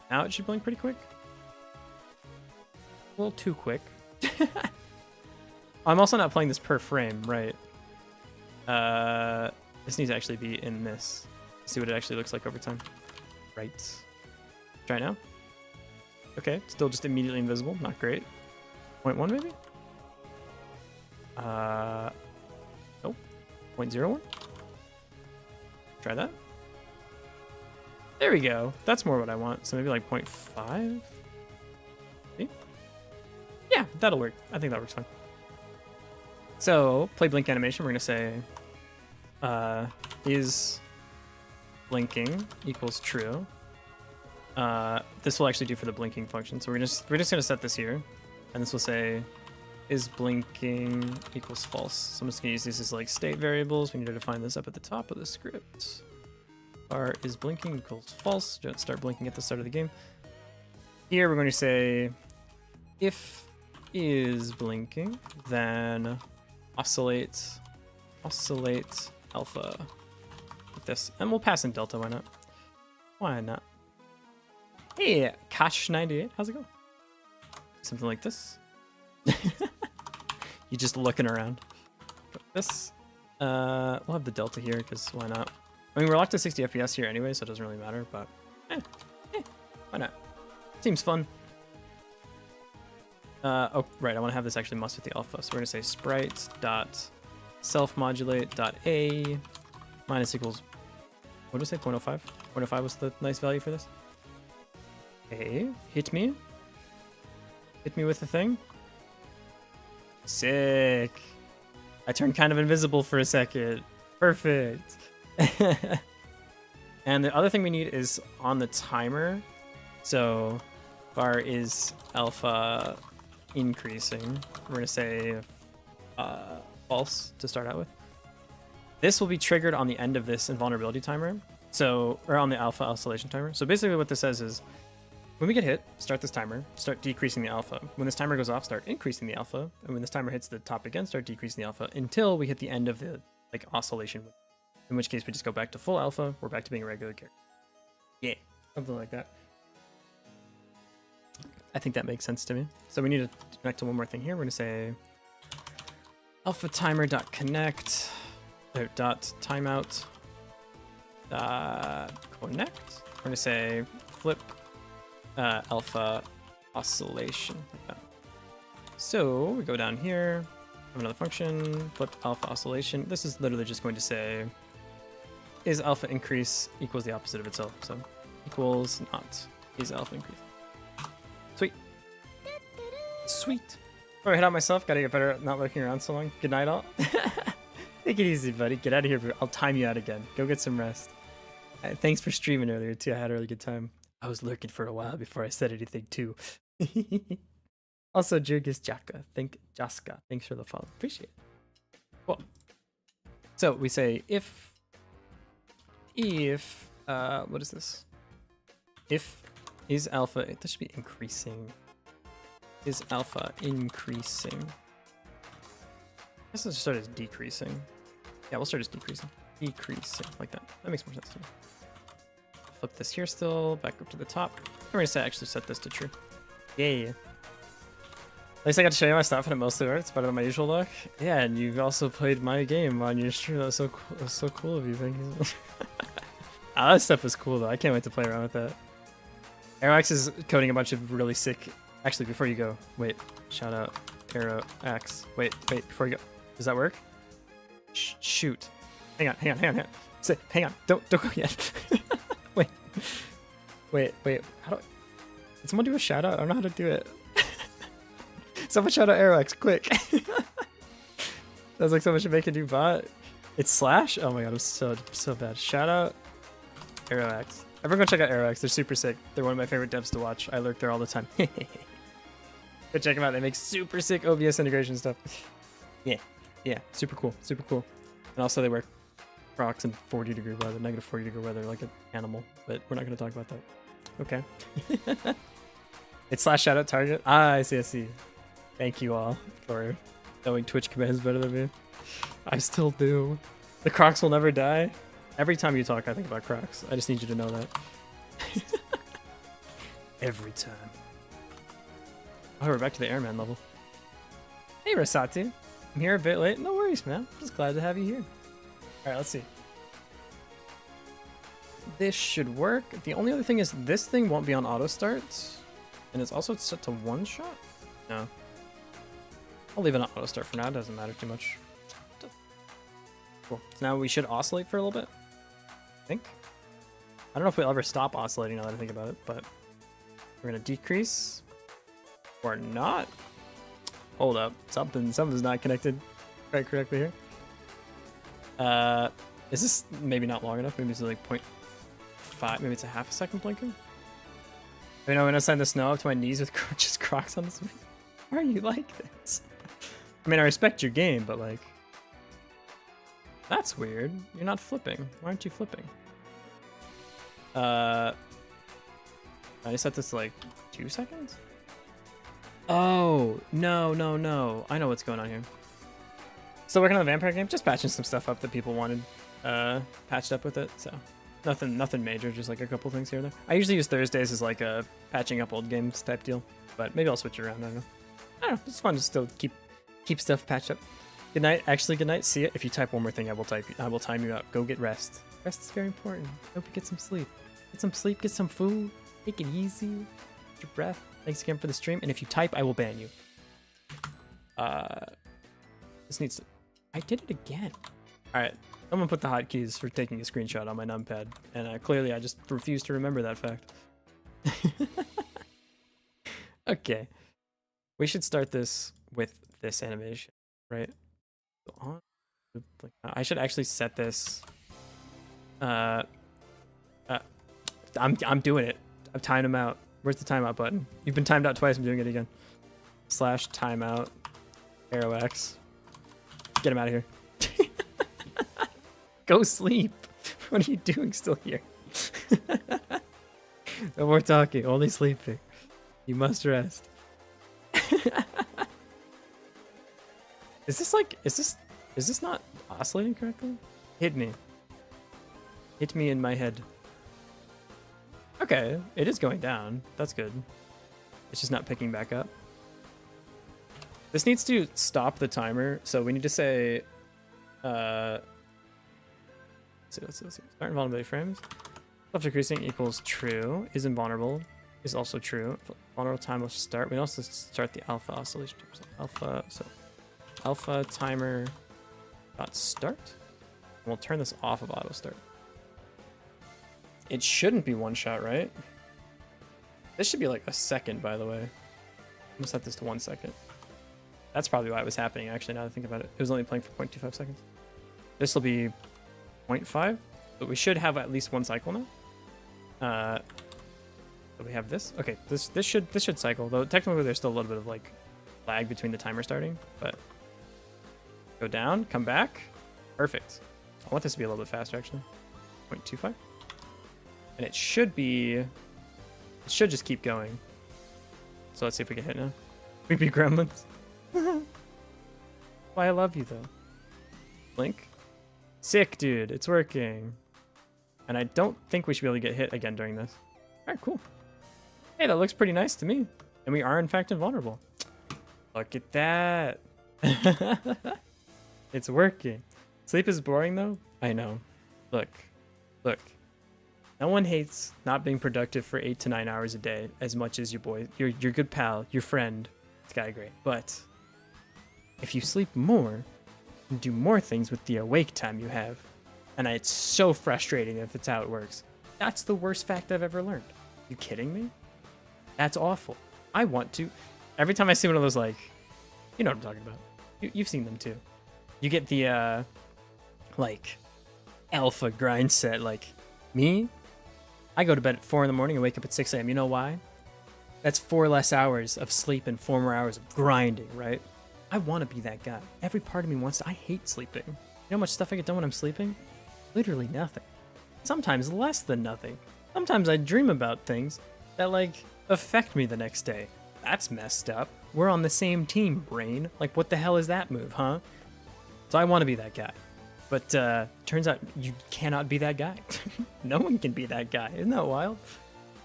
A: Now it should blink pretty quick. A little too quick. I'm also not playing this per frame, right? This needs to actually be in this. See what it actually looks like over time. Right. Try now. Okay, still just immediately invisible. Not great. 0.1 maybe? Nope. 0.01? Try that. There we go. That's more what I want. So maybe like 0.5? See? Yeah, that'll work. I think that works fine. So, play blink animation. We're going to say is blinking equals true. This will actually do for the blinking function. So we're just going to set this here. And this will say is blinking equals false. So I'm just going to use these as like state variables. We need to define this up at the top of the script. Var is blinking equals false. Don't start blinking at the start of the game. Here we're going to say if is blinking, then oscillate alpha like this. And we'll pass in delta, why not? Why not? Hey, Cash98, how's it going? Something like this. You just looking around. This. We'll have the delta here, because why not? I mean, we're locked to 60 FPS here anyway, so it doesn't really matter, but why not? Seems fun. Oh, right, I want to have this actually must with the alpha, so we're going to say sprite dot self-modulate dot a minus equals, what did I say, 0.05? 0.05 was the nice value for this. Okay, hit me. Hit me with the thing. Sick. I turned kind of invisible for a second. Perfect. And the other thing we need is on the timer. So bar is alpha increasing. We're gonna say false to start out with. This will be triggered on the end of this invulnerability timer. So, or on the alpha oscillation timer. So basically what this says is, when we get hit, start this timer, start decreasing the alpha. When this timer goes off, start increasing the alpha. And when this timer hits the top again, start decreasing the alpha until we hit the end of the like oscillation. In which case we just go back to full alpha. We're back to being a regular character. Yeah, something like that. I think that makes sense to me. So we need to connect to one more thing here. We're gonna say alpha timer.connect dot timeout connect. We're gonna say flip alpha oscillation like that. So we go down here, have another function, flip alpha oscillation. This is literally just going to say is alpha increase equals the opposite of itself. So equals not is alpha increase. Sweet. Sweet. Before I head out myself, gotta get better at not looking around so long. Good night all. Take it easy, buddy. Get out of here. I'll time you out again. Go get some rest. Thanks for streaming earlier too. I had a really good time. I was lurking for a while before I said anything too. Also, Jurgis Jaka. Jaska. Thanks for the follow. Appreciate it. Cool. So we say if what is this? If is alpha, this should be increasing. Is alpha increasing? I guess let's start as decreasing. Yeah, we'll start as decreasing. Decreasing, like that. That makes more sense to me. Flip this here still, back up to the top. We're gonna actually set this to true. Yay. At least I got to show you my stuff and it mostly works better than my usual luck. Yeah, and you've also played my game on your stream. That was so cool. That was so cool of you. Thank you. That stuff was cool though. I can't wait to play around with that. AeroX is coding a bunch of really sick. Actually, before you go, wait. Shout out AeroX. Wait. Before you go, does that work? Shoot. Hang on. Hang on. Don't go yet. Wait. How do? Did someone do a shout out? I don't know how to do it. Someone shout out AeroX, quick. That's like someone should make a new bot. It's slash? Oh my god, I'm so bad. Shout out AeroX. Everyone go check out AeroX. They're super sick. They're one of my favorite devs to watch. I lurk there all the time. Go check them out. They make super sick OBS integration stuff. Yeah, super cool. And also they wear Crocs in 40-degree weather, negative 40-degree weather, like an animal. But we're not going to talk about that. Okay. It's slash shout out target. Ah, I see. Thank you all for knowing Twitch commands better than me. I still do. The Crocs will never die. Every time you talk, I think about Crocs. I just need you to know that. Every time. Oh, we're back to the airman level. Hey, Rasati. I'm here a bit late. No worries, man. Just glad to have you here. All right, let's see. This should work. The only other thing is this thing won't be on auto start. And it's also set to one shot? No. I'll leave it on auto start for now. It doesn't matter too much. Cool. So now we should oscillate for a little bit. I think. I don't know if we'll ever stop oscillating now that I think about it, but we're gonna decrease or not. Hold up. Something's not connected quite correctly here. Is this maybe not long enough? Maybe it's like 0.5, maybe it's a half a second blinking. You know, when I sign the snow up to my knees with just Crocs on this week. Why are you like this? I mean, I respect your game, but like, that's weird. You're not flipping. Why aren't you flipping? I set this to like 2 seconds? Oh, no. I know what's going on here. Still working on the vampire game, just patching some stuff up that people wanted patched up with it, so nothing major, just like a couple things here and there. I usually use Thursdays as like a patching up old games type deal, but maybe I'll switch it around. I don't know. It's fun to still keep stuff patched up. Good night. Actually, good night. See ya. If you type one more thing, I will time you out. Go get rest. Rest is very important. Hope you get some sleep. Get some sleep. Get some food. Take it easy. Get your breath. Thanks again for the stream. And if you type, I will ban you. This needs to. I did it again. All right, someone put the hotkeys for taking a screenshot on my numpad, and clearly I just refuse to remember that fact. Okay, we should start this with this animation, right? So on, I should actually set this. I'm doing it. I'm timing him out. Where's the timeout button? You've been timed out twice. I'm doing it again. / timeout. Arrow X. Get him out of here. Go sleep. What are you doing still here? No more talking. Only sleeping. You must rest. Is this not oscillating correctly? Hit me. Hit me in my head. Okay, it is going down. That's good. It's just not picking back up. This needs to stop the timer, so we need to say, let's see. Start invulnerability frames. Self-decreasing equals true. Is invulnerable is also true. Vulnerable time will start. We can also start the alpha oscillation. Alpha timer dot start. And we'll turn this off of auto start. It shouldn't be one shot, right? This should be like a second, by the way. I'm gonna set this to 1 second. That's probably why it was happening, actually, now that I think about it. It was only playing for 0.25 seconds. This will be 0.5, but we should have at least one cycle now. So we have this. Okay, this should cycle, though technically there's still a little bit of like lag between the timer starting, but go down, come back. Perfect. I want this to be a little bit faster, actually. 0.25. And it should just keep going. So let's see if we get hit now. Creepy gremlins. Why I love you though. Blink. Sick, dude. It's working. And I don't think we should be able to get hit again during this. Alright, cool. Hey, that looks pretty nice to me. And we are in fact invulnerable. Look at that. It's working. Sleep is boring though? I know. Look. No one hates not being productive for 8 to 9 hours a day as much as your boy, your good pal, your friend, Sky Gray. But if you sleep more, you can do more things with the awake time you have. And it's so frustrating if it's how it works. That's the worst fact I've ever learned. You kidding me? That's awful. I want to. Every time I see one of those, like, you know what I'm talking about. You've seen them too. You get the, like, alpha grind set. Like, me, I go to bed at 4 in the morning and wake up at 6 a.m. You know why? That's 4 less hours of sleep and 4 more hours of grinding, right? I want to be that guy. Every part of me wants to. I hate sleeping. You know how much stuff I get done when I'm sleeping? Literally nothing. Sometimes less than nothing. Sometimes I dream about things that, like, affect me the next day. That's messed up. We're on the same team, brain. Like, what the hell is that move, huh? So I want to be that guy. But turns out you cannot be that guy. No one can be that guy. Isn't that wild?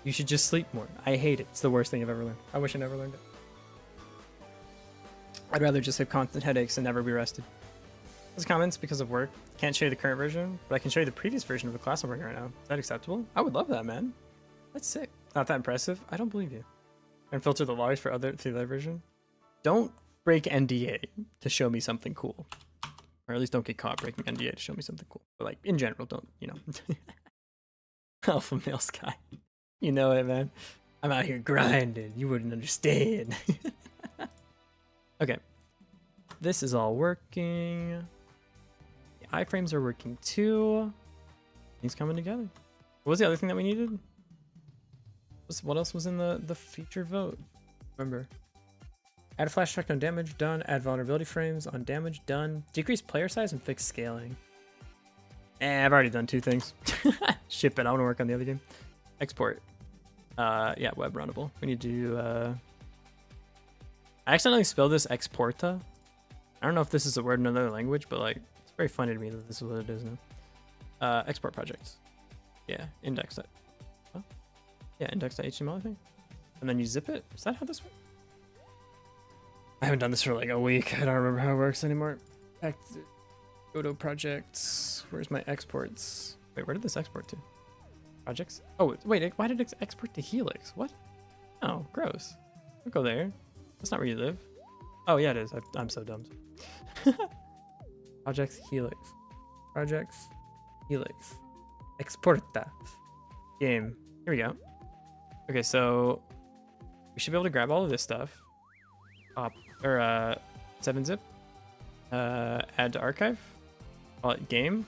A: You should just sleep more. I hate it. It's the worst thing I've ever learned. I wish I never learned it. I'd rather just have constant headaches and never be rested. Those comments because of work. Can't show you the current version, but I can show you the previous version of the class I'm working right now. Is that acceptable? I would love that, man. That's sick. Not that impressive? I don't believe you. And filter the logs for the other version. Don't break NDA to show me something cool. Or at least don't get caught breaking NDA to show me something cool. But like, in general, don't, you know. Alpha male Sky. You know it, man. I'm out here grinding. You wouldn't understand. Okay. This is all working. The iframes are working too. Things coming together. What was the other thing that we needed? What else was in the feature vote? Remember. Add a flash effect on damage, done. Add vulnerability frames on damage, done. Decrease player size and fix scaling. I've already done 2 things. Ship it, I want to work on the other game. Export. Yeah, web runnable. We need to, I accidentally spelled this exporta. I don't know if this is a word in another language, but like, it's very funny to me that this is what it is now. Export projects. Yeah, index. Huh? Yeah, index.html, I think. And then you zip it. Is that how this works? I haven't done this for like a week. I don't remember how it works anymore. Godot projects. Where's my exports? Wait, where did this export to? Projects? Oh, wait, why did it export to Helix? What? Oh, gross. Don't go there. That's not where you live. Oh, yeah, it is. I'm so dumb. Projects Helix. Projects Helix. Exporta. Game. Here we go. Okay, so we should be able to grab all of this stuff. 7-zip. Add to archive. Call it game.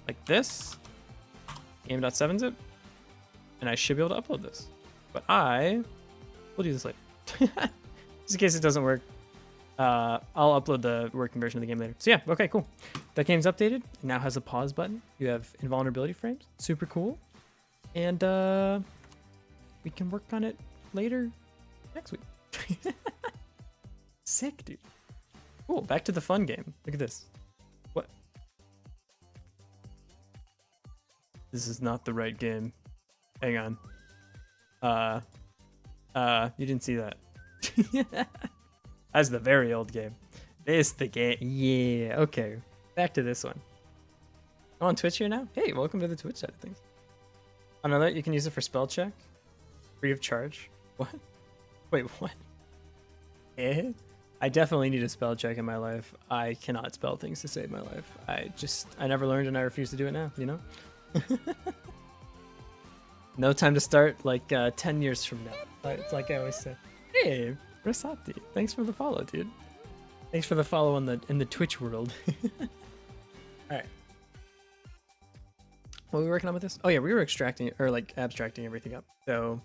A: Like this. Game.7-zip. And I should be able to upload this. But I will do this later. Just in case it doesn't work. I'll upload the working version of the game later. So yeah, okay, cool. That game's updated. It now has a pause button. You have invulnerability frames. Super cool. And we can work on it later next week. Sick, dude. Cool, back to the fun game. Look at this. What? This is not the right game. Hang on. You didn't see that. That's the very old game. This the game. Yeah, okay. Back to this one. I'm on Twitch here now? Hey, welcome to the Twitch side of things. Another, you can use it for spell check. Free of charge. What? Wait, what? Eh? I definitely need a spell check in my life. I cannot spell things to save my life. I never learned and I refuse to do it now, you know? No time to start, like 10 years from now. It's like I always say. Hey, Rosati, thanks for the follow, dude. Thanks for the follow in the Twitch world. All right. What are we working on with this? Oh yeah, we were extracting or like abstracting everything up. So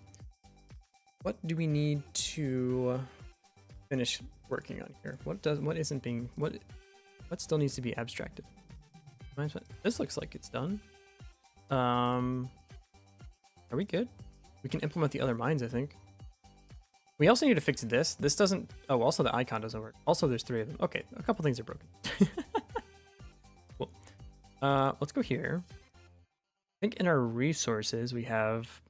A: what do we need to finish working on here? What still needs to be abstracted? This looks like it's done. Are we good? We can implement the other mines, I think. We also need to fix this. This doesn't... Oh, also the icon doesn't work. Also, there's 3 of them. Okay, a couple things are broken. Cool. Let's go here. I think in our resources, we have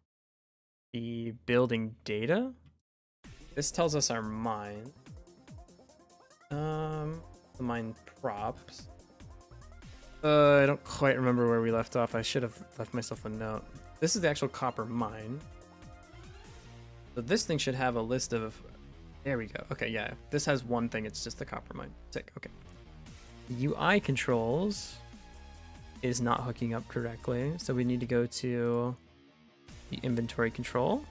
A: the building data. This tells us our mine. The mine props. I don't quite remember where we left off. I should have left myself a note. This is the actual copper mine. So this thing should have a list of... There we go. Okay, yeah. This has one thing. It's just the copper mine. Sick. Okay. UI controls is not hooking up correctly. So we need to go to the inventory control.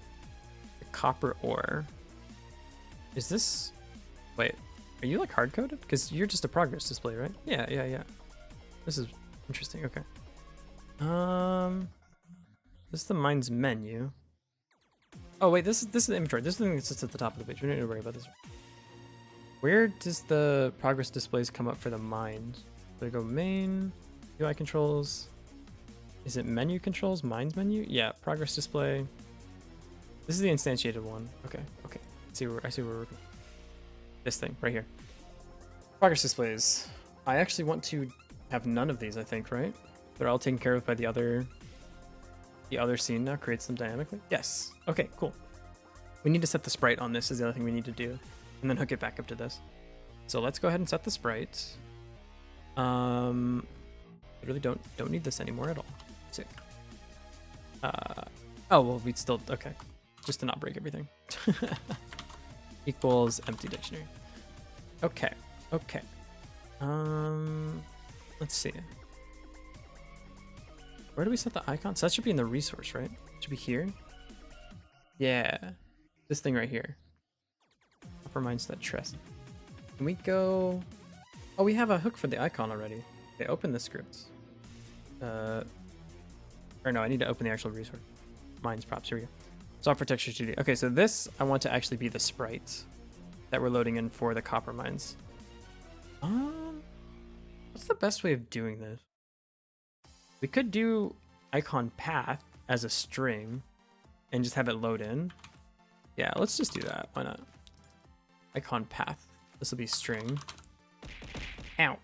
A: The copper ore. Is this... Wait. Are you like hard-coded? Because you're just a progress display, right? Yeah. This is interesting. Okay. This is the mine's menu. Oh wait, this is the inventory. This is the thing that sits at the top of the page. We don't need to worry about this. Where does the progress displays come up for the mines? So I go main, UI controls. Is it menu controls? Mines menu? Yeah, progress display. This is the instantiated one. Okay. I see where we're working. This thing right here. Progress displays. I actually want to have none of these, I think, right? They're all taken care of by the other scene now. Creates them dynamically. Yes. Okay, cool. We need to set the sprite on this is the other thing we need to do. And then hook it back up to this. So let's go ahead and set the sprite. I really don't need this anymore at all. Sick. Oh, well, we'd still... Okay. Just to not break everything. Equals empty dictionary. Okay. Let's see. Where do we set the icon? So that should be in the resource, right? It should be here. Yeah. This thing right here. Upper mines that trust. Can we go... Oh, we have a hook for the icon already. Okay, open the scripts. Or no, I need to open the actual resource. Mines props, here we go. Software texture studio. Okay, so this, I want to actually be the sprite that we're loading in for the copper mines. What's the best way of doing this? We could do icon path as a string and just have it load in. Yeah, let's just do that. Why not? Icon path. This will be string. Ow.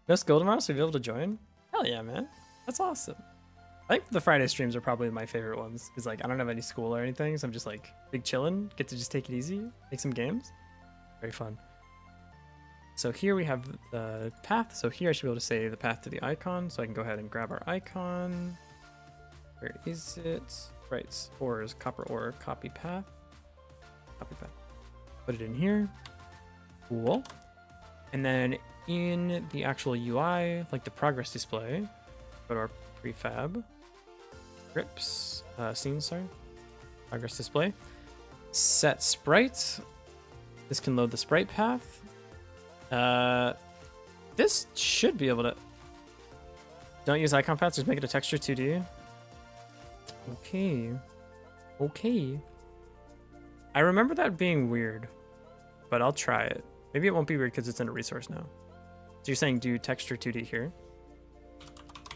A: No school tomorrow, so you'll be able to join? Hell yeah, man. That's awesome. I think the Friday streams are probably my favorite ones because like I don't have any school or anything, so I'm just like big chillin', get to just take it easy, make some games. Very fun. So here we have the path. So here I should be able to say the path to the icon. So I can go ahead and grab our icon. Where is it? Right, ores, copper ore, copy path. Copy path. Put it in here. Cool. And then in the actual UI, like the progress display, go to our prefab, grips, scenes, sorry, progress display, set sprite. This can load the sprite path. This should be able to. Don't use icon paths, just make it a texture 2D. Okay. Okay. I remember that being weird, but I'll try it. Maybe it won't be weird because it's in a resource now. So you're saying do texture 2D here.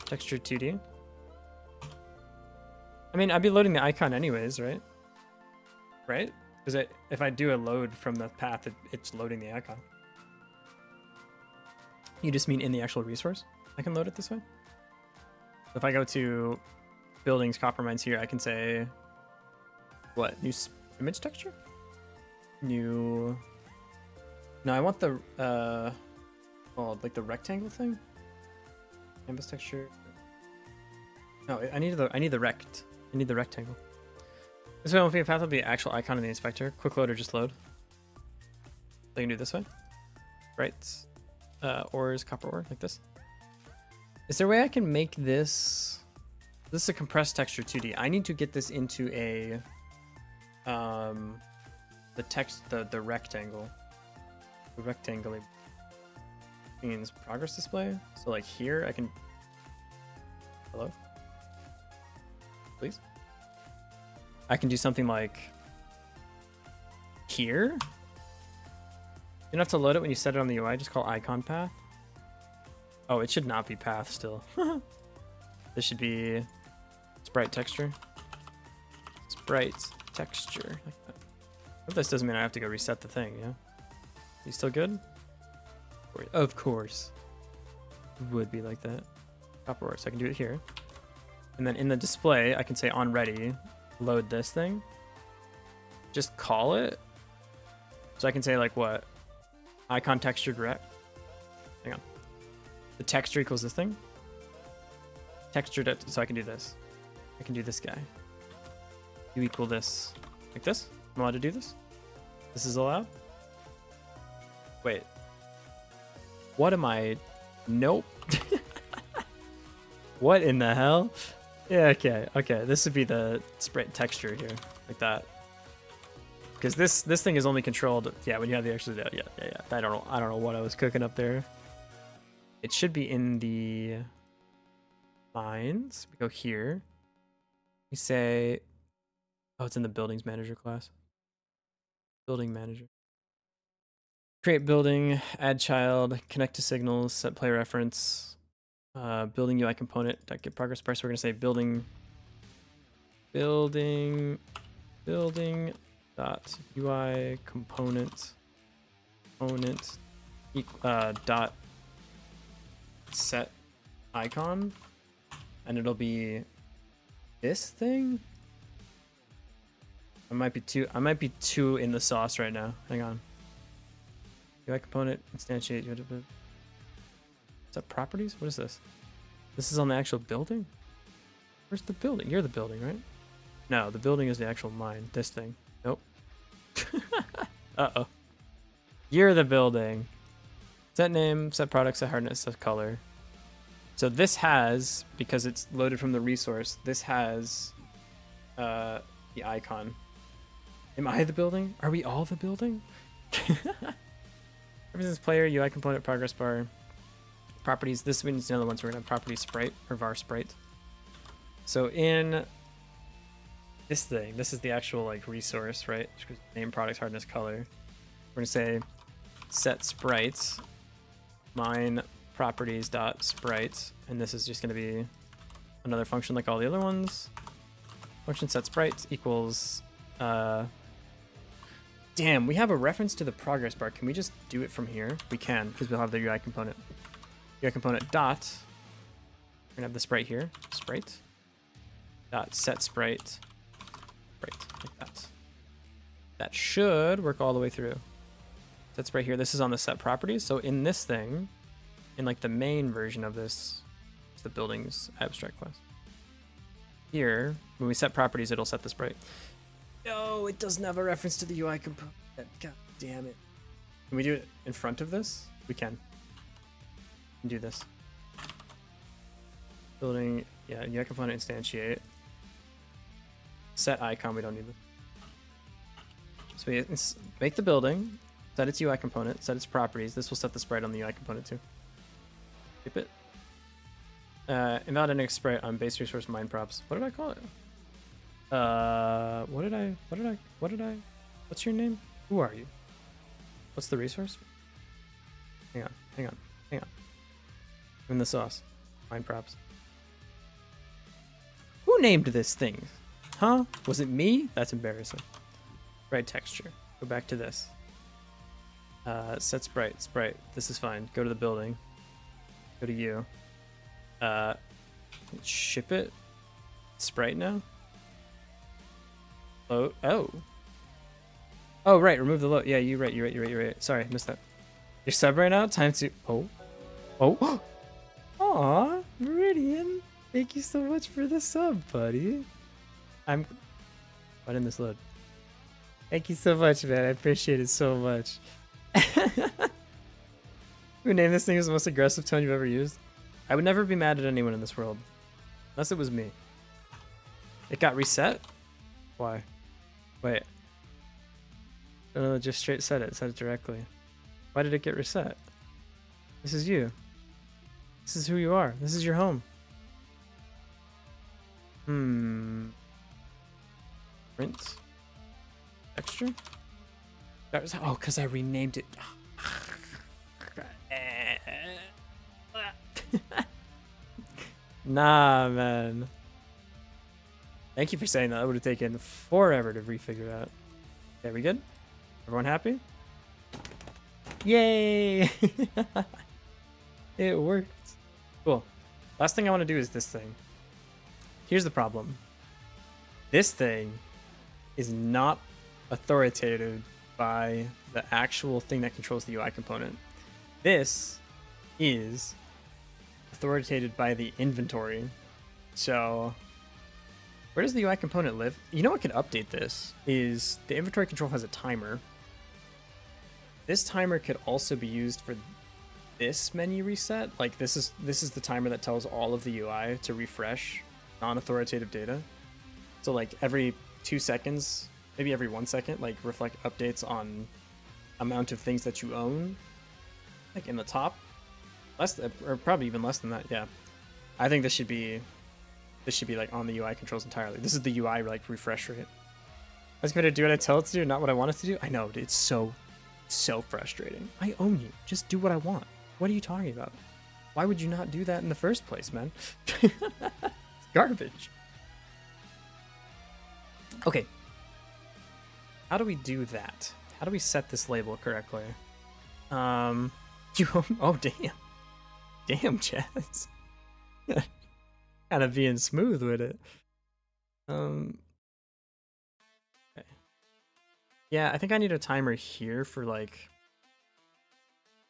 A: Texture 2D. I mean, I'd be loading the icon anyways, right? Right? Because if I do a load from the path, it's loading the icon. You just mean in the actual resource? I can load it this way? If I go to buildings, copper mines here, I can say, what? New image texture? New. No, I want the, oh, like the rectangle thing? Canvas texture. No, I need the rect. I need the rectangle. This way won't be a path, will be an actual icon in the inspector. Quick load or just load. So you can do it this way. Right. Ores, copper ore, like this. Is there a way I can make this? This is a compressed texture 2D. I need to get this into a the rectangle. The rectangle means progress display. So like here I can. Hello? Please? I can do something like here. You don't have to load it when you set it on the UI, just call icon path. Oh, it should not be path still. This should be sprite texture. Sprite texture. Like that. But this doesn't mean I have to go reset the thing, yeah? You still good? Of course. It would be like that. Copper ore, so I can do it here. And then in the display, I can say on ready, load this thing. Just call it. So I can say like what? Icon texture direct. Hang on. The texture equals this thing. Texture, so I can do this. I can do this guy. You equal this. Like this? I'm allowed to do this? This is allowed? Wait. What am I? Nope. What in the hell? Yeah, okay, okay. This would be the sprite texture here, like that. Because this thing is only controlled, yeah, when you have the actual, yeah. I don't know what I was cooking up there. It should be in the mines. We go here. We say, oh, it's in the buildings manager class. Building manager. Create building, add child, connect to signals, set play reference, building UI component, get progress bar. So we're gonna say building dot UI component dot set icon, and it'll be this thing. I might be too in the sauce right now. Hang on. UI component instantiate. Is that properties? What is this? This is on the actual building? Where's the building? You're the building, right? No, the building is the actual mine. This thing. Nope. Uh-oh. You're the building. Set name, set product, set hardness, set color. So this has, because it's loaded from the resource, this has the icon. Am I the building? Are we all the building? Represents player, UI component, progress bar, properties. This means the other ones. We're gonna have property sprite or var sprite. So in this thing, this is the actual like resource, right? Name, product, hardness, color. We're gonna say set sprites, mine properties dot sprites, and this is just gonna be another function like all the other ones. Function set sprites equals. Damn, we have a reference to the progress bar. Can we just do it from here? We can, because we'll have the UI component. UI component dot. We're gonna have the sprite here. Sprite. Dot set sprite. Sprite, like that. That should work all the way through. Set sprite here. This is on the set properties. So in this thing, in like the main version of this, it's the buildings abstract class. Here, when we set properties, it'll set the sprite. No, it doesn't have a reference to the UI component. God damn it. Can we do it in front of this? We can. Do this. Building, yeah, UI component instantiate. Set icon, we don't need this. So we make the building, set its UI component, set its properties. This will set the sprite on the UI component too. Keep it. Invalid sprite on base resource mine props. What did I call it? What's your name? Who are you? What's the resource? Hang on. I'm in the sauce. Mine props. Who named this thing? Huh? Was it me? That's embarrassing. Sprite texture. Go back to this. Set sprite. Sprite. This is fine. Go to the building. Go to you. Ship it. Sprite now. Load. Oh, right. Remove the load. Yeah, you're right. Sorry, missed that. You're sub right now. Time to. Oh. Aw, Meridian. Thank you so much for the sub, buddy. Why didn't this load? Thank you so much, man. I appreciate it so much. Who named this thing as the most aggressive tone you've ever used? I would never be mad at anyone in this world. Unless it was me. It got reset? Why? Wait. No, just straight set it. Set it directly. Why did it get reset? This is you. This is who you are. This is your home. Print. Texture? That was, oh, because I renamed it. Nah, man. Thank you for saying that. That would have taken forever to refigure out. Okay, we good? Everyone happy? Yay! It worked. Cool. Last thing I want to do is this thing. Here's the problem. This thing is not authoritative by the actual thing that controls the UI component. This is authoritated by the inventory. So where does the UI component live? You know what could update this is the inventory control has a timer. This timer could also be used for this menu reset. Like this is the timer that tells all of the UI to refresh non-authoritative data. So like every 2 seconds, maybe every 1 second, like reflect updates on amount of things that you own, like in the top. Less, or probably even less than that. Yeah, I think this should be like on the UI controls entirely. This is the UI like refresh rate. I was going to do what I tell it to do, not what I want it to do. I know, dude, it's so frustrating. I own you. Just do what I want. What are you talking about? Why would you not do that in the first place, man? It's garbage. Okay. How do we do that? How do we set this label correctly? You own, oh damn. Damn, Chaz. Kind of being smooth with it. Okay. Yeah, I think I need a timer here for like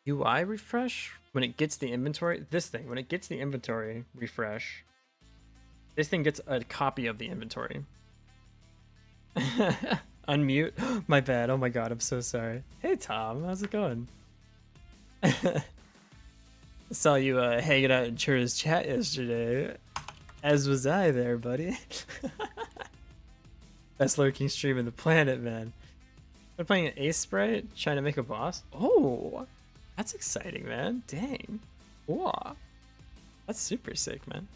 A: UI refresh when it gets the inventory. This thing, when it gets the inventory refresh, this thing gets a copy of the inventory. Unmute. My bad. Oh my god, I'm so sorry. Hey Tom, how's it going? Saw you hanging out in Chura's chat yesterday. As was I there, buddy. Best lurking stream in the planet, man. We're playing an Ace Sprite, trying to make a boss. Oh, that's exciting, man. Dang. Wow. That's super sick, man.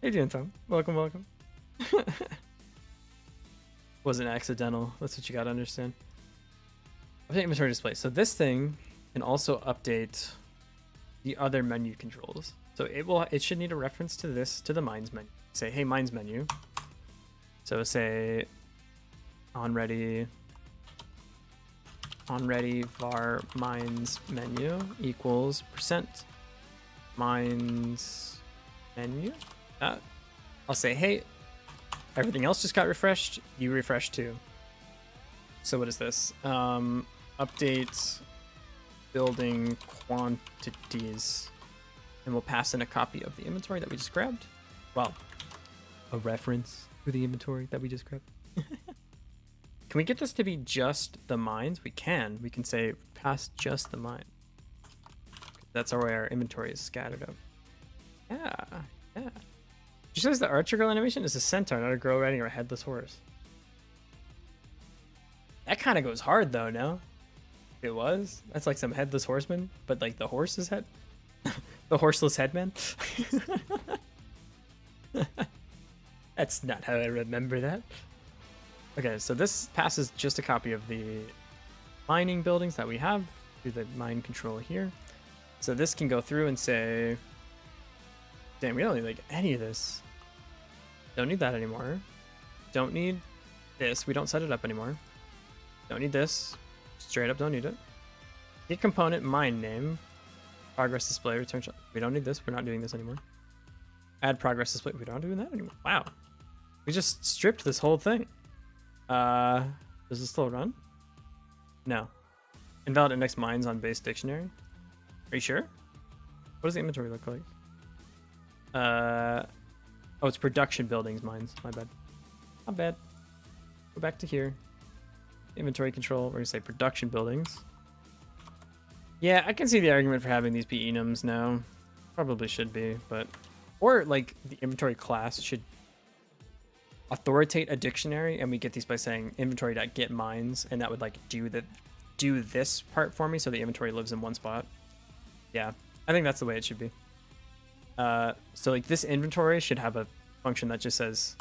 A: How you doing, Tom? Welcome. Wasn't accidental. That's what you gotta understand. Update inventory display. So this thing can also update the other menu controls. So it should need a reference to this, to the mines menu. Say, hey, mines menu. So say onReady var mines menu equals %mines menu. I'll say, hey, everything else just got refreshed. You refresh too. So what is this? Update building quantities. And we'll pass in a copy of the inventory that we just grabbed. Well, a reference to the inventory that we just grabbed. Can we get this to be just the mines? We can. We can say pass just the mine. That's our way our inventory is scattered up. Yeah, yeah. She says the archer girl animation is a centaur, not a girl riding a headless horse. That kind of goes hard though, no? It was? That's like some headless horseman, but like the horse's head? The horseless headman? That's not how I remember that. Okay, so this passes just a copy of the mining buildings that we have through the mine control here. So this can go through and say, damn, we don't need like any of this. Don't need that anymore. Don't need this. We don't set it up anymore. Don't need this. Straight up don't need it. Get component mine name. Progress display return. We don't need this. We're not doing this anymore. Add progress display. We don't do that anymore. Wow. We just stripped this whole thing. Does this still run? No. Invalid index mines on base dictionary. Are you sure? What does the inventory look like? Oh, it's production buildings mines. My bad. Not bad. Go back to here. Inventory control. We're gonna say production buildings. Yeah, I can see the argument for having these be enums now. Probably should be, but or like the inventory class should authoritate a dictionary, and we get these by saying inventory.get mines, and that would like do this part for me, so the inventory lives in one spot. Yeah, I think that's the way it should be. So like this inventory should have a function that just says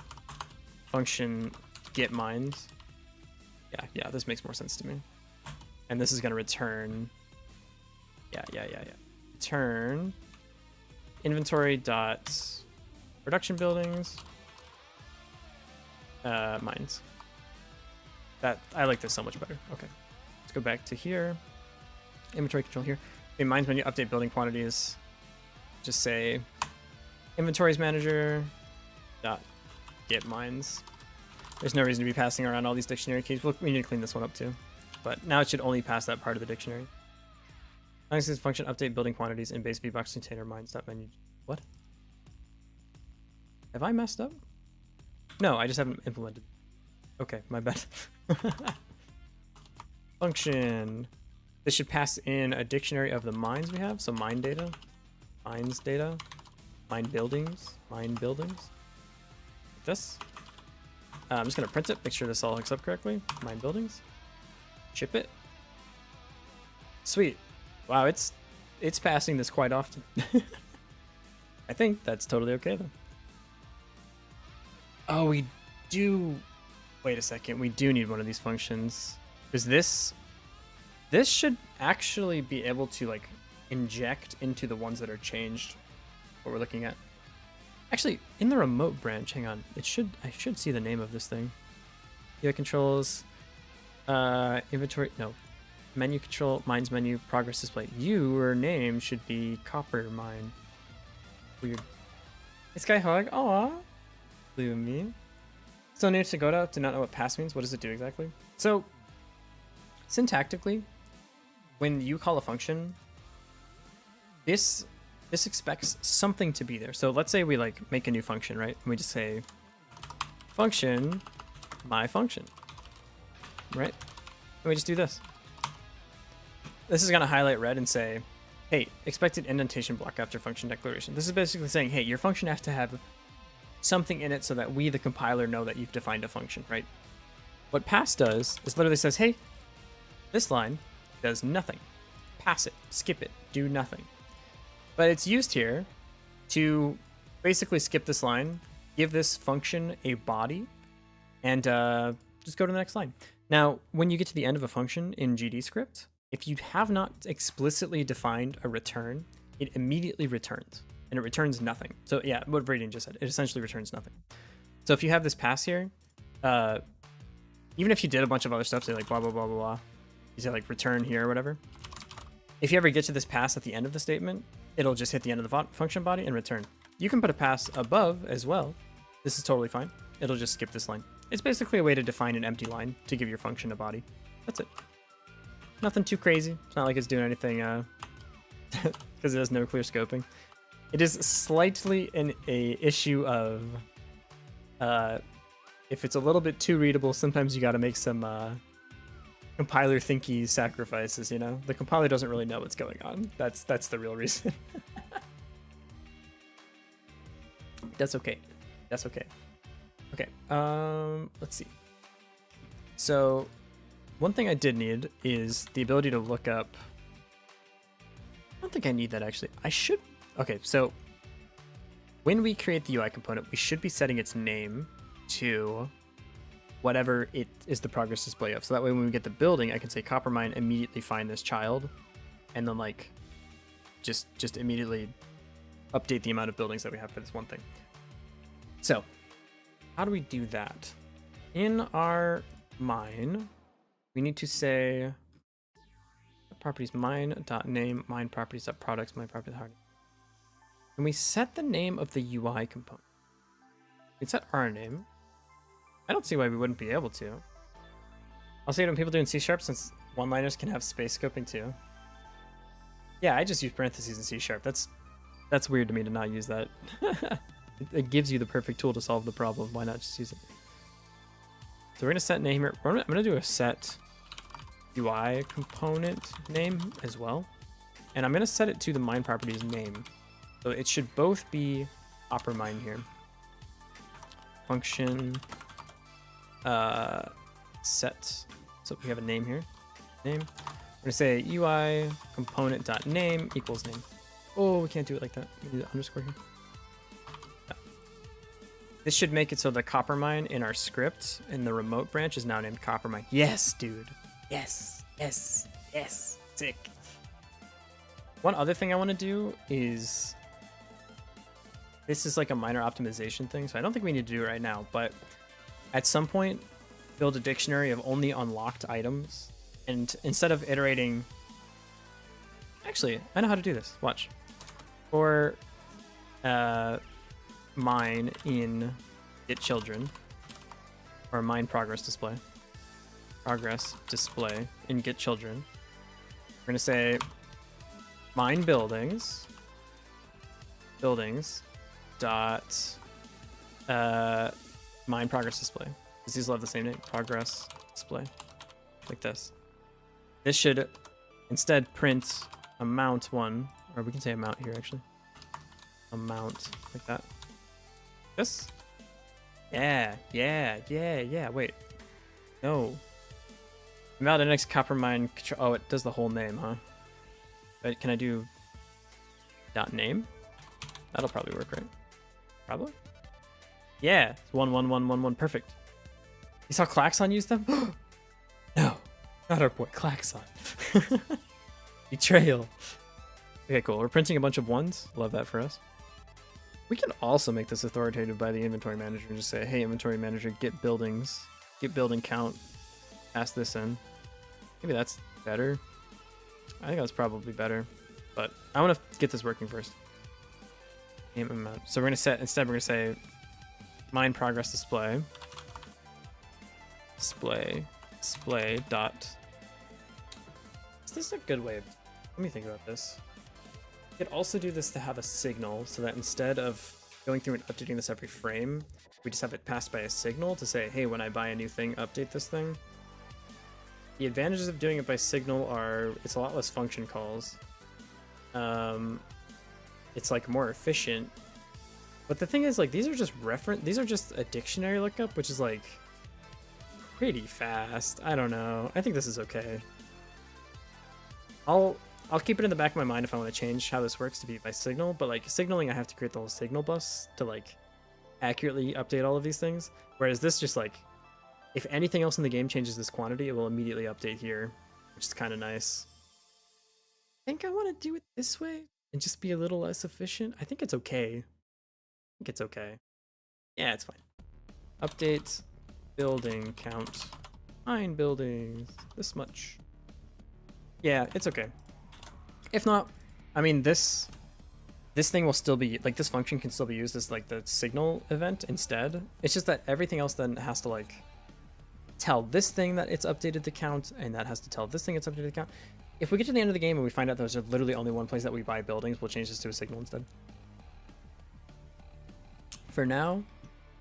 A: function get mines. Yeah, this makes more sense to me. And this is going to return. Yeah. Return inventory dot production buildings mines. That I like this so much better. Okay, let's go back to here. Inventory control here. In mines menu, update building quantities. Just say inventories manager dot get mines. There's no reason to be passing around all these dictionary keys. We need to clean this one up too. But now it should only pass that part of the dictionary. Next function update building quantities in base vbox container mines.menu. What? Have I messed up? No, I just haven't implemented. Okay, my bad. Function. This should pass in a dictionary of the mines we have. So mine data, mines data, mine buildings. Like this. I'm just gonna print it, make sure this all hooks up correctly. Mine buildings. Ship it. Sweet. Wow, it's passing this quite often. I think that's totally okay though. Oh, we do. Wait a second. We do need one of these functions. Because this should actually be able to like inject into the ones that are changed. What we're looking at. Actually, in the remote branch, hang on. I should see the name of this thing. UI controls, inventory. No, menu control, mines menu, progress display. Your name should be copper mine. Weird. Hey, Skyhog. Aw. Blue me. So new to godot, do not know what pass means. What does it do exactly? So syntactically, when you call a function, this expects something to be there. So let's say we like make a new function, right? And we just say function my function, right? And we just do this. This is going to highlight red and say, hey, expected indentation block after function declaration. This is basically saying, hey, your function has to have something in it so that we, the compiler, know that you've defined a function, right? What pass does is literally says, hey, this line does nothing. Pass it, skip it, do nothing. But it's used here to basically skip this line, give this function a body, and just go to the next line. Now, when you get to the end of a function in GD script, if you have not explicitly defined a return, it immediately returns, and it returns nothing. So yeah, what Radiant just said, it essentially returns nothing. So if you have this pass here, even if you did a bunch of other stuff, say like blah, blah, blah, blah, blah, you say like return here or whatever, if you ever get to this pass at the end of the statement, it'll just hit the end of the function body and return. You can put a pass above as well. This is totally fine. It'll just skip this line. It's basically a way to define an empty line to give your function a body. That's it. Nothing too crazy. It's not like it's doing anything because it has no clear scoping. It is slightly a issue of if it's a little bit too readable, sometimes you got to make some compiler thinky sacrifices, you know? The compiler doesn't really know what's going on. That's the real reason. That's okay. That's okay. Okay, let's see. So, one thing I did need is the ability to look up... I don't think I need that, actually. I should... Okay, so when we create the UI component, we should be setting its name to whatever it is the progress display of. So that way when we get the building, I can say Coppermine immediately find this child, and then like just immediately update the amount of buildings that we have for this one thing. So how do we do that? In our mine, we need to say properties mine.name, mine properties.products, mine properties hard. And we set the name of the UI component. We set our name. I don't see why we wouldn't be able to. I'll say it when people do in C# since one-liners can have space scoping too. Yeah, I just use parentheses in C#. That's weird to me to not use that. It gives you the perfect tool to solve the problem. Why not just use it? So we're gonna set name here. I'm gonna do a set UI component name as well, and I'm gonna set it to the mine properties name. So it should both be Coppermine here. Function set. So we have a name here. Name. We're gonna say UI component.name equals name. Oh, we can't do it like that. We need the underscore here. Yeah. This should make it so the Coppermine in our script in the remote branch is now named Coppermine. Yes, dude. Yes, yes, yes. Sick. One other thing I want to do is, this is like a minor optimization thing, so I don't think we need to do it right now, but at some point, build a dictionary of only unlocked items, and instead of iterating... Actually, I know how to do this. Watch. For mine in get children, or mine progress display in get children, we're going to say mine buildings dot mine progress display, because these will have the same name, progress display, like this. This should instead print amount one, or we can say amount here actually, amount, like that. This, yeah, wait, no, amount index Coppermine, oh, it does the whole name, huh? But can I do dot name? That'll probably work, right? Probably. Yeah, it's 11111. Perfect. You saw Klaxon use them? No, not our boy Klaxon. Betrayal. Okay, cool. We're printing a bunch of ones. Love that for us. We can also make this authoritative by the inventory manager and just say, hey, inventory manager, get buildings, get building count, pass this in. Maybe that's better. I think that's probably better, but I want to get this working first. Name amount. So we're gonna set, instead we're gonna say mine progress display dot. Is this a good way of, let me think about this. We could also do this to have a signal, so that instead of going through and updating this every frame, we just have it passed by a signal to say, hey, when I buy a new thing, update this thing. The advantages of doing it by signal are it's a lot less function calls. It's like more efficient. But the thing is, like, these are just a dictionary lookup, which is like pretty fast. I don't know. I think this is okay. I'll keep it in the back of my mind if I want to change how this works to be by signal, but like signaling, I have to create the whole signal bus to like accurately update all of these things. Whereas this just like, if anything else in the game changes this quantity, it will immediately update here, which is kind of nice. I think I want to do it this way and just be a little less efficient. I think it's okay. I think it's okay. Yeah, it's fine. Update building count. Mine buildings. This much. Yeah, it's okay. If not, I mean, this thing will still be, like, this function can still be used as, like, the signal event instead. It's just that everything else then has to, like, tell this thing that it's updated the count, and that has to tell this thing it's updated the count. If we get to the end of the game and we find out there's literally only one place that we buy buildings, we'll change this to a signal instead. For now,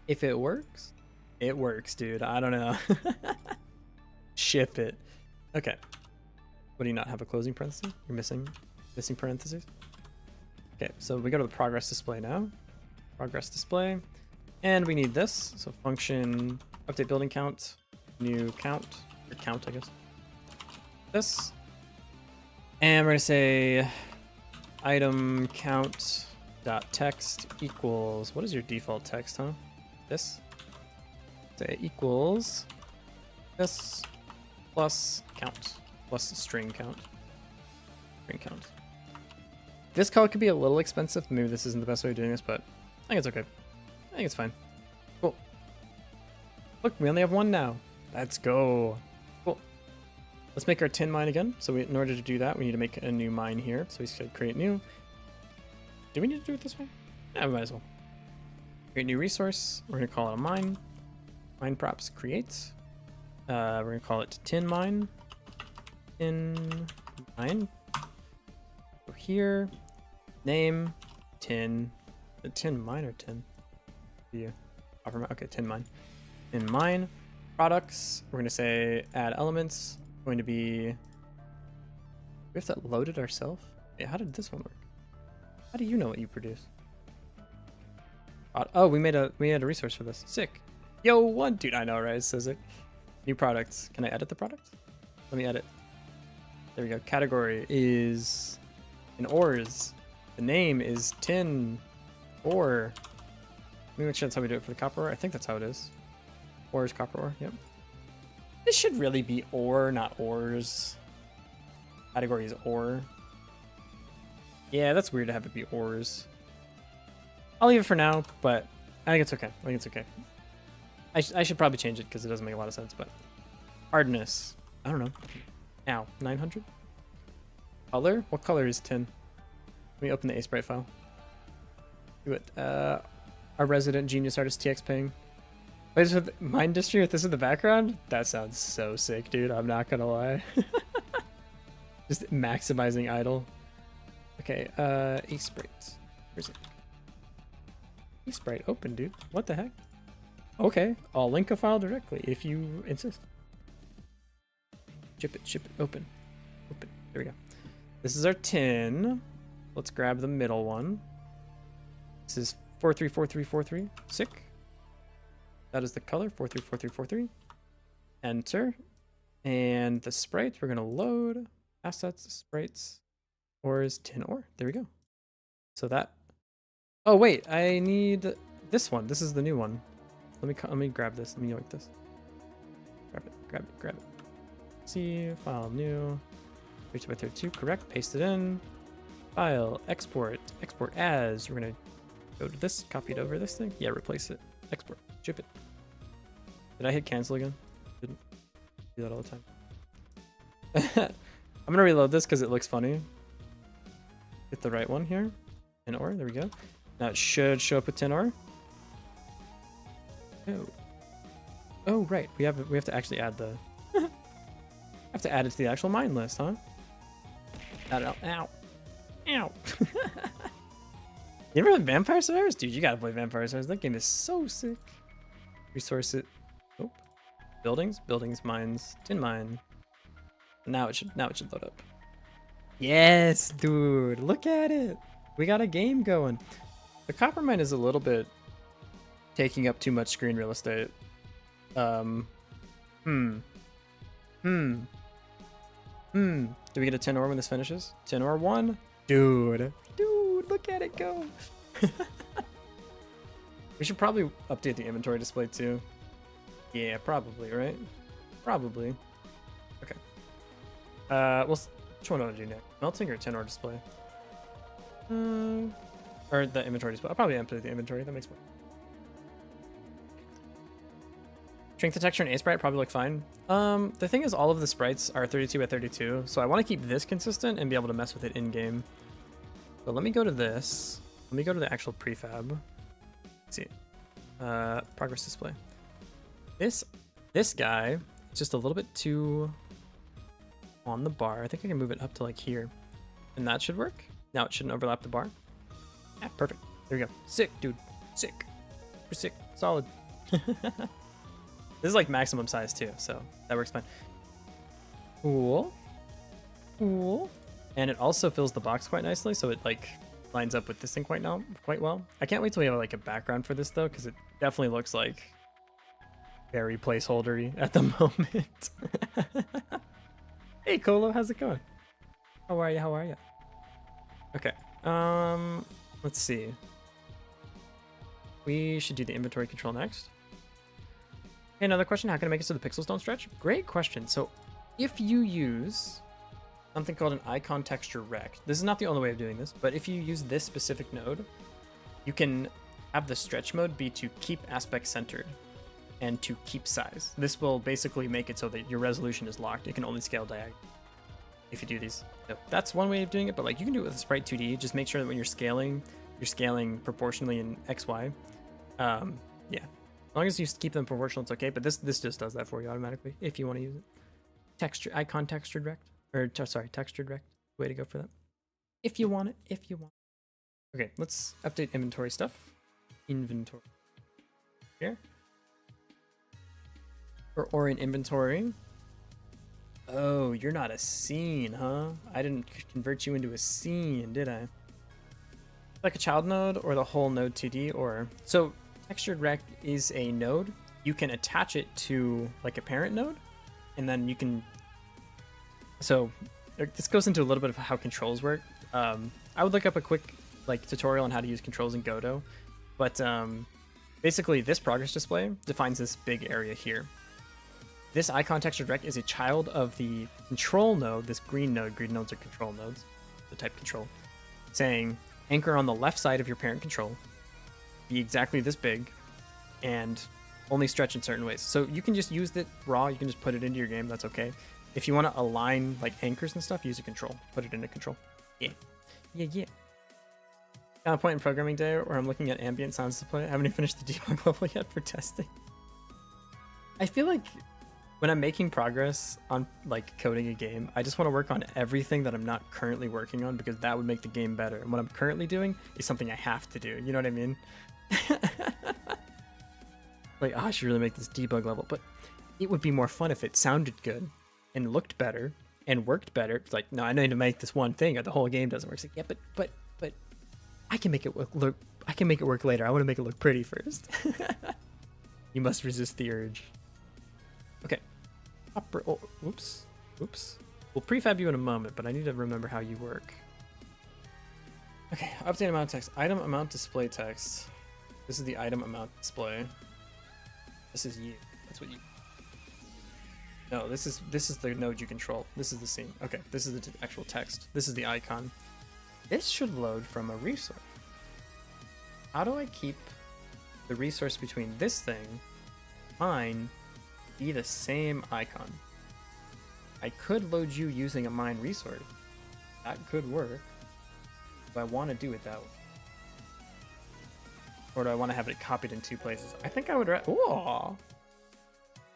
A: if it works, dude. I don't know. Ship it. Okay. What do you not have a closing parenthesis? You're missing parentheses. Okay, so we go to the progress display now. Progress display. And we need this. So function update building count, new count, or count, I guess. This. And we're gonna say item count dot text equals, what is your default text, huh? This. Say equals this plus count plus string count. String count. This call could be a little expensive. Maybe this isn't the best way of doing this, but I think it's okay. I think it's fine. Cool. Look, we only have one now. Let's go. Cool. Let's make our tin mine again. So in order to do that, we need to make a new mine here. So we should create new. Do we need to do it this way? Yeah, we might as well. Create new resource. We're going to call it a mine. Mine props create. We're going to call it tin mine. Tin mine. Go here. Name. Tin. The tin mine or tin? Yeah. Okay, tin mine. In mine. Products. We're going to say add elements. Going to be. We have to load it ourselves? Yeah, how did this one work? How do you know what you produce? Oh, we had a resource for this. Sick. Yo, one dude, I know, right? It's so sick. New products. Can I edit the product? Let me edit. There we go. Category is in ores. The name is tin ore. Let me make sure that's how we do it for the copper ore. I think that's how it is. Ore is copper ore. Yep. This should really be ore, not ores. Category is ore. Yeah, that's weird to have it be ores. I'll leave it for now, but I think it's okay. I think it's okay. I should probably change it because it doesn't make a lot of sense, but hardness. I don't know. Now, 900? Color? What color is tin? Let me open the Sprite file. Do it. Our resident genius artist TX Ping. Wait, is with my industry with this in the background? That sounds so sick, dude. I'm not gonna lie. Just maximizing idle. Okay, Sprite. Where's it? Sprite open, dude. What the heck? Okay, I'll link a file directly if you insist. Ship it, open. Open. There we go. This is our tin. Let's grab the middle one. This is 434343. Sick. That is the color, 434343. Enter. And the sprite, we're gonna load. Assets, sprites, ores, tin ore. There we go. So that. Oh wait, I need this one. This is the new one. Let me grab this. Let me yoink this. Grab it. See, file new. 32x32, correct. Paste it in. File, export as. We're gonna go to this, copy it over this thing. Yeah, replace it. Export, ship it. Did I hit cancel again? Didn't do that all the time. I'm gonna reload this because it looks funny. Get the right one here. Tin ore, there we go. Now it should show up with tin ore. Oh, right. We have to actually add the. Have to add it to the actual mine list, huh? Add it out. Ow. You ever play Vampire Survivors? Dude, you gotta play Vampire Survivors. That game is so sick. Resource it. Oh. Buildings, mines, tin mine. Now it should load up. Yes, dude. Look at it. We got a game going. The copper mine is a little bit taking up too much screen real estate. Do we get a tin ore when this finishes? Tin ore 1? Dude, look at it go. We should probably update the inventory display too. Yeah, probably, right? Probably. Okay. Which one do I do next? Melting or tin ore display? Or the inventory display. I'll probably update the inventory. That makes more. Shrink the texture in Sprite probably look fine. The thing is all of the sprites are 32x32, so I want to keep this consistent and be able to mess with it in game. So let me go to this. Let me go to the actual prefab. Let's see. Progress display. This guy is just a little bit too on the bar. I think I can move it up to like here. And that should work. Now it shouldn't overlap the bar. Yeah, perfect. There we go. Sick, dude. Sick. Super sick. Solid. This is like maximum size too, so that works fine. Cool. Cool. And it also fills the box quite nicely, so it like lines up with this thing quite well. I can't wait till we have like a background for this though, because it definitely looks like very placeholdery at the moment. Hey Colo, how's it going? How are you? How are you? Okay. Let's see. We should do the inventory control next. Hey, another question. How can I make it so the pixels don't stretch? Great question. So if you use something called an icon texture rect, this is not the only way of doing this, but if you use this specific node, you can have the stretch mode be to keep aspect centered and to keep size. This will basically make it so that your resolution is locked. It can only scale diagonal if you do these. So that's one way of doing it, but like you can do it with Sprite 2D. Just make sure that when you're scaling proportionally in XY. Yeah, as long as you keep them proportional, it's okay. But this just does that for you automatically if you want to use it. Icon textured rect, or sorry, textured rect. Way to go for that. If you want it, if you want. Okay, let's update inventory stuff. Inventory here. Or in inventory. Oh, you're not a scene, huh? I didn't convert you into a scene, did I? Like a child node or the whole node 2D, or so textured rect is a node. You can attach it to like a parent node, and then you can. So this goes into a little bit of how controls work. I would look up a quick like tutorial on how to use controls in Godot, but basically this progress display defines this big area here. This icon textured rect is a child of the control node, this green node. Green nodes are control nodes, the type control, saying anchor on the left side of your parent control, be exactly this big, and only stretch in certain ways. So you can just use it raw, you can just put it into your game, that's okay. If you want to align like anchors and stuff, use a control, put it into control. Yeah. Got a point in programming day where I'm looking at ambient sounds to play. I haven't even finished the debug level yet for testing. I feel like when I'm making progress on like coding a game, I just want to work on everything that I'm not currently working on, because that would make the game better. And what I'm currently doing is something I have to do. You know what I mean? Like, I should really make this debug level, but it would be more fun if it sounded good and looked better and worked better. It's like, no, I need to make this one thing, or the whole game doesn't work. It's like, yeah, but I can make it look. I can make it work later. I want to make it look pretty first. You must resist the urge. Okay. Oh, oops. We'll prefab you in a moment, but I need to remember how you work. Okay, update amount text. Item amount display text. This is the item amount display. This is you. That's what you. No, this is the node you control. This is the scene. Okay, this is the actual text. This is the icon. This should load from a resource. How do I keep the resource between this thing, mine, be the same icon? I could load you using a mine resource. That could work. Do I want to do it that way? Or do I want to have it copied in two places? I think I would. Ooh!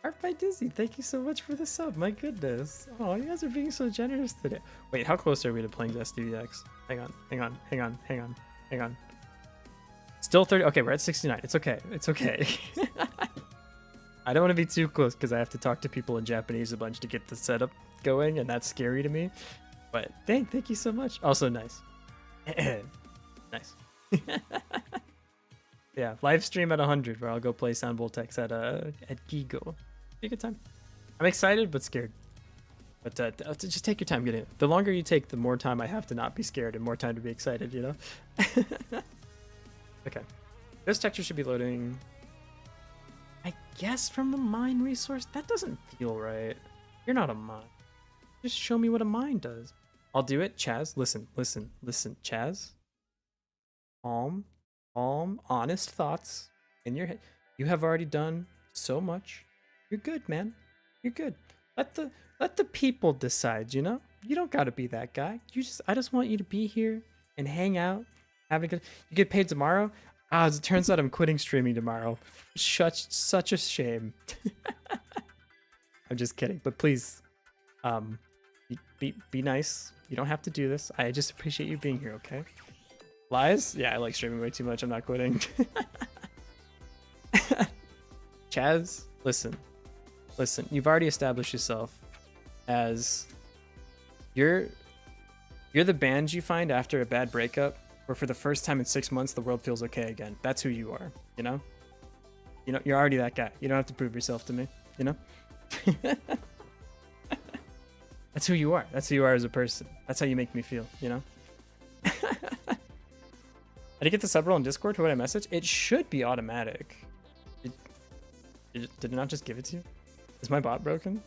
A: Art by Dizzy, thank you so much for the sub. My goodness. Oh, you guys are being so generous today. Wait, how close are we to playing SDVX? Hang on. Still 30. Okay, we're at 69. It's okay. I don't want to be too close because I have to talk to people in Japanese a bunch to get the setup going, and that's scary to me. But thank you so much. Also nice. Nice. Yeah, live stream at 100 where I'll go play Sound Voltex at Gigo. Be a good time. I'm excited but scared. But just take your time getting it. The longer you take, the more time I have to not be scared and more time to be excited, you know? Okay. This texture should be loading, I guess, from the mine resource. That doesn't feel right. You're not a mine. Just show me what a mine does. I'll do it. Chaz, listen. Chaz. Calm, honest thoughts in your head. You have already done so much. You're good, man. You're good. Let the people decide, you know? You don't gotta be that guy. I just want you to be here and hang out. Have a good. You get paid tomorrow? As it turns out, I'm quitting streaming tomorrow. Such a shame. I'm just kidding, but please, be nice. You don't have to do this. I just appreciate you being here, okay? Lies? Yeah, I like streaming way too much. I'm not quitting. Chaz, listen. You've already established yourself as you're the band you find after a bad breakup, where for the first time in 6 months the world feels okay again. That's who you are, you know? You're already that guy. You don't have to prove yourself to me, you know? That's who you are. That's who you are as a person. That's how you make me feel, you know? Did I get the sub roll on Discord? Who would I message? It should be automatic. Did it not just give it to you? Is my bot broken?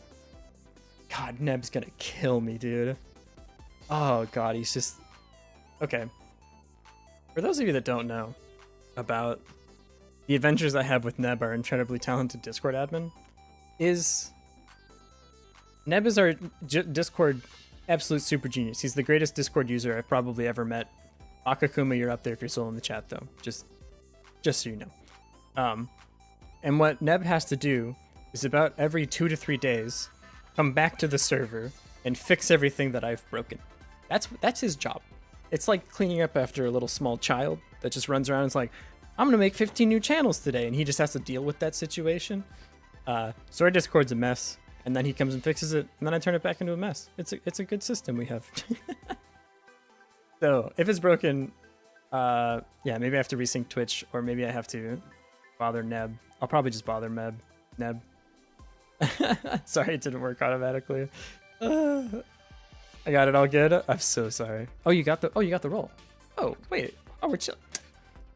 A: God, Neb's gonna kill me, dude. Oh god, he's just... Okay. For those of you that don't know about the adventures I have with Neb, our incredibly talented Discord admin, Neb is our Discord absolute super genius. He's the greatest Discord user I've probably ever met. Akakuma, you're up there if you're still in the chat, though. Just so you know. And what Neb has to do is about every 2 to 3 days come back to the server and fix everything that I've broken. That's his job. It's like cleaning up after a little small child that just runs around and is like, I'm gonna make 15 new channels today, and he just has to deal with that situation. So our Discord's a mess, and then he comes and fixes it, and then I turn it back into a mess. It's a good system we have. So if it's broken, yeah, maybe I have to resync Twitch, or maybe I have to bother Neb. I'll probably just bother Neb. Sorry, it didn't work automatically. I got it all good. I'm so sorry. Oh, you got the roll. Oh, wait. Oh, we're chill.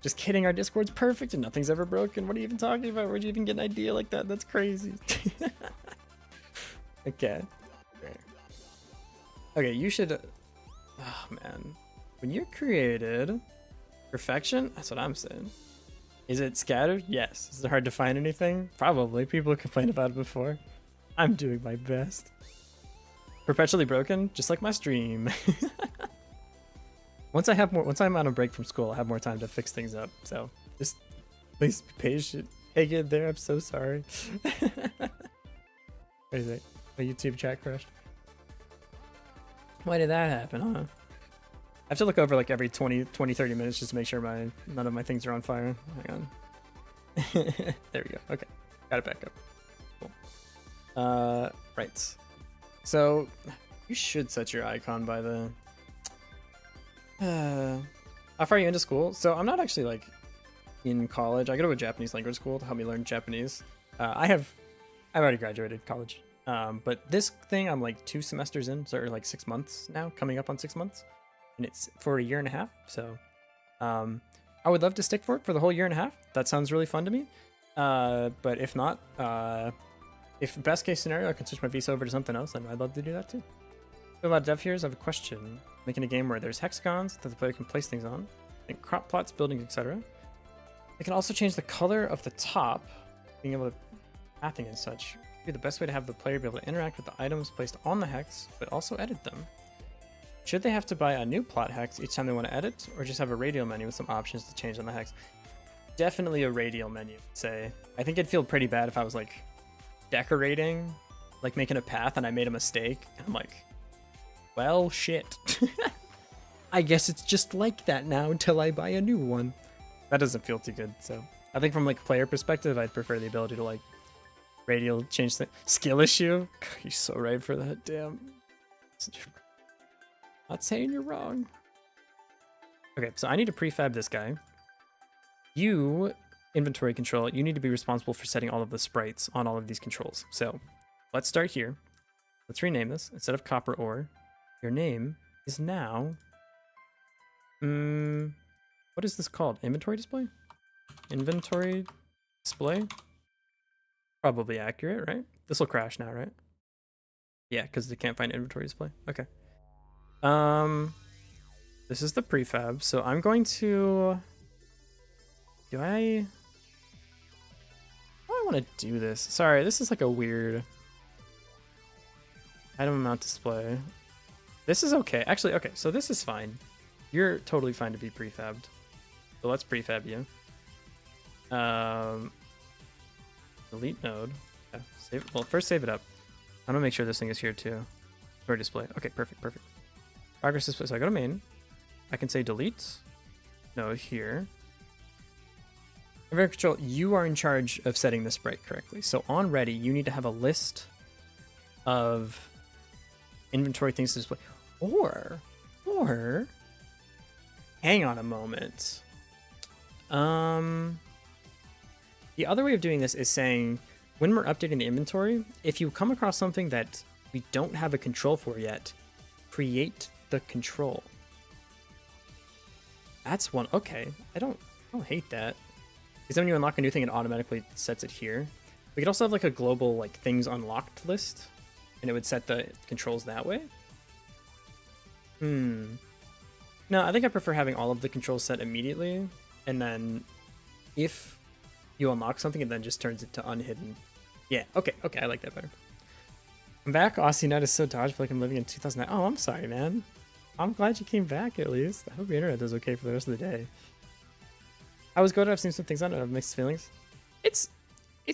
A: Just kidding. Our Discord's perfect and nothing's ever broken. What are you even talking about? Where'd you even get an idea like that? That's crazy. Okay. Okay, you should... Oh, man. When you're created... Perfection? That's what I'm saying. Is it scattered? Yes. Is it hard to find anything? Probably. People have complained about it before. I'm doing my best. Perpetually broken? Just like my stream. Once I'm on a break from school, I'll have more time to fix things up. So just please be patient. Hang in there. I'm so sorry. What is it? My YouTube chat crashed. Why did that happen, huh? I have to look over like every 20, 30 minutes just to make sure none of my things are on fire. Hang on. There we go. Okay. Got it back up. Cool. Right. So you should set your icon by the... How far are you into school? So I'm not actually like in college. I go to a Japanese language school to help me learn Japanese. I've already graduated college. But this thing I'm like 2 semesters in, so like 6 months now, coming up on 6 months. And it's for a year and a half. So I would love to stick for it for the whole year and a half. That sounds really fun to me. But if not, if best case scenario, I can switch my visa over to something else, and I'd love to do that too. A lot of dev here's. I have a question. Making a game where there's hexagons that the player can place things on, and crop plots, buildings, etc. They can also change the color of the top, being able to pathing and such. Be the best way to have the player be able to interact with the items placed on the hex, but also edit them. Should they have to buy a new plot hex each time they want to edit, or just have a radial menu with some options to change on the hex? Definitely a radial menu, I'd say. I think it'd feel pretty bad if I was like decorating, like making a path and I made a mistake. And I'm like, well, shit. I guess it's just like that now until I buy a new one. That doesn't feel too good. So I think from like player perspective, I'd prefer the ability to like radial change the skill issue. God, you're so right for that. Damn. Not saying you're wrong. Okay, so I need to prefab this guy. You, inventory control, you need to be responsible for setting all of the sprites on all of these controls. So let's start here. Let's rename this. Instead of copper ore, your name is now... what is this called? Inventory display? Inventory display? Probably accurate, right? This will crash now, right? Yeah, because they can't find inventory display. Okay. This is the prefab, so I'm going to... How do I want to do this? Sorry, this is like a weird item amount display. This is okay. Actually, okay, so this is fine. You're totally fine to be prefabbed. So let's prefab you. Delete node. Yeah, save. Well, first save it up. I'm gonna make sure this thing is here too. Or display. Okay, perfect. Progress display. So I go to main. I can say delete node here. Inventory control, you are in charge of setting the sprite correctly. So on ready, you need to have a list of inventory things to display. Or, hang on a moment. The other way of doing this is saying, when we're updating the inventory, if you come across something that we don't have a control for yet, create the control. That's one. Okay, I don't hate that. Because when you unlock a new thing, it automatically sets it here. We could also have like a global like things unlocked list, and it would set the controls that way. No, I think I prefer having all of the controls set immediately, and then if you unlock something, it then just turns it to unhidden. Yeah, okay, I like that better. I'm back. Aussie Nut is so dodgy. I feel like I'm living in 2009. Oh, I'm sorry, man. I'm glad you came back at least. I hope your internet does okay for the rest of the day. I was good. I've seen some things on it. I have mixed feelings. It's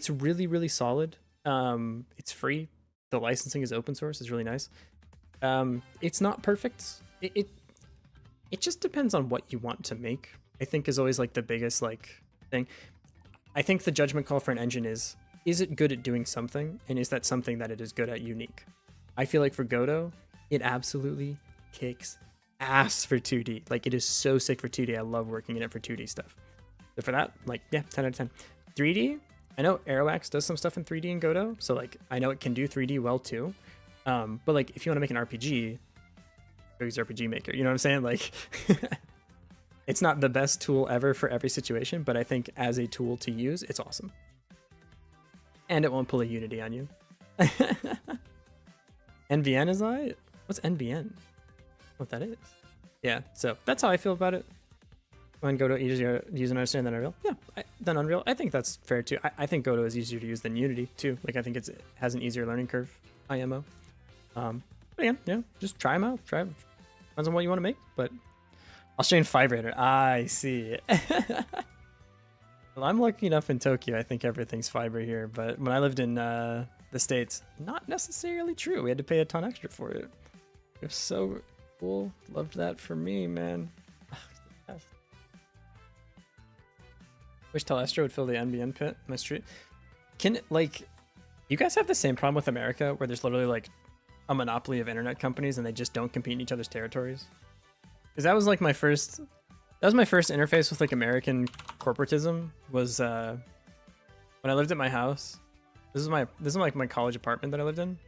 A: really, really solid. It's free. The licensing is open source. It's really nice. It's not perfect. It just depends on what you want to make, I think, is always like the biggest like thing. I think the judgment call for an engine is it good at doing something, and is that something that it is good at unique? I feel like for Godot, it absolutely kicks ass for 2D. Like, it is so sick for 2D. I love working in it for 2D stuff. So for that, like, yeah, 10 out of 10. 3D, I know Aeroax does some stuff in 3D in Godot, so like I know it can do 3D well too. But like if you want to make an RPG, go use RPG Maker. You know what I'm saying? Like, it's not the best tool ever for every situation, but I think as a tool to use, it's awesome. And it won't pull a Unity on you. NVN is I? What's NVN? What that is? Yeah, so that's how I feel about it. When Godot easier to use and understand than Unreal? Yeah, than Unreal. I think that's fair too. I think Godot is easier to use than Unity too. Like, I think it has an easier learning curve, IMO. But again, yeah, just try them out. Try them. Depends on what you want to make, but Australian vibrator. I see. Well, I'm lucky enough in Tokyo. I think everything's fiber here, but when I lived in the States, not necessarily true. We had to pay a ton extra for it. It was so cool. Loved that for me, man. Wish Telestra would fill the NBN pit in my street. Like, you guys have the same problem with America where there's literally like a monopoly of internet companies and they just don't compete in each other's territories? Because that was like my first interface with like American corporatism was when I lived at my house. This is like my college apartment that I lived in.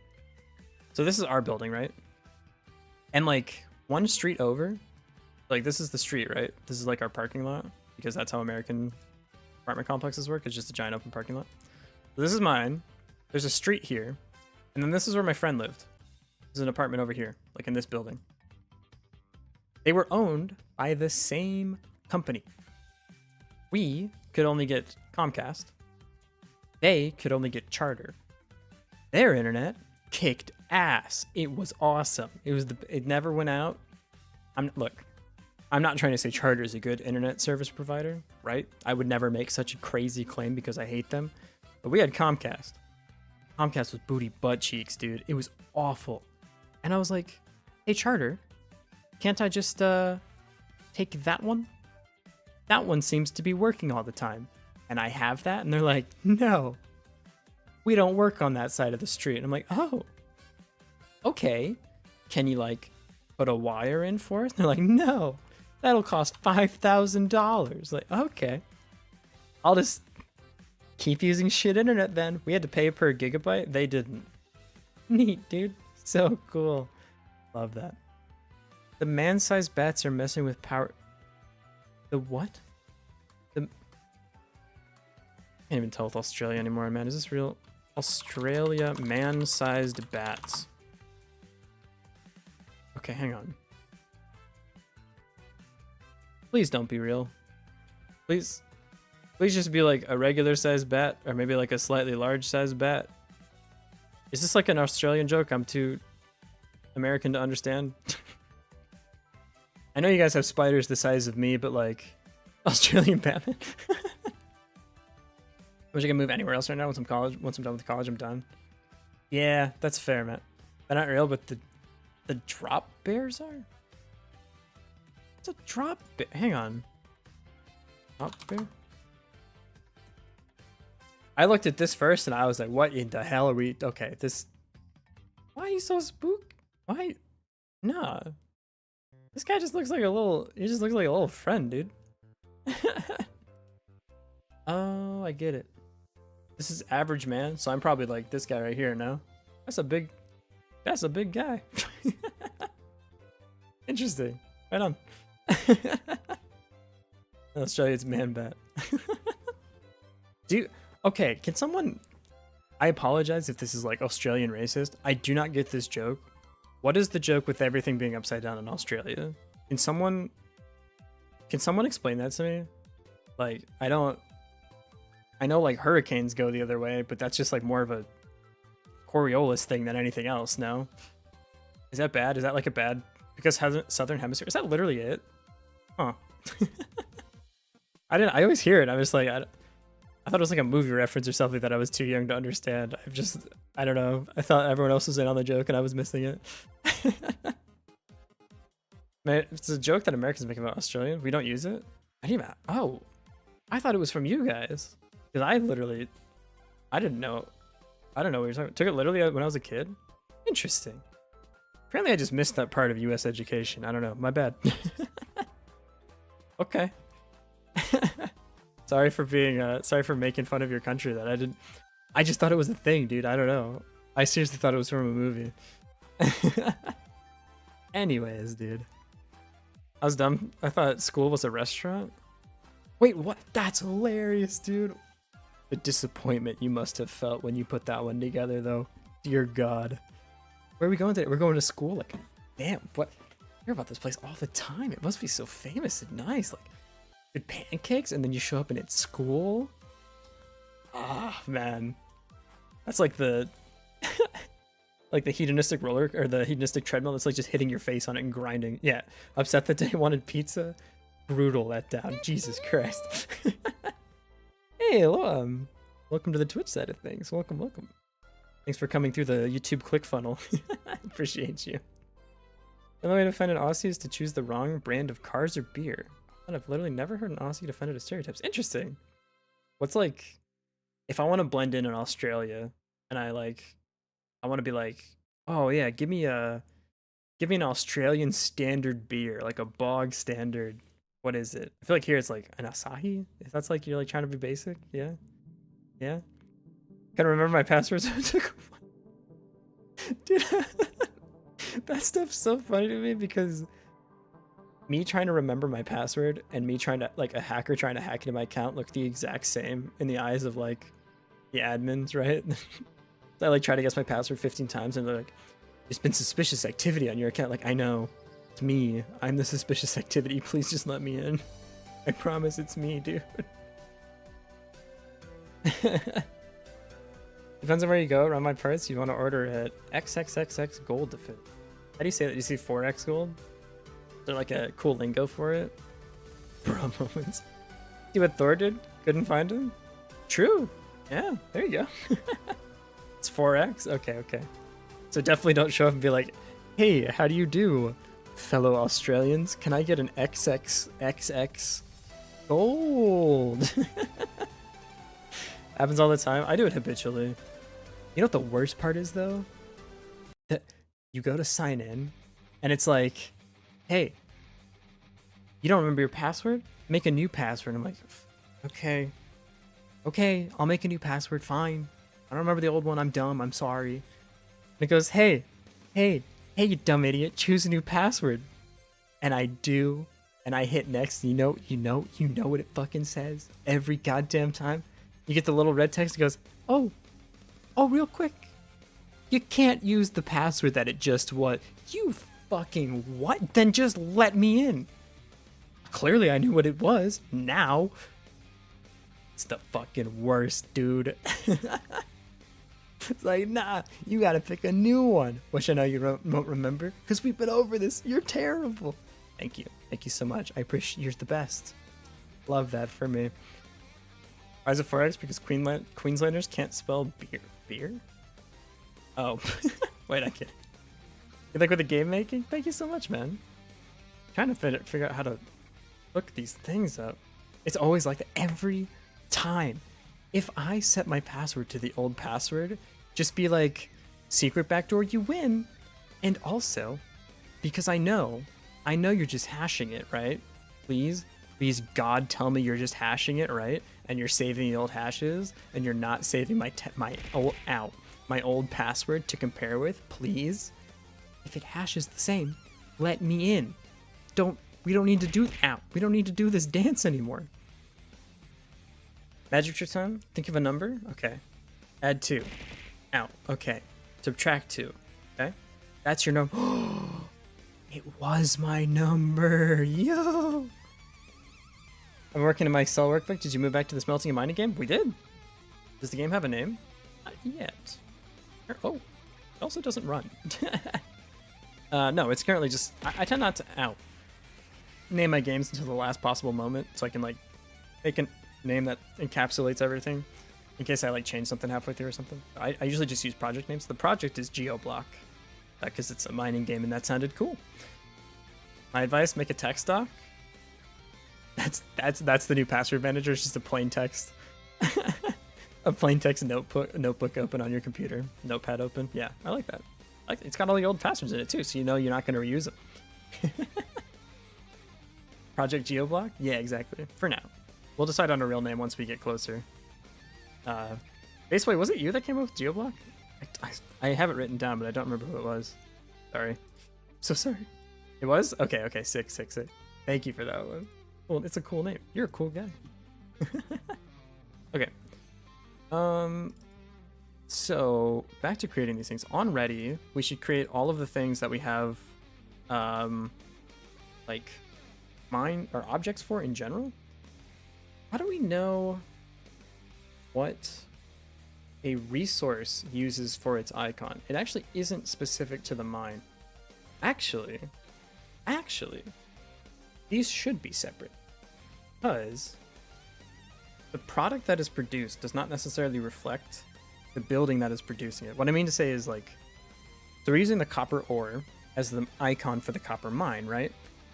A: So this is our building, right? And like one street over, like this is the street, right? This is like our parking lot, because that's how American apartment complexes work. It's just a giant open parking lot. So this is mine. There's a street here, and then this is where my friend lived. There's an apartment over here, like in this building. They were owned by the same company. We could only get Comcast. They could only get Charter. Their internet kicked ass. It was awesome. It never went out. I'm not trying to say Charter is a good internet service provider, right? I would never make such a crazy claim because I hate them. But we had Comcast. Comcast was booty butt cheeks, dude. It was awful. And I was like, hey, Charter, can't I just take that one? That one seems to be working all the time. And I have that? And they're like, no, we don't work on that side of the street. And I'm like, oh, okay. Can you like put a wire in for us? And they're like, no. That'll cost $5,000. Like, okay. I'll just keep using shit internet then. We had to pay per gigabyte. They didn't. Neat, dude. So cool. Love that. The man-sized bats are messing with power. The what? I can't even tell with Australia anymore, man. Is this real? Australia man-sized bats. Okay, hang on. Please don't be real. Please just be like a regular sized bat, or maybe like a slightly large sized bat. Is this like an Australian joke? I'm too American to understand. I know you guys have spiders the size of me, but like Australian Batman. I wish I could move anywhere else right now. Once I'm done with college, I'm done. Yeah, that's fair, man. They're not real, but the drop bears are. It's a drop bear. Hang on. Drop bear? I looked at this first and I was like, what in the hell are we? Okay, this. Why are you so spooked? Why? Nah. This guy just looks like a little. He just looks like a little friend, dude. Oh, I get it. This is average man, so I'm probably like this guy right here. No, that's a big. That's a big guy. Interesting. Right on. Australia's man bat. Okay, can someone... I apologize if this is like Australian racist. I do not get this joke. What is the joke with everything being upside down in Australia? Can someone explain that to me? Like, I know like hurricanes go the other way, but that's just like more of a Coriolis thing than anything else, no? Is that bad? Is that like a bad... Because Southern Hemisphere? Is that literally it? Huh. I always hear it. I was like, I thought it was like a movie reference or something that I was too young to understand. I don't know. I thought everyone else was in on the joke and I was missing it. Man, it's a joke that Americans make about Australia. We don't use it. Oh, I thought it was from you guys. Because I didn't know. I don't know what you're talking about. Took it literally when I was a kid. Interesting. Apparently I just missed that part of US education. I don't know. My bad. Okay. Sorry for making fun of your country that I just thought it was a thing, dude. I don't know. I seriously thought it was from a movie. Anyways, dude. I was dumb. I thought school was a restaurant. Wait, what? That's hilarious, dude. The disappointment you must have felt when you put that one together, though. Dear God. Where are we going today? We're going to school? Like, damn, what? I hear about this place all the time. It must be so famous and nice. Like, good pancakes, and then you show up and it's school? Ah, man. That's like the... like the hedonistic roller, or the hedonistic treadmill that's like just hitting your face on it and grinding. Yeah, upset that they wanted pizza. Brutal letdown. Jesus Christ. Hey, hello. Welcome to the Twitch side of things. Welcome, welcome. Thanks for coming through the YouTube ClickFunnel. Appreciate you. The only way to find an Aussie is to choose the wrong brand of cars or beer. I've literally never heard an Aussie defended as stereotypes. Interesting. What's like, if I want to blend in Australia, and I want to be like, oh yeah, give me an Australian standard beer, like a bog standard. What is it? I feel like here it's like an Asahi. If that's like you're like trying to be basic, yeah, yeah. Can I remember my passwords? Dude, that stuff's so funny to me because me trying to remember my password and me trying to, like, a hacker trying to hack into my account look the exact same in the eyes of like the admins, right? So I like try to guess my password 15 times and they're like, there's been suspicious activity on your account. Like, I know, it's me. I'm the suspicious activity. Please just let me in. I promise it's me, dude. Depends on where you go. Around my parts, you want to order at XXXX gold to fit. How do you say that? Do you see 4x gold? Is there like a cool lingo for it? Bro moments. See what Thor did? Couldn't find him? True. Yeah, there you go. It's 4x? Okay, okay. So definitely don't show up and be like, hey, how do you do, fellow Australians? Can I get an XXXX gold? Happens all the time. I do it habitually. You know what the worst part is, though? That you go to sign in, and it's like, hey, you don't remember your password? Make a new password. I'm like, okay, I'll make a new password, fine. I don't remember the old one, I'm dumb, I'm sorry. And it goes, hey, you dumb idiot, choose a new password. And I do, and I hit next, you know what it fucking says every goddamn time. You get the little red text that goes, oh, real quick. You can't use the password that it just was. You fucking what? Then just let me in. Clearly I knew what it was. Now. It's the fucking worst, dude. It's like, nah, you gotta pick a new one. Which I know you won't remember, because we've been over this. You're terrible. Thank you. Thank you so much. I appreciate, you're the best. Love that for me. Why is it 4x? Because Queenslanders can't spell beer. Beer? Oh. Wait, I can't. You like with the game making? Thank you so much, man. I'm trying to figure out how to look these things up. It's always like that every time. If I set my password to the old password, just be like, secret backdoor, you win. And also, because I know you're just hashing it, right? Please, God, tell me you're just hashing it, right? And you're saving the old hashes, and you're not saving my old password to compare with, please. If it hashes the same, let me in. We don't need to do this dance anymore. Magic trick time? Think of a number? Okay. Add 2. Out. Okay. Subtract 2. Okay. That's your number. It was my number. Yo! I'm working in my Excel workbook. Did you move back to the smelting and mining game? We did. Does the game have a name? Not yet. Oh, it also doesn't run. No, it's currently just... I tend not to name my games until the last possible moment, so I can like make a name that encapsulates everything in case I like change something halfway through or something. I usually just use project names. The project is GeoBlock because it's a mining game, and that sounded cool. My advice: make a text doc. That's the new password manager. It's just a plain text, a plain text notebook open on your computer, notepad open. Yeah, I like that. It's got all the old passwords in it too, so you know you're not going to reuse them. Project GeoBlock? Yeah, exactly. For now. We'll decide on a real name once we get closer. Baseway, was it you that came up with GeoBlock? I have it written down, but I don't remember who it was. Sorry. So sorry. It was? Okay, sick. Thank you for that one. Well, it's a cool name. You're a cool guy. Okay. So back to creating these things. On Ready, we should create all of the things that we have, like mine or objects for in general. How do we know what a resource uses for its icon? It actually isn't specific to the mine. Actually, these should be separate because the product that is produced does not necessarily reflect the building that is producing it. What I mean to say is, like, so we're using the copper ore as the icon for the copper mine, right?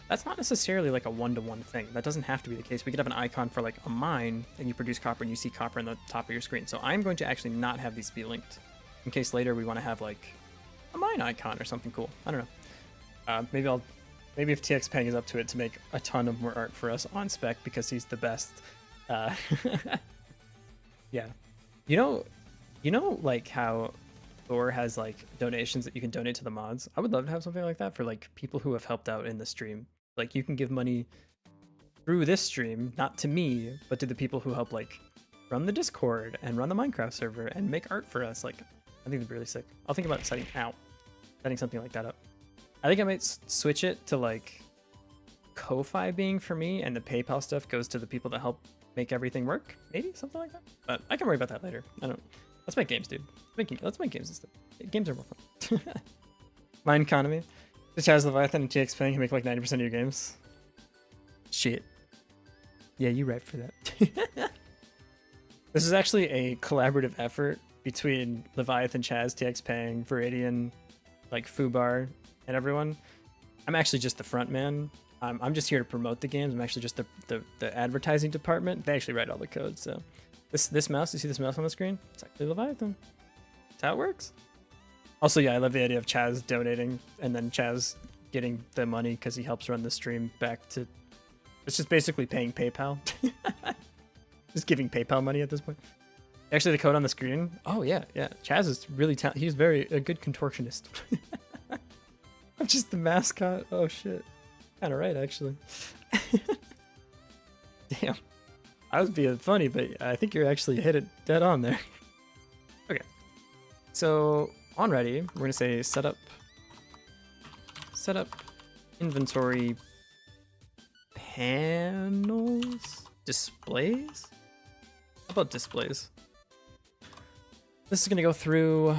A: That's not necessarily like a one-to-one thing. That doesn't have to be the case. We could have an icon for like a mine and you produce copper and you see copper on the top of your screen. So I'm going to actually not have these be linked in case later we want to have like a mine icon or something cool. I don't know. Maybe if TX Peng is up to it, to make a ton of more art for us on spec because he's the best. Yeah. You know like how Thor has like donations that you can donate to the mods? I would love to have something like that for like people who have helped out in the stream. Like you can give money through this stream, not to me, but to the people who help like run the Discord and run the Minecraft server and make art for us. Like, I think it'd be really sick. I'll think about setting something like that up. I think I might switch it to like Ko-Fi being for me, and the PayPal stuff goes to the people that help make everything work. Maybe something like that. But I can worry about that later. I don't. Let's make games, dude. Let's make games instead. Games are more fun. Mine economy. The Chaz Leviathan and TX Peng can make like 90% of your games. Shit. Yeah, you right for that. This is actually a collaborative effort between Leviathan, Chaz, TX Peng, Viridian, like Fubar, and everyone. I'm actually just the front man. I'm just here to promote the games. I'm actually just the advertising department. They actually write all the code, so this mouse, you see this mouse on the screen? It's actually Leviathan. That's how it works. Also, yeah, I love the idea of Chaz donating and then Chaz getting the money because he helps run the stream back to... It's just basically paying PayPal. Just giving PayPal money at this point. Actually, the code on the screen. Oh, yeah. Chaz is really talented. He's a good contortionist. I'm just the mascot. Oh, shit. Kind of right, actually. Damn. I was being funny, but I think you're actually hit it dead on there. Okay. So, on Ready, we're going to say setup inventory panels, displays. How about displays? This is going to go through,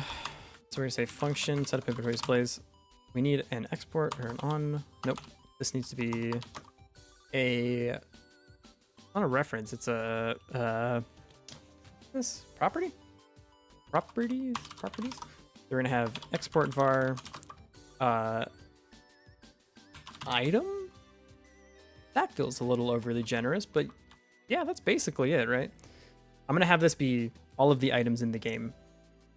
A: so we're going to say function, setup inventory displays. We need an export or an on. Nope. This needs to be not a reference. It's a, this property? Properties? We're going to have export var, item? That feels a little overly generous, but yeah, that's basically it, right? I'm going to have this be all of the items in the game.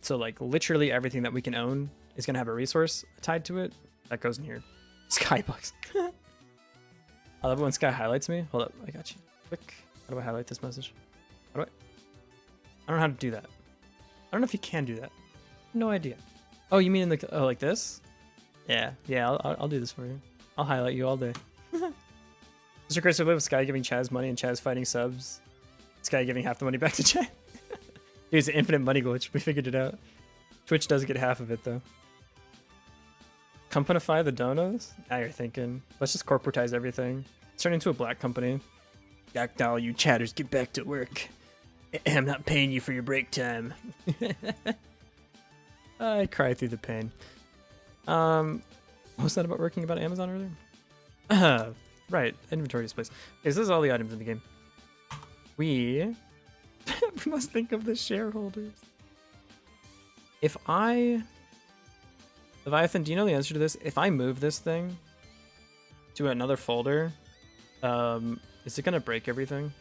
A: So like literally everything that we can own is going to have a resource tied to it. That goes in here. Skybox. I love it when Sky highlights me. Hold up, I got you. Quick. How do I highlight this message? I don't know how to do that. I don't know if you can do that. No idea. Oh, you mean in the like this? Yeah, I'll do this for you. I'll highlight you all day. Mr. Chris, we live with Sky giving Chaz money and Chaz fighting subs. Sky giving half the money back to Chaz. It's an infinite money glitch. We figured it out. Twitch does get half of it though. Companify the donos? Now you're thinking. Let's just corporatize everything. Let's turn into a black company. Back now, you chatters, get back to work. I'm not paying you for your break time. I cry through the pain. What was that about working about Amazon earlier? Right, inventory displays. Okay, so this is all the items in the game. We must think of the shareholders. If Leviathan, do you know the answer to this? If I move this thing to another folder, is it gonna break everything?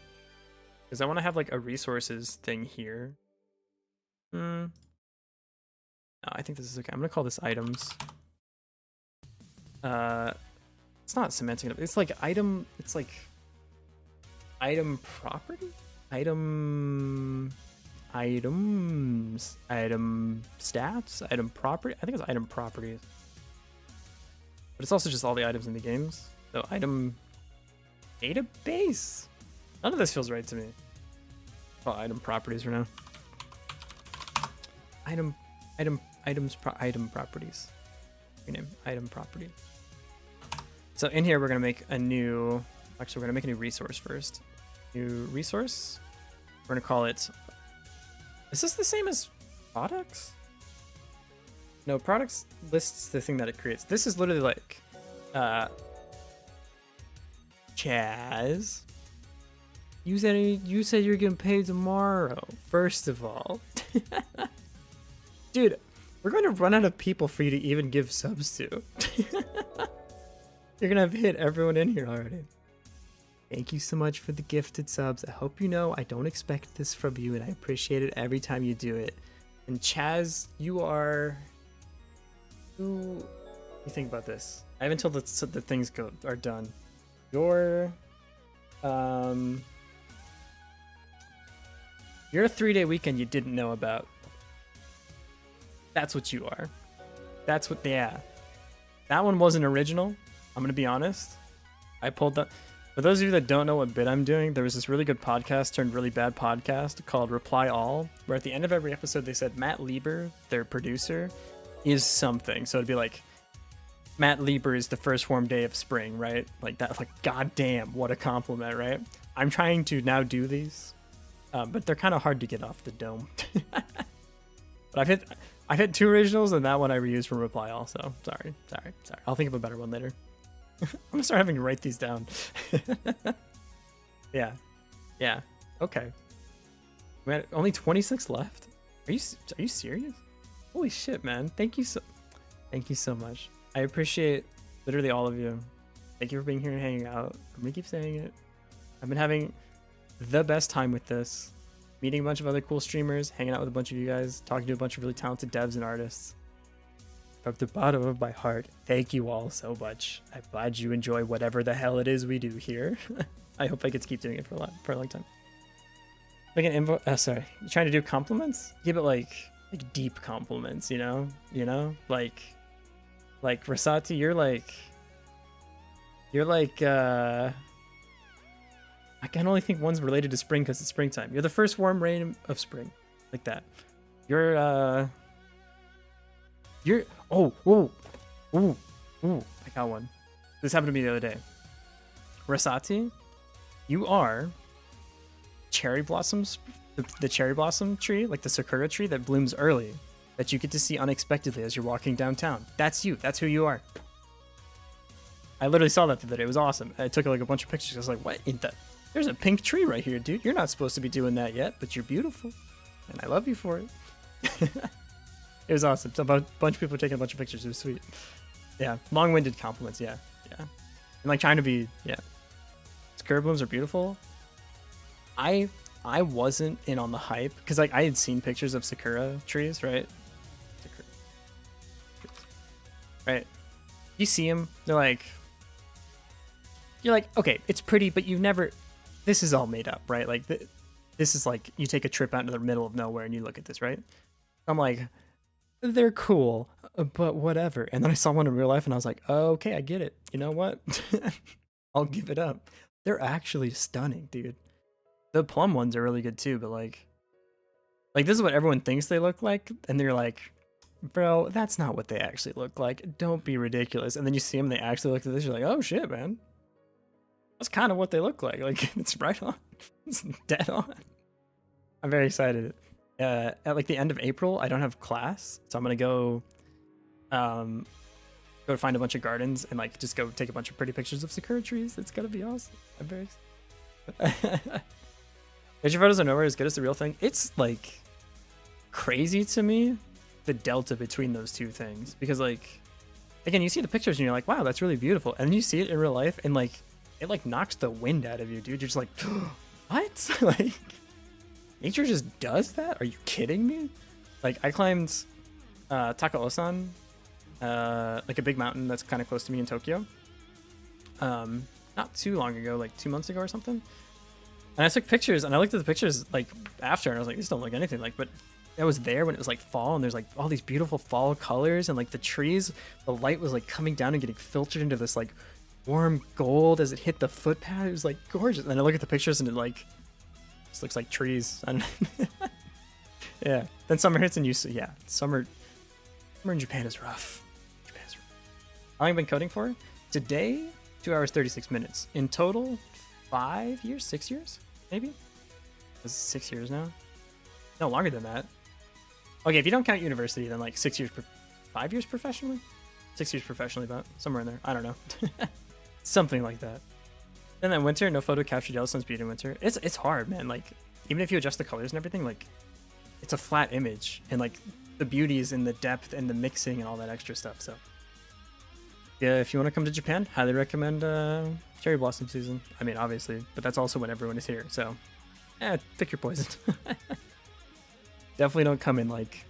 A: Because I want to have like a resources thing here. No, I think this is okay. I'm gonna call this items. It's not cementing it. It's like item. It's like item property. Items. Item stats. Item property. I think it's item properties. But it's also just all the items in the games. So item database. None of this feels right to me. Oh, item properties for now. Item properties. Rename item property. So in here we're gonna make a new. Actually, we're gonna make a new resource first. New resource. We're gonna call it. Is this the same as products? No, products lists the thing that it creates. This is literally like, Chaz. You said you're getting paid tomorrow. First of all, dude, we're going to run out of people for you to even give subs to. You're gonna have hit everyone in here already. Thank you so much for the gifted subs. I hope you know I don't expect this from you, and I appreciate it every time you do it. And Chaz, you are. Who? You think about this. I have until the things are done. You're a 3-day weekend you didn't know about. That's what you are. That's what, yeah. That one wasn't original. I'm gonna be honest. I pulled that. For those of you that don't know what bit I'm doing, there was this really good podcast turned really bad podcast called Reply All, where at the end of every episode they said Matt Lieber, their producer, is something. So it'd be like, Matt Lieber is the first warm day of spring, right? Like that, like, goddamn, what a compliment, right? I'm trying to now do these, but they're kind of hard to get off the dome. But I've hit 2 originals, and that one I reused from Reply All, so sorry. I'll think of a better one later. I'm gonna start having to write these down. Yeah, okay. We had only 26 left. Are you serious? Holy shit, man! Thank you so much. I appreciate literally all of you. Thank you for being here and hanging out. I'm gonna keep saying it. I've been having the best time with this. Meeting a bunch of other cool streamers, hanging out with a bunch of you guys, talking to a bunch of really talented devs and artists. From the bottom of my heart, thank you all so much. I'm glad you enjoy whatever the hell it is we do here. I hope I get to keep doing it for a long time. Like an info. Sorry, you trying to do compliments? Give it like deep compliments, you know, like Rasati, you're like. I can only think one's related to spring because it's springtime. You're the first warm rain of spring, like that. You're oh, I got one. This happened to me the other day. Rasati, you are cherry blossoms, the cherry blossom tree, like the sakura tree that blooms early, that you get to see unexpectedly as you're walking downtown. That's you. That's who you are. I literally saw that the other day. It was awesome. I took like a bunch of pictures. I was like, what in the? There's a pink tree right here, dude. You're not supposed to be doing that yet, but you're beautiful. And I love you for it. It was awesome. So a bunch of people taking a bunch of pictures. It was sweet. Yeah. Long-winded compliments. Yeah. And like trying to be, yeah. Sakura blooms are beautiful. I wasn't in on the hype because like I had seen pictures of sakura trees, right? right? You see them, they're like, you're like, okay, it's pretty, but you've never, this is all made up, right? Like, this is like, you take a trip out into the middle of nowhere and you look at this, right? I'm like, they're cool, but whatever. And then I saw one in real life and I was like, oh, okay, I get it. You know what? I'll give it up. They're actually stunning, dude. The plum ones are really good too, but like this is what everyone thinks they look like, and they're like, bro, that's not what they actually look like. Don't be ridiculous. And then you see them, they actually look at this, you're like, oh shit, man. That's kind of what they look like. Like, it's right on. It's dead on. I'm very excited. At like the end of April, I don't have class, so I'm gonna go find a bunch of gardens and like just go take a bunch of pretty pictures of sakura trees. It's gonna be awesome. I'm very excited. Picture photos are nowhere as good as the real thing. It's like crazy to me, the delta between those two things, because like, again, you see the pictures and you're like, wow, that's really beautiful, and then you see it in real life and like it like knocks the wind out of you, dude. You're just like, what? Like, nature just does that? Are you kidding me? Like, I climbed Takaosan, like a big mountain that's kind of close to me in Tokyo, not too long ago, like 2 months ago or something. And I took pictures, and I looked at the pictures like after, and I was like, these don't look anything like. But I was there when it was like fall, and there's like all these beautiful fall colors, and like the trees, the light was like coming down and getting filtered into this like warm gold as it hit the footpath. It was like gorgeous. And I look at the pictures, and it like just looks like trees. I don't know. Yeah. Then summer hits, and yeah, summer in Japan is rough. Japan's rough. How long have I been coding for? Today, 2 hours 36 minutes. In total, 5 years, 6 years, maybe. It's 6 years now. No, longer than that. Okay, if you don't count university, then like 6 years, 5 years professionally, 6 years professionally, but somewhere in there. I don't know. Something like that. And then winter, no photo captured Yellowstone's beauty in winter. It's hard, man. Like, even if you adjust the colors and everything, like, it's a flat image, and like the beauty is in the depth and the mixing and all that extra stuff. So yeah, if you want to come to Japan, highly recommend cherry blossom season. I mean, obviously, but that's also when everyone is here. So pick your poison. Definitely don't come in like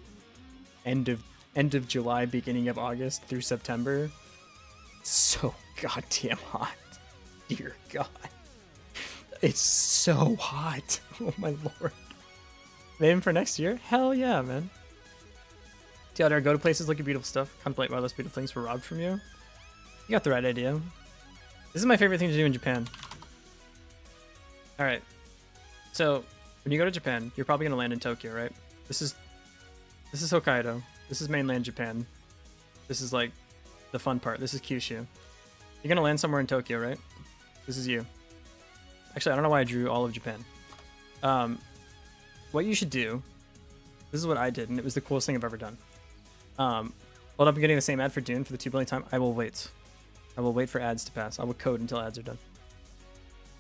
A: end of July, beginning of August through September. It's so goddamn hot. Dear God. It's so hot. Oh my lord. Maybe for next year? Hell yeah, man. See how there go to places, look at beautiful stuff, contemplate why those beautiful things were robbed from you. You got the right idea. This is my favorite thing to do in Japan. Alright. So, when you go to Japan, you're probably going to land in Tokyo, right? This is Hokkaido. This is mainland Japan. This is like the fun part. This is Kyushu. You're going to land somewhere in Tokyo, right? This is you. Actually, I don't know why I drew all of Japan. What you should do, this is what I did, and it was the coolest thing I've ever done. Hold up, I'm getting the same ad for Dune for the 2 billion time. I will wait. I will wait for ads to pass. I will code until ads are done.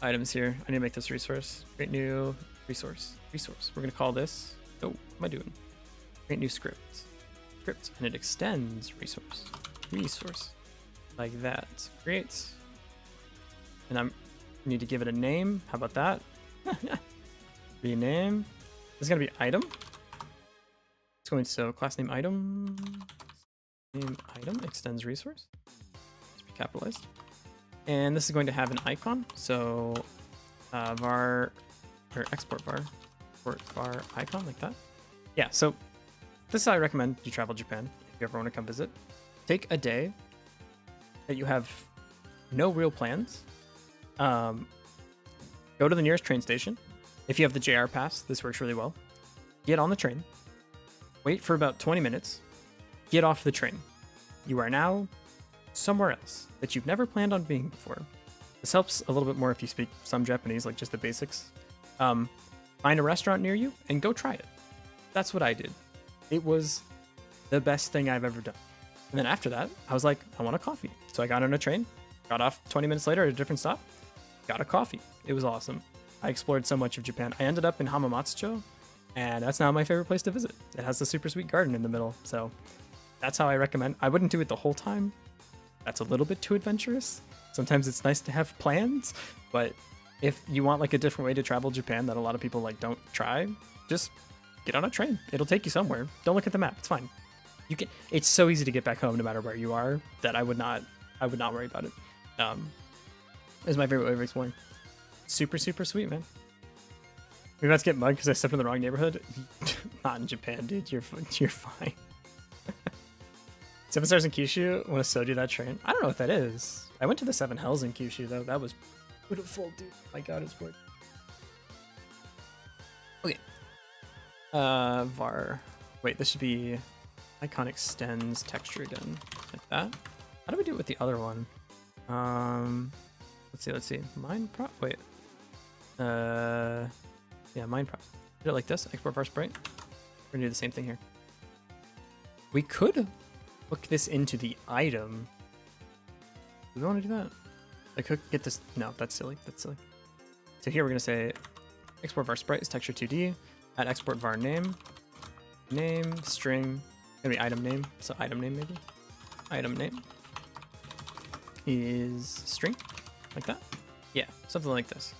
A: Items here. I need to make this resource. Create new resource. Resource. We're going to call this... Oh, what am I doing? Create new script. Script. And it extends resource. Resource. Like that. Create. And I need to give it a name. How about that? Rename. This is going to be item. It's going to class name item. Name item extends resource. Let's be capitalized. And this is going to have an icon. So var or export var icon like that. Yeah, so this is how I recommend you travel Japan if you ever want to come visit. Take a day that you have no real plans. Go to the nearest train station. If you have the JR pass, this works really well. Get on the train. Wait for about 20 minutes. Get off the train. You are now somewhere else that you've never planned on being before. This helps a little bit more if you speak some Japanese, like just the basics. Find a restaurant near you and go try it. That's what I did. It was the best thing I've ever done. And then after that, I was like, I want a coffee. So I got on a train, got off 20 minutes later at a different stop, got a coffee. It was awesome. I explored so much of Japan. I ended up in Hamamatsucho, and that's now my favorite place to visit. It has a super sweet garden in the middle, so that's how I recommend. I wouldn't do it the whole time. That's a little bit too adventurous. Sometimes it's nice to have plans, but if you want like a different way to travel Japan that a lot of people like don't try, just get on a train. It'll take you somewhere. Don't look at the map. It's fine. You can. It's so easy to get back home no matter where you are that I would not worry about it. It's my favorite way of exploring. Super sweet, man. We about to get mugged because I stepped in the wrong neighborhood. Not in Japan, dude. You're fine. 7 stars in Kyushu. Want to so do that train? I don't know what that is. I went to the 7 hells in Kyushu though. That was beautiful, dude. My God, it's good. Okay. Var. Wait, this should be icon extends texture again, like that. How do we do it with the other one? Let's see. Mine prop. Wait. Yeah, mine prop. Do it like this. Export var sprite. We're gonna do the same thing here. We could hook this into the item. Do we want to do that? Like get this. No, that's silly. That's silly. So here we're gonna say export var sprite is texture 2D. Add export var name. Name string. Gonna be item name. So item name maybe. Item name is string, like that. Yeah, something like this.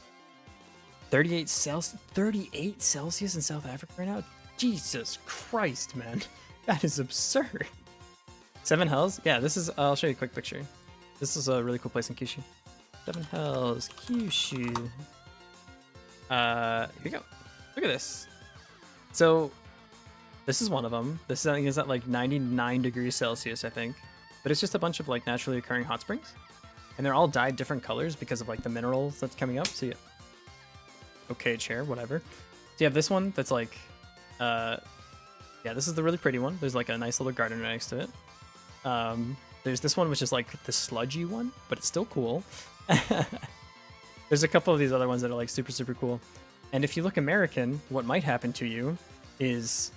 A: 38 Celsius in South Africa right now. Jesus Christ, man, that is absurd. 7 hells. Yeah, this is. I'll show you a quick picture. This is a really cool place in Kyushu. 7 hells, Kyushu. Here we go. Look at this. So, this is one of them. This thing is at like 99 degrees Celsius, I think. But it's just a bunch of like naturally occurring hot springs. And they're all dyed different colors because of like the minerals that's coming up. So yeah. Okay, chair, whatever. So you have this one that's like, yeah, this is the really pretty one. There's like a nice little garden right next to it. There's this one, which is like the sludgy one, but it's still cool. There's a couple of these other ones that are like super cool. And if you look American, what might happen to you is,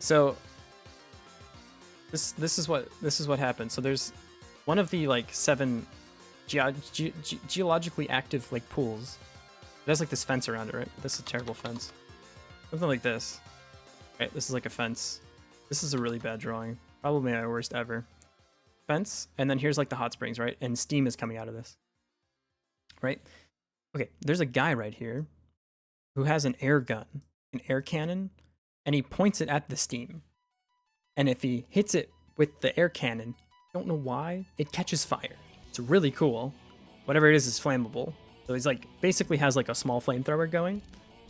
A: so this is what happens. So there's one of the like 7 geologically active like pools. It has like this fence around it, right? This is a terrible fence. Something like this. Right, this is like a fence. This is a really bad drawing. Probably my worst ever. Fence, and then here's like the hot springs, right? And steam is coming out of this. Right? Okay, there's a guy right here who has an air gun, an air cannon, and he points it at the steam. And if he hits it with the air cannon, don't know why, it catches fire. It's really cool. Whatever it is flammable. So he's like, basically has like a small flamethrower going.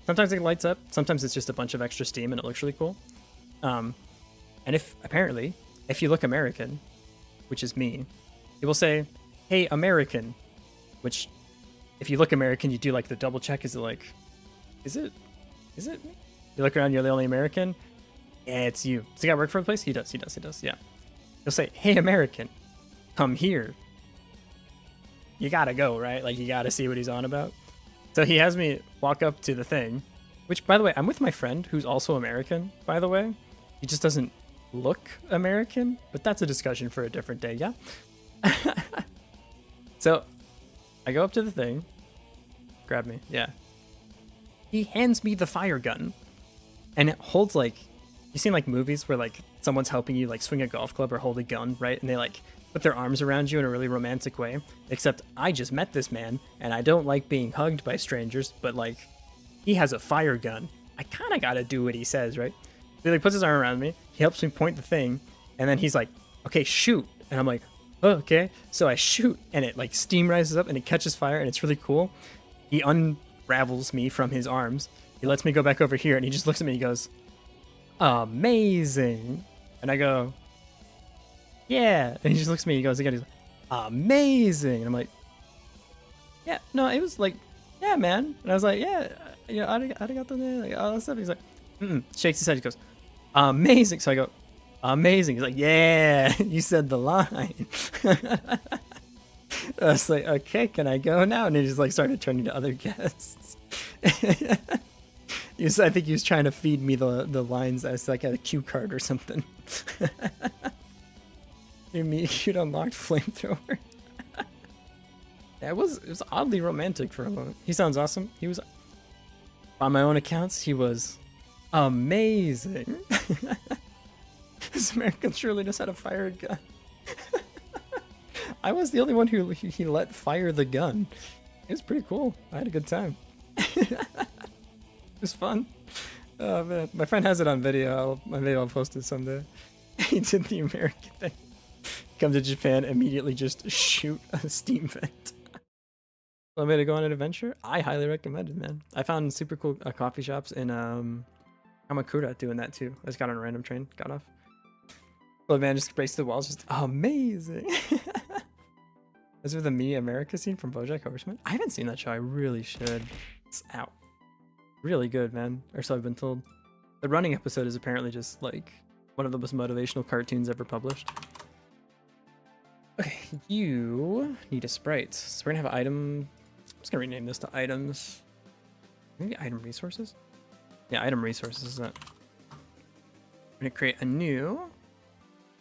A: Sometimes it lights up, sometimes it's just a bunch of extra steam and it looks really cool. And apparently, if you look American, which is me, it will say, hey, American, which if you look American, you do like the double check. Is it like, is it me? You look around, you're the only American. Yeah, it's you. Does the guy work for the place? He does. Yeah. He'll say, hey, American, come here. You gotta go, right? Like, you gotta see what he's on about. So he has me walk up to the thing, which, by the way, I'm with my friend who's also American, by the way. He just doesn't look American, but that's a discussion for a different day, yeah? So I go up to the thing. Grab me, yeah. He hands me the fire gun, and it holds like, you seen like movies where like someone's helping you like swing a golf club or hold a gun, right? And they like put their arms around you in a really romantic way. Except I just met this man, and I don't like being hugged by strangers, but like, he has a fire gun. I kind of gotta do what he says, right? So he like puts his arm around me, he helps me point the thing, and then he's like, okay, shoot. And I'm like, oh, okay. So I shoot, and it like steam rises up and it catches fire, and it's really cool. He unravels me from his arms. He lets me go back over here, and he just looks at me and he goes, amazing. And I go, yeah. And he just looks at me, he goes again, he's like, amazing. And I'm like, yeah, no, it was like, yeah, man. And I was like, yeah, you know, arigato, like all that stuff. He's like, shakes his head, he goes, amazing. So I go, amazing. He's like, yeah, you said the line. I was like, okay, can I go now? And he just like started turning to other guests. I think he was trying to feed me the lines as like a cue card or something. You'd unlocked flamethrower. Yeah, it was oddly romantic for a moment. He sounds awesome. He was, by my own accounts, he was amazing. This American surely just had a fire gun. I was the only one who he let fire the gun. It was pretty cool. I had a good time. It was fun. Oh man, my friend has it on video. Maybe I'll post it someday. He did the American thing. Come to Japan, immediately just shoot a steam vent. Want me to go on an adventure? I highly recommend it, man. I found super cool coffee shops in Kamakura doing that too. I just got on a random train, got off. Well, man, just raced the walls, just amazing. This is the Me America scene from BoJack Horseman. I haven't seen that show. I really should. It's out. Really good, man. Or so I've been told. The running episode is apparently just like one of the most motivational cartoons ever published. Okay, you need a sprite. So we're gonna have an item. I'm just gonna rename this to items. Maybe item resources? Yeah, item resources is that. I'm gonna create a new.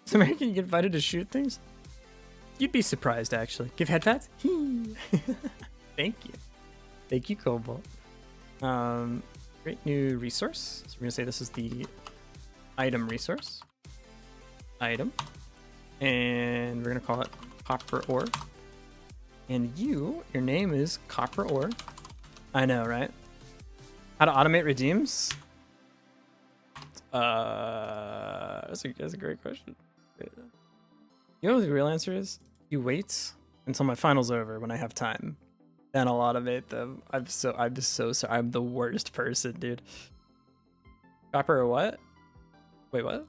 A: So American, you get invited to shoot things? You'd be surprised, actually. Give head pats? Thank you. Thank you, Cobalt. Create new resource. So we're gonna say this is the item resource. Item. And we're gonna call it copper ore. And your name is copper ore. I know, right? How to automate redeems? That's a great question. You know what the real answer is? You wait until my final's over when I have time. Then I'll automate them. I'm so sorry. I'm the worst person, dude. Copper or what? Wait, what?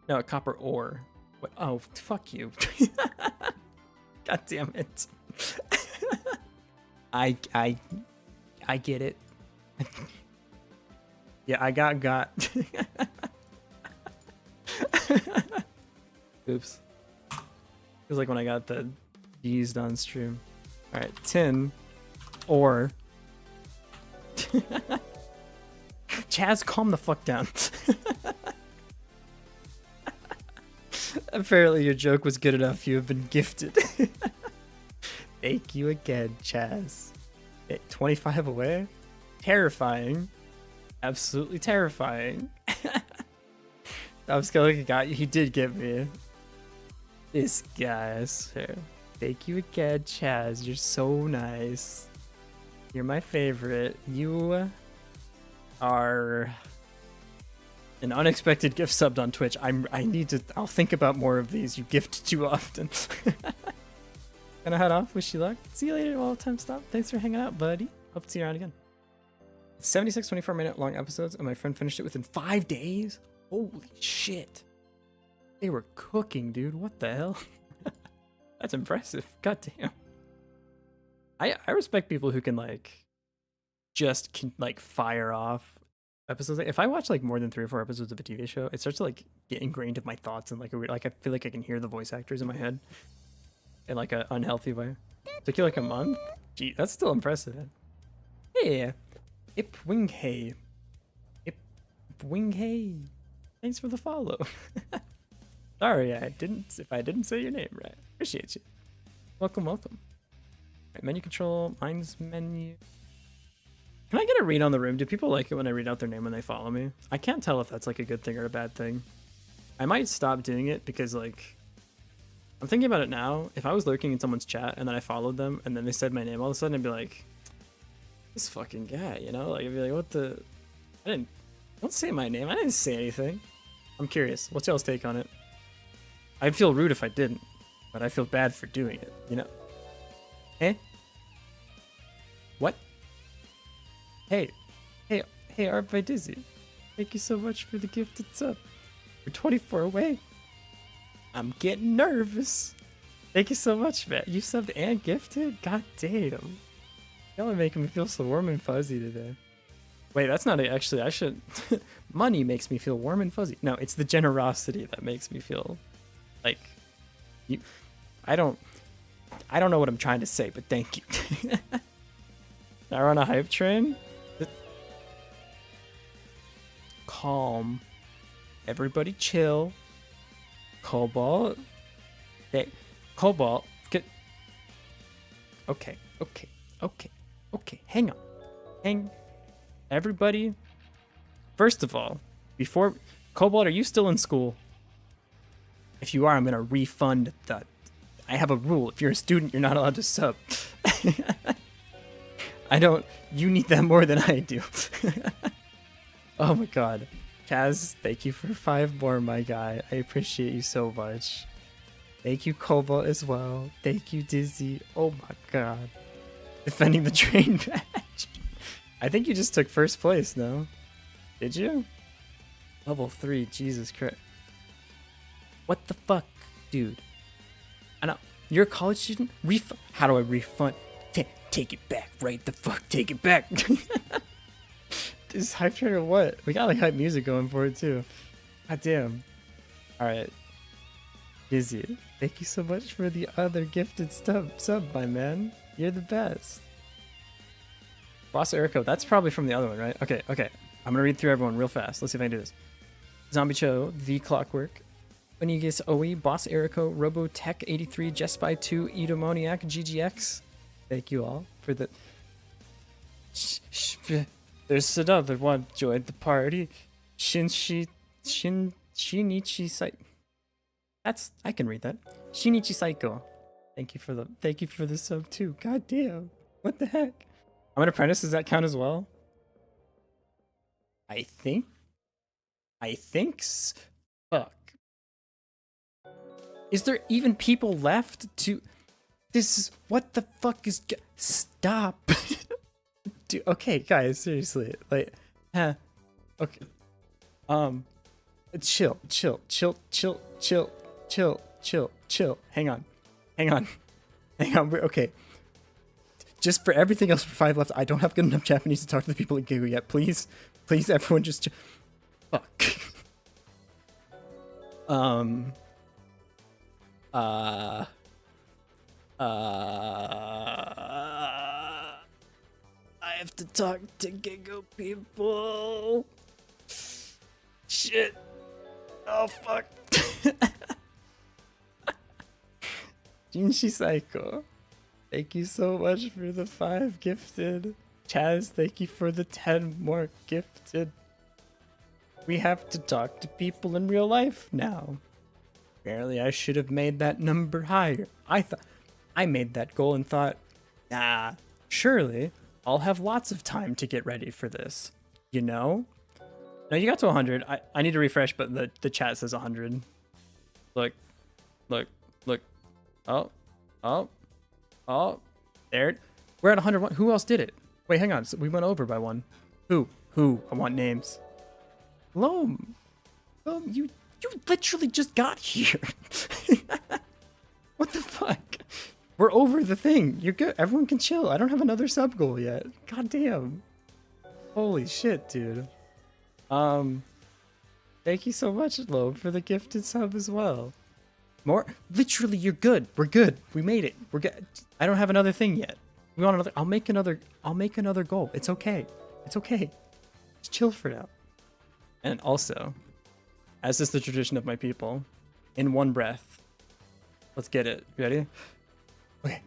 A: No, copper ore. What? Oh, fuck you. God damn it. I get it. Yeah, I got. Oops. Feels like when I got the D's on stream. Alright, tin. Or. Chaz, calm the fuck down. Apparently your joke was good enough. You have been gifted. Thank you again, Chaz. 25 away? Terrifying. Absolutely terrifying. I was going to got you. He did get me. This guy, sir. Thank you again, Chaz. You're so nice. You're my favorite. You are an unexpected gift subbed on Twitch. I'll think about more of these. You gift too often. Gonna head off. Wish you luck. See you later. All time stop. Thanks for hanging out, buddy. Hope to see you around again. 76 24-minute long episodes, and my friend finished it within 5 days. Holy shit. They were cooking, dude. What the hell? That's impressive. God damn. I respect people who can just fire off episodes. If I watch more than 3 or 4 episodes of a TV show, it starts to get ingrained in my thoughts and I feel like I can hear the voice actors in my head in an unhealthy way. Took you a month? Gee, that's still impressive. Man. Hey, Ipwinghay. Ipwinghay. Thanks for the follow. Sorry, if I didn't say your name right. Appreciate you. Welcome. Right, menu control, mine's menu. Can I get a read on the room? Do people like it when I read out their name when they follow me? I can't tell if that's a good thing or a bad thing. I might stop doing it because I'm thinking about it now. If I was lurking in someone's chat and then I followed them and then they said my name all of a sudden, I'd be like, this fucking guy, you know? I'd be like, what the? Don't say my name. I didn't say anything. I'm curious. What's y'all's take on it? I'd feel rude if I didn't, but I feel bad for doing it, you know? Eh? What? Hey, Art by Dizzy. Thank you so much for the gifted sub. We're 24 away. I'm getting nervous. Thank you so much, man. You subbed and gifted? God damn. Y'all are making me feel so warm and fuzzy today. Wait, that's not it. Actually, I should... Money makes me feel warm and fuzzy. No, it's the generosity that makes me feel like... I don't know what I'm trying to say, but thank you. Now we're on a hype train. Calm. Everybody chill. Cobalt. Hey, Cobalt. Get... Okay. Hang on. Everybody. First of all, before... Cobalt, are you still in school? If you are, I'm going to refund the... I have a rule. If you're a student, you're not allowed to sub. You need that more than I do. Oh my god. Kaz, thank you for 5 more, my guy. I appreciate you so much. Thank you, Cobalt, as well. Thank you, Dizzy. Oh my god. Defending the train badge. I think you just took first place, no? Did you? Level 3, Jesus Christ. What the fuck, dude? I know. You're a college student? How do I refund? Take it back, right the fuck, take it back. Is hype train or what? We got like hype music going for it too. God damn. Alright. Dizzy, thank you so much for the other gifted sub, my man. You're the best. Boss Erico, that's probably from the other one, right? Okay. I'm gonna read through everyone real fast. Let's see if I can do this. Zombie Cho, The Clockwork, Onigis Oe, Boss Erico, Robotech83, Jesspy2, Edomoniac, GGX. Thank you all for the... There's another one. Joined the party. Shinichi Sai. I can read that. Shinichi Saiko. Thank you for the sub too. God damn. What the heck? I'm an apprentice. Does that count as well? I think. Fuck. Is there even people left to? This is what the fuck is. Stop. Dude, okay, guys, seriously, like, okay, chill. Hang on. We're okay. Just for everything else for 5 left, I don't have good enough Japanese to talk to the people at Gigo yet. Please, everyone, just fuck. I have to talk to Gigo people. Shit. Oh fuck. Jinshi Saiko, thank you so much for the 5 gifted. Chaz, thank you for the 10 more gifted. We have to talk to people in real life now. Apparently I should have made that number higher. I made that goal and thought, nah, surely I'll have lots of time to get ready for this. You know? No, you got to 100. I need to refresh, but the chat says 100. Look. Oh. There. We're at 101. Who else did it? Wait, hang on. So we went over by 1. Who? I want names. Loam, you literally just got here. What the fuck? We're over the thing. You're good. Everyone can chill. I don't have another sub goal yet. God damn. Holy shit, dude. Thank you so much, Loam, for the gifted sub as well. More? Literally, you're good. We're good. We made it. We're good. I don't have another thing yet. We want another. I'll make another goal. It's okay. Just chill for now. And also, as is the tradition of my people, in one breath. Let's get it. Ready? Okay.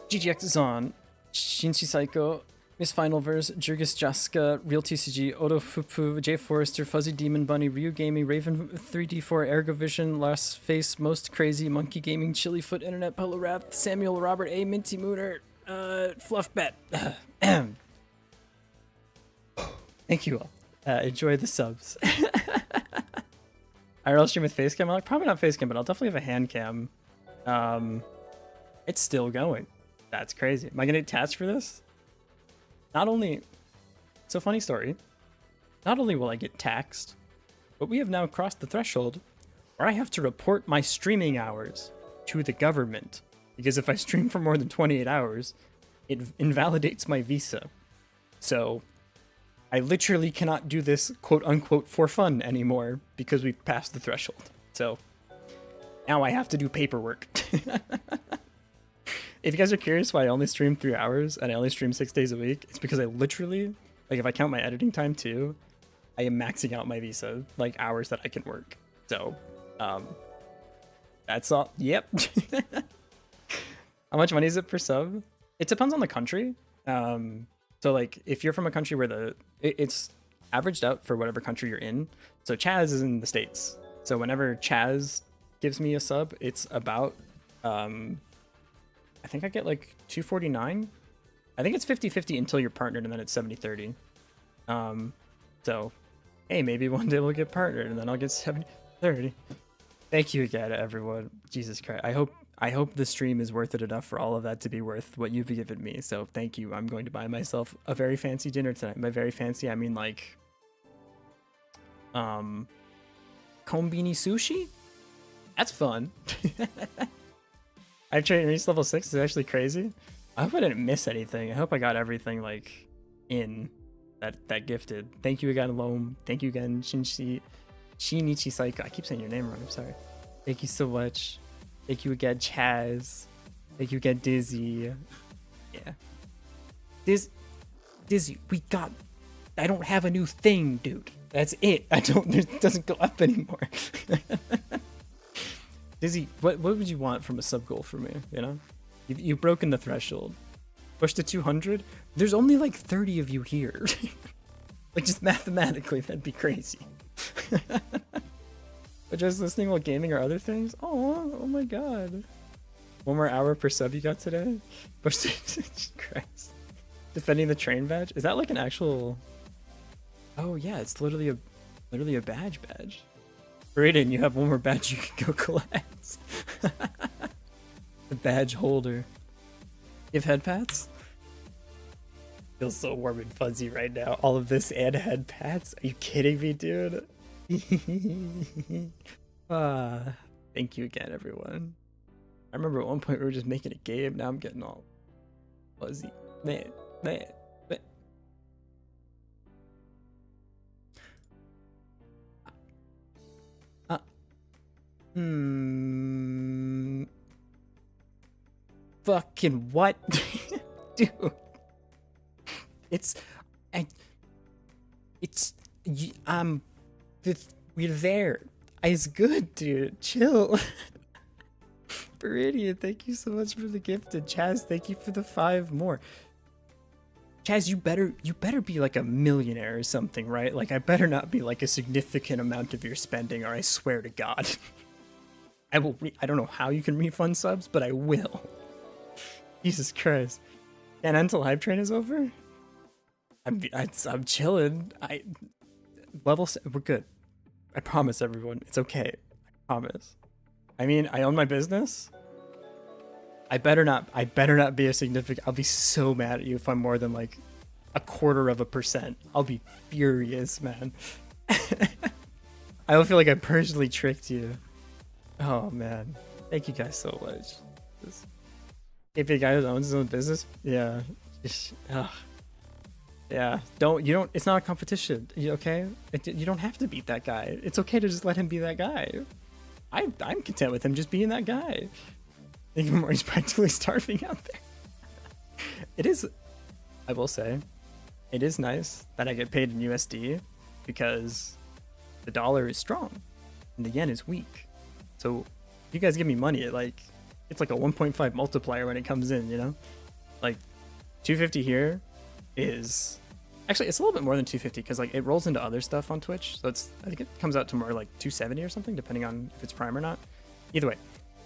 A: GGX is on. Shinshi Saiko, Miss Final Verse, Jurgis Jaska, Real TCG, Odo Fupu, J Forrester, Fuzzy Demon Bunny, Ryu Gaming, Raven 3D4, Ergovision, Last Face, Most Crazy, Monkey Gaming, Chilifoot, Internet, Polo Rap, Samuel, Robert A, Minty Mooner, Fluffbet. Thank you all. Enjoy the subs. IRL stream with facecam? Like, probably not facecam, but I'll definitely have a hand cam. It's still going. That's crazy. Am I gonna get taxed for this? Not only... So funny story. Not only will I get taxed, but we have now crossed the threshold where I have to report my streaming hours to the government. Because if I stream for more than 28 hours, it invalidates my visa. So... I literally cannot do this quote-unquote for fun anymore because we passed the threshold. So now I have to do paperwork. If you guys are curious why I only stream 3 hours and I only stream 6 days a week, it's because I literally, like if I count my editing time too, I am maxing out my visa, like hours that I can work. So that's all. Yep. How much money is it per sub? It depends on the country. So like if you're from a country where it's averaged out for whatever country you're in. So Chaz is in the States. So whenever Chaz gives me a sub, it's about, I think I get like $2.49 I think it's 50-50 until you're partnered, and then it's 70-30. So, hey, maybe one day we'll get partnered, and then I'll get 70-30. Thank you again, everyone. Jesus Christ. I hope the stream is worth it enough for all of that to be worth what you've given me. So thank you. I'm going to buy myself a very fancy dinner tonight. By very fancy, I mean like, kombini sushi? That's fun. I've reached level 6. It's actually crazy. I hope I didn't miss anything. I hope I got everything like in that gifted. Thank you again, Loam. Thank you again, Shinichi Saika. I keep saying your name wrong. I'm sorry. Thank you so much. Thank you again, Chaz. Thank you again, Dizzy. Yeah. Dizzy, I don't have a new thing, dude. That's it. It doesn't go up anymore. Dizzy, what would you want from a sub goal for me, you know? You've broken the threshold. Push to 200? There's only like 30 of you here. Like, just mathematically, that'd be crazy. But just listening while gaming or other things? Oh my god. 1 more hour per sub you got today? Push to Christ. Defending the train badge? Is that like an actual... Oh yeah, it's literally a badge. Raiden, you have 1 more badge you can go collect. The badge holder. Give head pats? Feels so warm and fuzzy right now. All of this and head pats? Are you kidding me, dude? Thank you again, everyone. I remember at one point we were just making a game. Now I'm getting all fuzzy. Man. Fucking what? Dude. We're there. It's good, dude. Chill. Viridian, thank you so much for the gifted. Chaz, thank you for the 5 more. Chaz, you better be like a millionaire or something, right? Like, I better not be like a significant amount of your spending, or I swear to God. I don't know how you can refund subs, but I will. Jesus Christ. And until Hype Train is over? I'm chilling. We're good. I promise everyone. It's okay. I promise. I mean, I own my business. I better not be a significant... I'll be so mad at you if I'm more than like 0.25%. I'll be furious, man. I don't feel like I personally tricked you. Oh, man. Thank you guys so much. If a guy who owns his own business, yeah. Yeah, it's not a competition, okay? You don't have to beat that guy. It's okay to just let him be that guy. I'm content with him just being that guy. Even more, he's practically starving out there. It is, I will say, it is nice that I get paid in USD because the dollar is strong and the yen is weak. So if you guys give me money, it's like a 1.5 multiplier when it comes in, you know? Like 250 here is actually, it's a little bit more than 250 because like it rolls into other stuff on Twitch. So I think it comes out to more like 270 or something, depending on if it's Prime or not. Either way,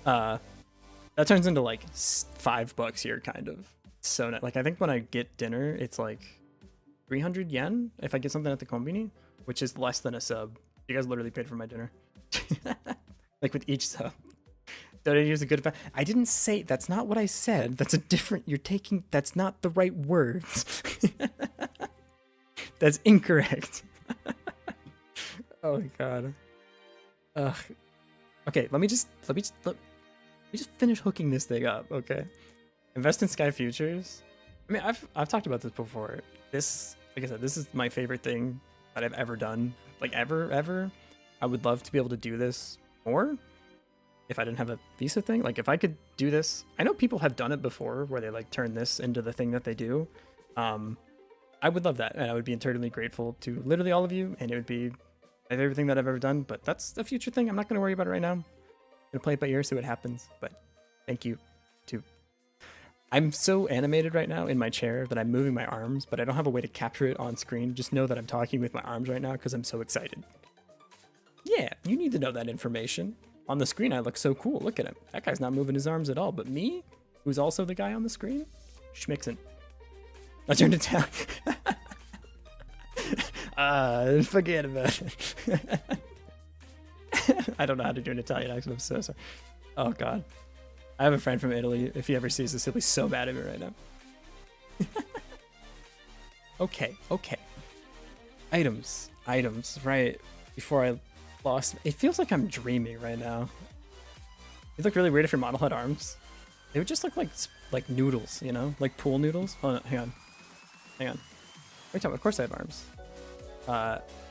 A: that turns into like $5 here, kind of. So like I think when I get dinner, it's like 300 yen if I get something at the kombini, which is less than a sub. You guys literally paid for my dinner. Like with each sub. Don't use a good... I didn't say... That's not what I said. That's a different... That's not the right words. That's incorrect. Oh my god. Ugh. Okay, let me just finish hooking this thing up, okay? Invest in Sky Futures. I mean, I've talked about this before. This, like I said, this is my favorite thing that I've ever done. Like, ever. I would love to be able to do this more. If I didn't have a visa thing, like if I could do this, I know people have done it before where they like turn this into the thing that they do. I would love that, and I would be eternally grateful to literally all of you, and it would be my favorite thing that I've ever done. But that's a future thing. I'm not going to worry about it right now. I'm gonna play it by ear, see what happens. But thank you too. I'm so animated right now in my chair that I'm moving my arms, but I don't have a way to capture it on screen. Just know that I'm talking with my arms right now because I'm so excited. Yeah, you need to know that information. On the screen, I look so cool. Look at him. That guy's not moving his arms at all. But me, who's also the guy on the screen, schmixin'. I turned it down. Forget about it. I don't know how to do an Italian accent. I'm so sorry. Oh god. I have a friend from Italy. If he ever sees this, he'll be so mad at me right now. Okay. Items, right before I lost. It feels like I'm dreaming right now. It look really weird if your model had arms. They would just look like noodles, you know, like pool noodles. Hold on, hang on. What are you talking about? Of course I have arms.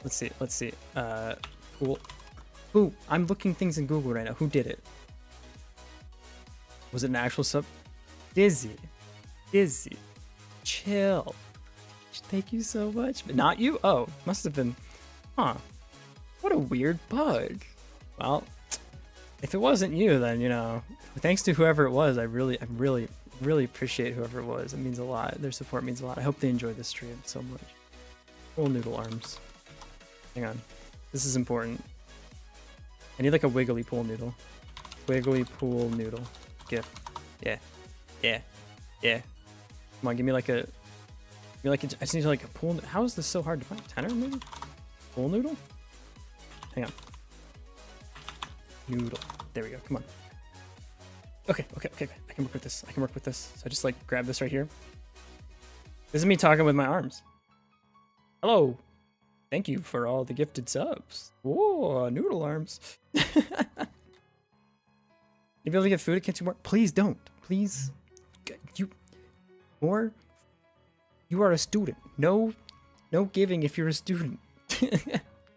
A: Let's see. Pool. Who? I'm looking things in Google right now. Who did it? Was it an actual sub? Dizzy. Chill. Thank you so much. But not you? Oh, must have been. Huh. What a weird bug. Well, if it wasn't you, then, you know, thanks to whoever it was, I really appreciate whoever it was. It means a lot. Their support means a lot. I hope they enjoyed this stream so much. Full noodle arms. Hang on. This is important. I need like a wiggly pool noodle. Wiggly pool noodle. Gift. Yeah. Come on, give me like a. I just need like a pool. How is this so hard to find? Tenor maybe? Pool noodle? Hang on. Noodle. There we go. Come on. Okay. I can work with this. So I just like grab this right here. This is me talking with my arms. Hello. Thank you for all the gifted subs. Whoa, noodle arms. You be able to get food at Kitchen More? Please don't. Please. You are a student. No giving if you're a student.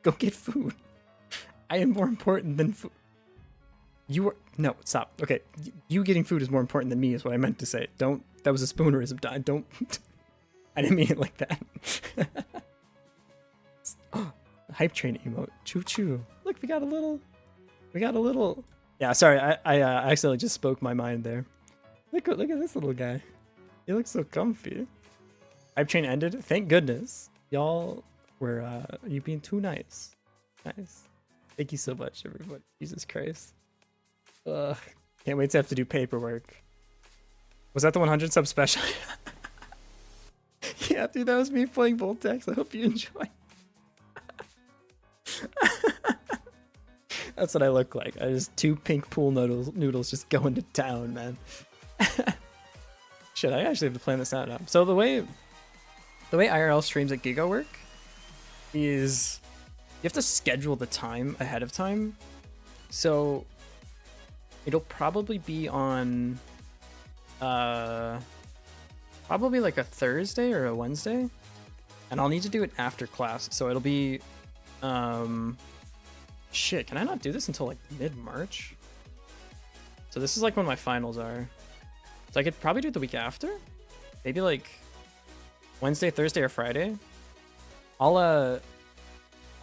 A: Go get food. I am more important than food. No, stop. Okay, you getting food is more important than me is what I meant to say. Don't, that was a spoonerism. Don't, I didn't mean it like that. Hype train emote. Choo choo. Look, we got a little. Yeah, sorry, I accidentally just spoke my mind there. Look at this little guy. He looks so comfy. Hype train ended. Thank goodness. Y'all were you being too nice. Nice. Thank you so much, everybody. Jesus Christ. Ugh. Can't wait to have to do paperwork. Was that the 100 sub special? Yeah, dude, that was me playing Voltex. I hope you enjoy. That's what I look like. I just two pink pool noodles just going to town, man. Shit, I actually have to plan this out now. So the way IRL streams at Giga work is you have to schedule the time ahead of time. So it'll probably be on probably like a Thursday or a Wednesday, and I'll need to do it after class. So it'll be shit, can I not do this until like mid-March? So this is like when my finals are. So I could probably do it the week after. Maybe like Wednesday, Thursday, or Friday. I'll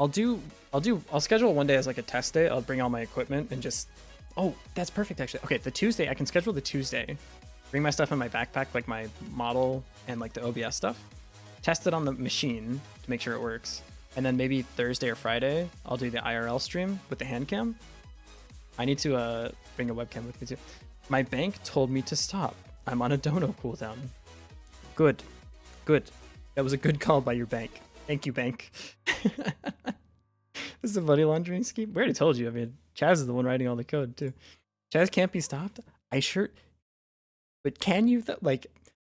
A: schedule one day as like a test day. I'll bring all my equipment and just, oh, that's perfect actually. Okay, the Tuesday, I can schedule the Tuesday. Bring my stuff in my backpack, like my model and like the OBS stuff. Test it on the machine to make sure it works. And then maybe Thursday or Friday, I'll do the IRL stream with the hand cam. I need to bring a webcam with me too. My bank told me to stop. I'm on a dono cooldown. Good. That was a good call by your bank. Thank you, bank. This is a money laundering scheme. We already told you. I mean, Chaz is the one writing all the code too. Chaz can't be stopped. But can you? Like,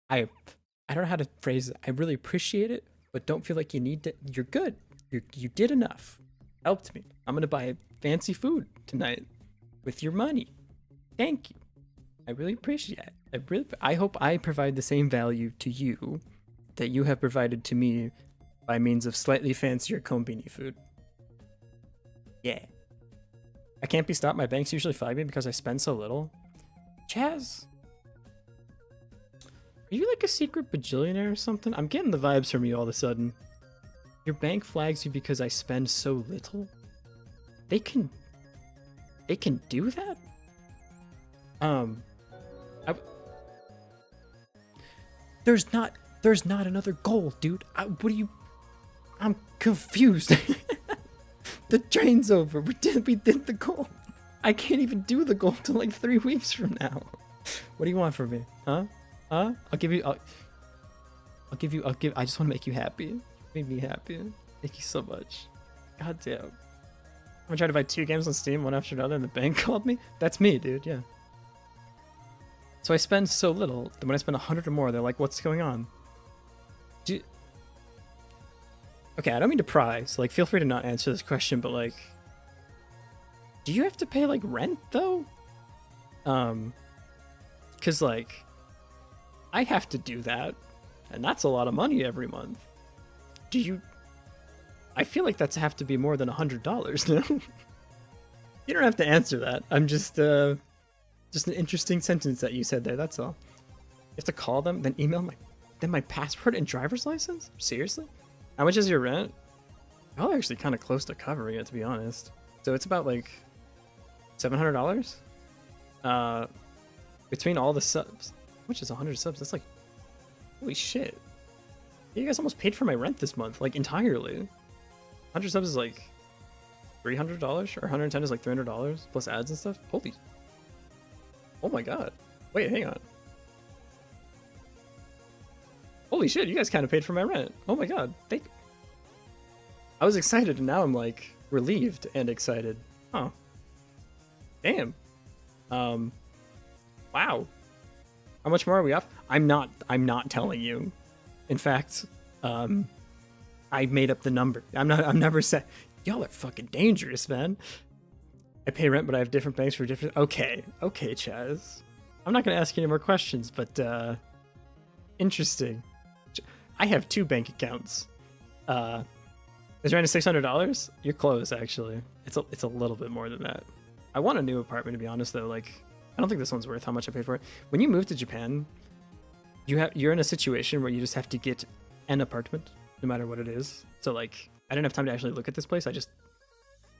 A: I don't know how to phrase it. I really appreciate it, but don't feel like you need to. You're good. You did enough. Helped me. I'm gonna buy fancy food tonight with your money. Thank you. I really appreciate it. I hope I provide the same value to you that you have provided to me by means of slightly fancier Konbini food. Yeah. I can't be stopped. My banks usually flag me because I spend so little. Chaz, are you like a secret bajillionaire or something? I'm getting the vibes from you all of a sudden. Your bank flags you because I spend so little? They can do that? There's not another goal, dude. I'm confused. The train's over. We did the goal. I can't even do the goal till like 3 weeks from now. What do you want from me? Huh? I'll give you. I just want to make you happy. Make me happy. Thank you so much. God damn. I'm gonna try to buy 2 games on Steam, one after another, and the bank called me? That's me, dude, yeah. So I spend so little that when I spend 100 or more, they're like, what's going on? Okay, I don't mean to pry, so like, feel free to not answer this question, but like, do you have to pay like rent though? Cause like, I have to do that, and that's a lot of money every month. Do you? I feel like that's have to be more than $100 now. You don't have to answer that. I'm just an interesting sentence that you said there. That's all. You have to call them, then email my passport and driver's license. Seriously? How much is your rent? Y'all are actually kind of close to covering it, to be honest. So it's about like $700. Between all the subs, which is 100 subs. That's like, holy shit. You guys almost paid for my rent this month, like entirely. 100 subs is like $300, or 110 is like $300 plus ads and stuff. Holy. Oh my god. Wait, hang on. Holy shit, you guys kind of paid for my rent. Oh my god. I was excited and now I'm like relieved and excited. Huh. Damn. Wow. How much more are we off? I'm not telling you. In fact, I made up the number. I'm never saying. Y'all are fucking dangerous, man. I pay rent, but I have different banks for different. Okay, Chaz. I'm not gonna ask you any more questions, but interesting. I have 2 bank accounts. Is rent $600? You're close, actually. It's a little bit more than that. I want a new apartment, to be honest, though. Like, I don't think this one's worth how much I paid for it. When you move to Japan, you're in a situation where you just have to get an apartment, no matter what it is. So like, I didn't have time to actually look at this place. I just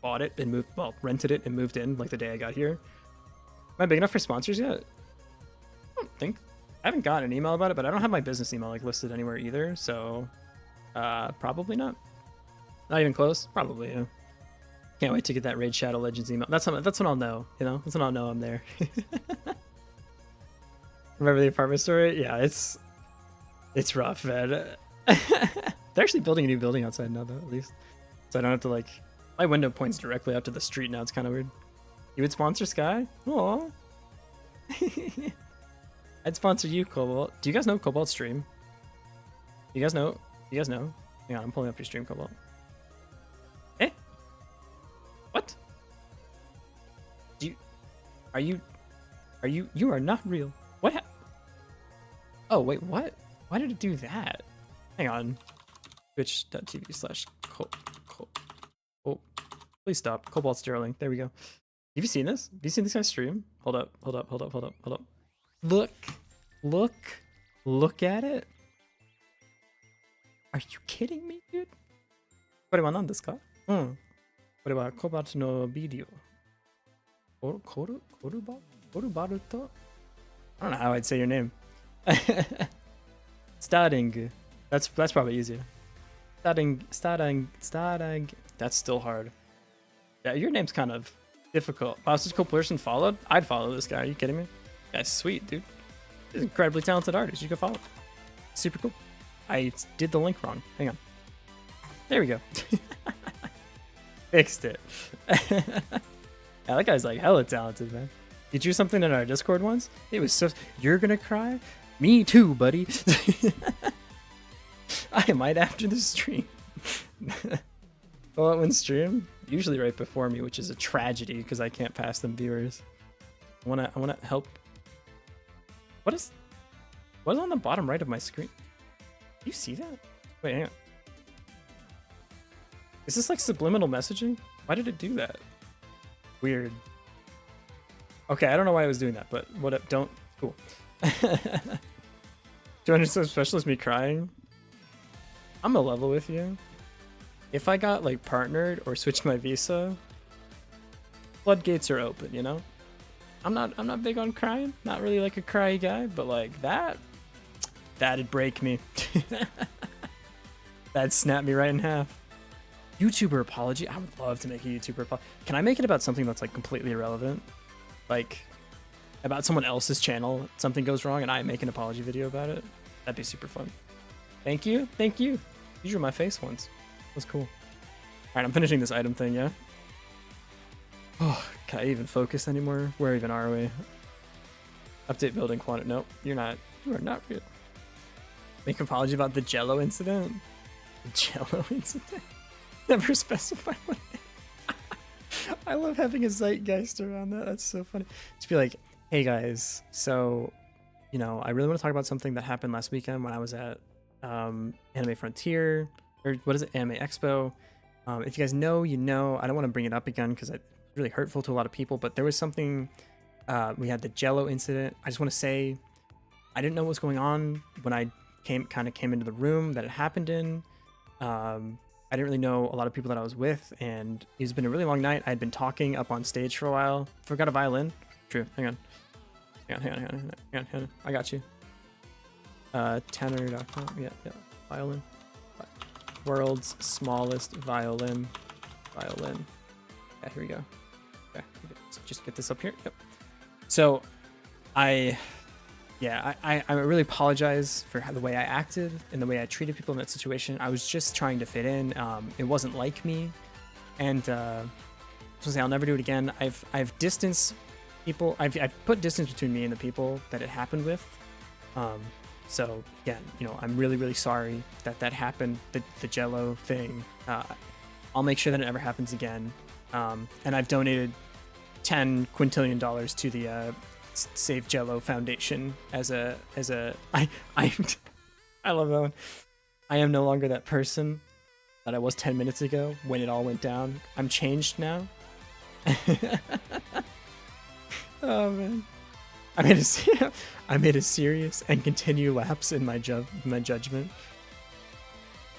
A: bought it and rented it and moved in like the day I got here. Am I big enough for sponsors yet? I don't think. I haven't gotten an email about it, but I don't have my business email like listed anywhere either. So probably not. Not even close. Probably, yeah. Can't wait to get that Raid Shadow Legends email. That's when I'll know, you know? That's when I'll know I'm there. Remember the apartment story? Yeah, it's rough, man. They're actually building a new building outside now, though, at least. So I don't have to, like... My window points directly out to the street now. It's kind of weird. You would sponsor Sky? Aww. I'd sponsor you, Cobalt. Do you guys know Cobalt stream? You guys know? You guys know? Hang on, I'm pulling up your stream, Cobalt. Eh? What? You are not real. What? Oh, wait, what? Why did it do that? Hang on. Twitch.tv/. Oh, please stop. Cobalt Sterling. There we go. Have you seen this? Have you seen this guy's stream? Hold up. Look at it. Are you kidding me, dude? これは何ですか? これはコバルトのビデオ。コルバルト? I don't know how I'd say your name. Starting. That's probably easier. Starting. That's still hard. Yeah, your name's kind of difficult. Wow, such a cool person followed? I'd follow this guy. Are you kidding me? Guy's sweet, dude. He's an incredibly talented artist. You can follow. Super cool. I did the link wrong. Hang on. There we go. Fixed it. Yeah, that guy's like hella talented, man. You drew something in our Discord once? It was so... You're gonna cry? Me too, buddy. I might after the stream. Well, when stream? Usually right before me, which is a tragedy because I can't pass them viewers. I wanna help. What is on the bottom right of my screen? Do you see that? Wait, hang on. Is this like subliminal messaging? Why did it do that? Weird. Okay, I don't know why I was doing that, but what? Don't. Cool. 200 sub specialist, me crying. I'm a level with you. If I got like partnered or switched my visa, floodgates are open, you know? I'm not big on crying. Not really like a cry guy, but like that'd break me. That'd snap me right in half. YouTuber apology? I would love to make a YouTuber apology. Can I make it about something that's like completely irrelevant? Like about someone else's channel, something goes wrong and I make an apology video about it? That'd be super fun. Thank you. Thank you. You drew my face once. That was cool. All right, I'm finishing this item thing, yeah? Oh, can I even focus anymore? Where even are we? Update building quantity. Nope, you're not. You are not real. Make apology about the Jello incident. The Jello incident? Never specify what it is. I love having a zeitgeist around that. That's so funny. Just be like, hey guys, so, you know, I really want to talk about something that happened last weekend when I was at Anime Frontier, or what is it, Anime Expo. If you guys know, you know. I don't want to bring it up again because it's really hurtful to a lot of people, but there was something, we had the Jello incident. I just want to say, I didn't know what was going on when I came into the room that it happened in. I didn't really know a lot of people that I was with, and it's been a really long night. I had been talking up on stage for a while. Forgot a violin. True, hang on. Hang on. I got you. Tenor.com. Yeah. Violin. World's smallest violin. Yeah, here we go. Okay, just get this up here. Yep. So, I really apologize for the way I acted and the way I treated people in that situation. I was just trying to fit in. It wasn't like me, and so I'll never do it again. I've distanced people. I've put distance between me and the people that it happened with. So again, you know, I'm really sorry that happened. The Jello thing. I'll make sure that it never happens again. And I've donated $10 quintillion to the Save Jello Foundation as a I love that one. I am no longer that person that I was 10 minutes ago when it all went down. I'm changed now. Oh man, I made a serious and continued lapse in my judgment.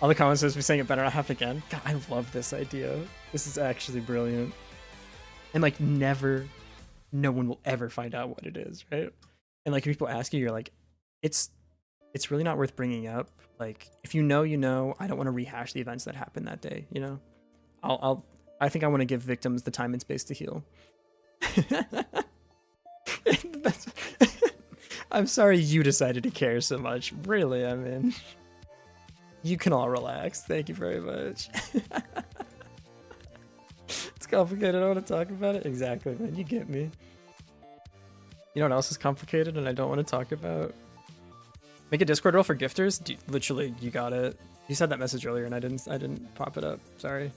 A: All the comments says we're saying it better off again. God, I love this idea. This is actually brilliant. And like no one will ever find out what it is, right? And like if people ask you, you're like, it's really not worth bringing up. Like if you know, you know. I don't want to rehash the events that happened that day, you know. I think I want to give victims the time and space to heal. I'm sorry you decided to care so much. Really, I mean, you can all relax. Thank you very much. It's complicated. I don't want to talk about it. Exactly, man. You get me. You know what else is complicated and I don't want to talk about? Make a Discord role for gifters? Literally, you got it. You said that message earlier and I didn't pop it up. Sorry.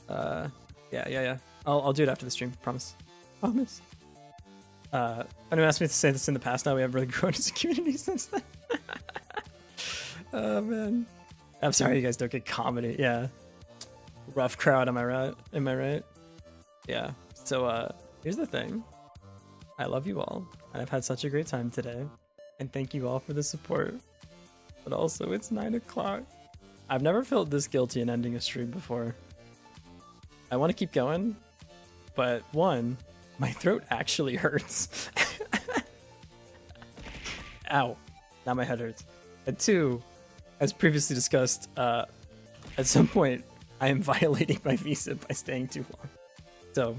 A: Yeah. I'll do it after the stream. Promise. Anyone asked me to say this in the past. Now we have really grown as a community since then. Oh man, I'm sorry you guys don't get comedy. Yeah, rough crowd. Am I right? Yeah. So here's the thing. I love you all, and I've had such a great time today, and thank you all for the support. But also, it's 9 o'clock. I've never felt this guilty in ending a stream before. I want to keep going, but one, my throat actually hurts. Ow. Now my head hurts. And two, as previously discussed, at some point, I am violating my visa by staying too long. So,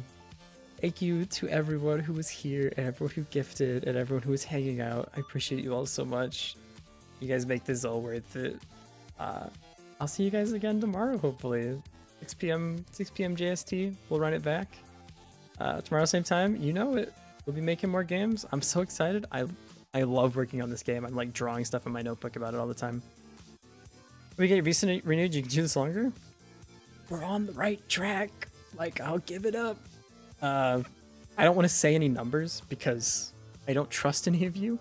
A: thank you to everyone who was here, and everyone who gifted, and everyone who was hanging out. I appreciate you all so much. You guys make this all worth it. I'll see you guys again tomorrow, hopefully. 6 p.m. JST. We'll run it back. Tomorrow, same time. You know it. We'll be making more games. I'm so excited. I love working on this game. I'm like drawing stuff in my notebook about it all the time. We get visa renewed. You can do this longer. We're on the right track. Like, I'll give it up. I don't want to say any numbers because I don't trust any of you.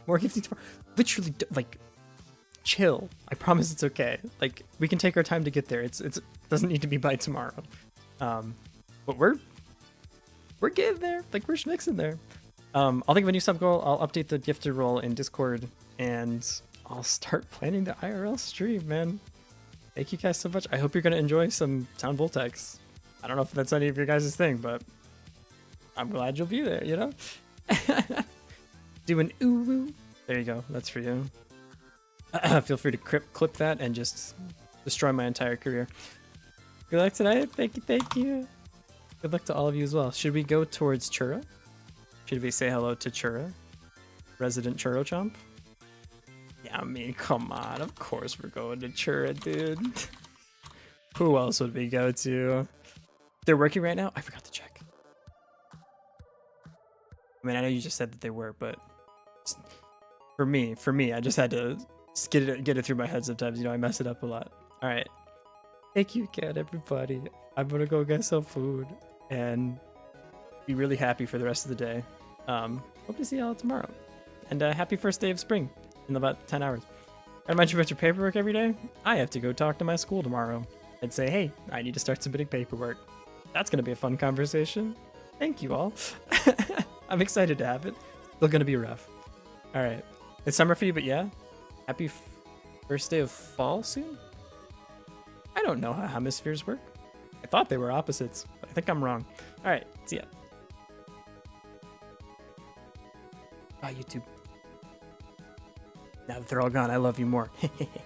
A: More gifting tomorrow. Literally, like, chill. I promise it's okay. Like, we can take our time to get there. It doesn't need to be by tomorrow. But we're getting there. Like, we're mixing there. I'll think of a new sub goal. I'll update the gifted role in Discord, and I'll start planning the IRL stream, man. Thank you guys so much. I hope you're gonna enjoy some Sound Voltex. I don't know if that's any of your guys' thing, but I'm glad you'll be there, you know? Do an ooh-woo. There you go. That's for you. Feel free to clip that and just destroy my entire career. Good luck tonight. Thank you. Good luck to all of you as well. Should we go towards Churra? Should we say hello to Churra? Resident Churro Chomp? Yeah, I mean, come on. Of course we're going to Chura, dude. Who else would we go to? They're working right now? I forgot to check. I mean, I know you just said that they were, but for me, I just had to get it through my head sometimes. You know, I mess it up a lot. All right. Thank you again, everybody. I'm going to go get some food and be really happy for the rest of the day. Hope to see y'all tomorrow. And happy first day of spring in about 10 hours. I remind you about your paperwork every day. I have to go talk to my school tomorrow and say, hey, I need to start submitting paperwork. That's going to be a fun conversation. Thank you all. I'm excited to have it. Still going to be rough. All right. It's summer for you, but yeah. Happy first day of fall soon? I don't know how hemispheres work. I thought they were opposites, but I think I'm wrong. All right. See ya. Bye, YouTube. Now that they're all gone, I love you more.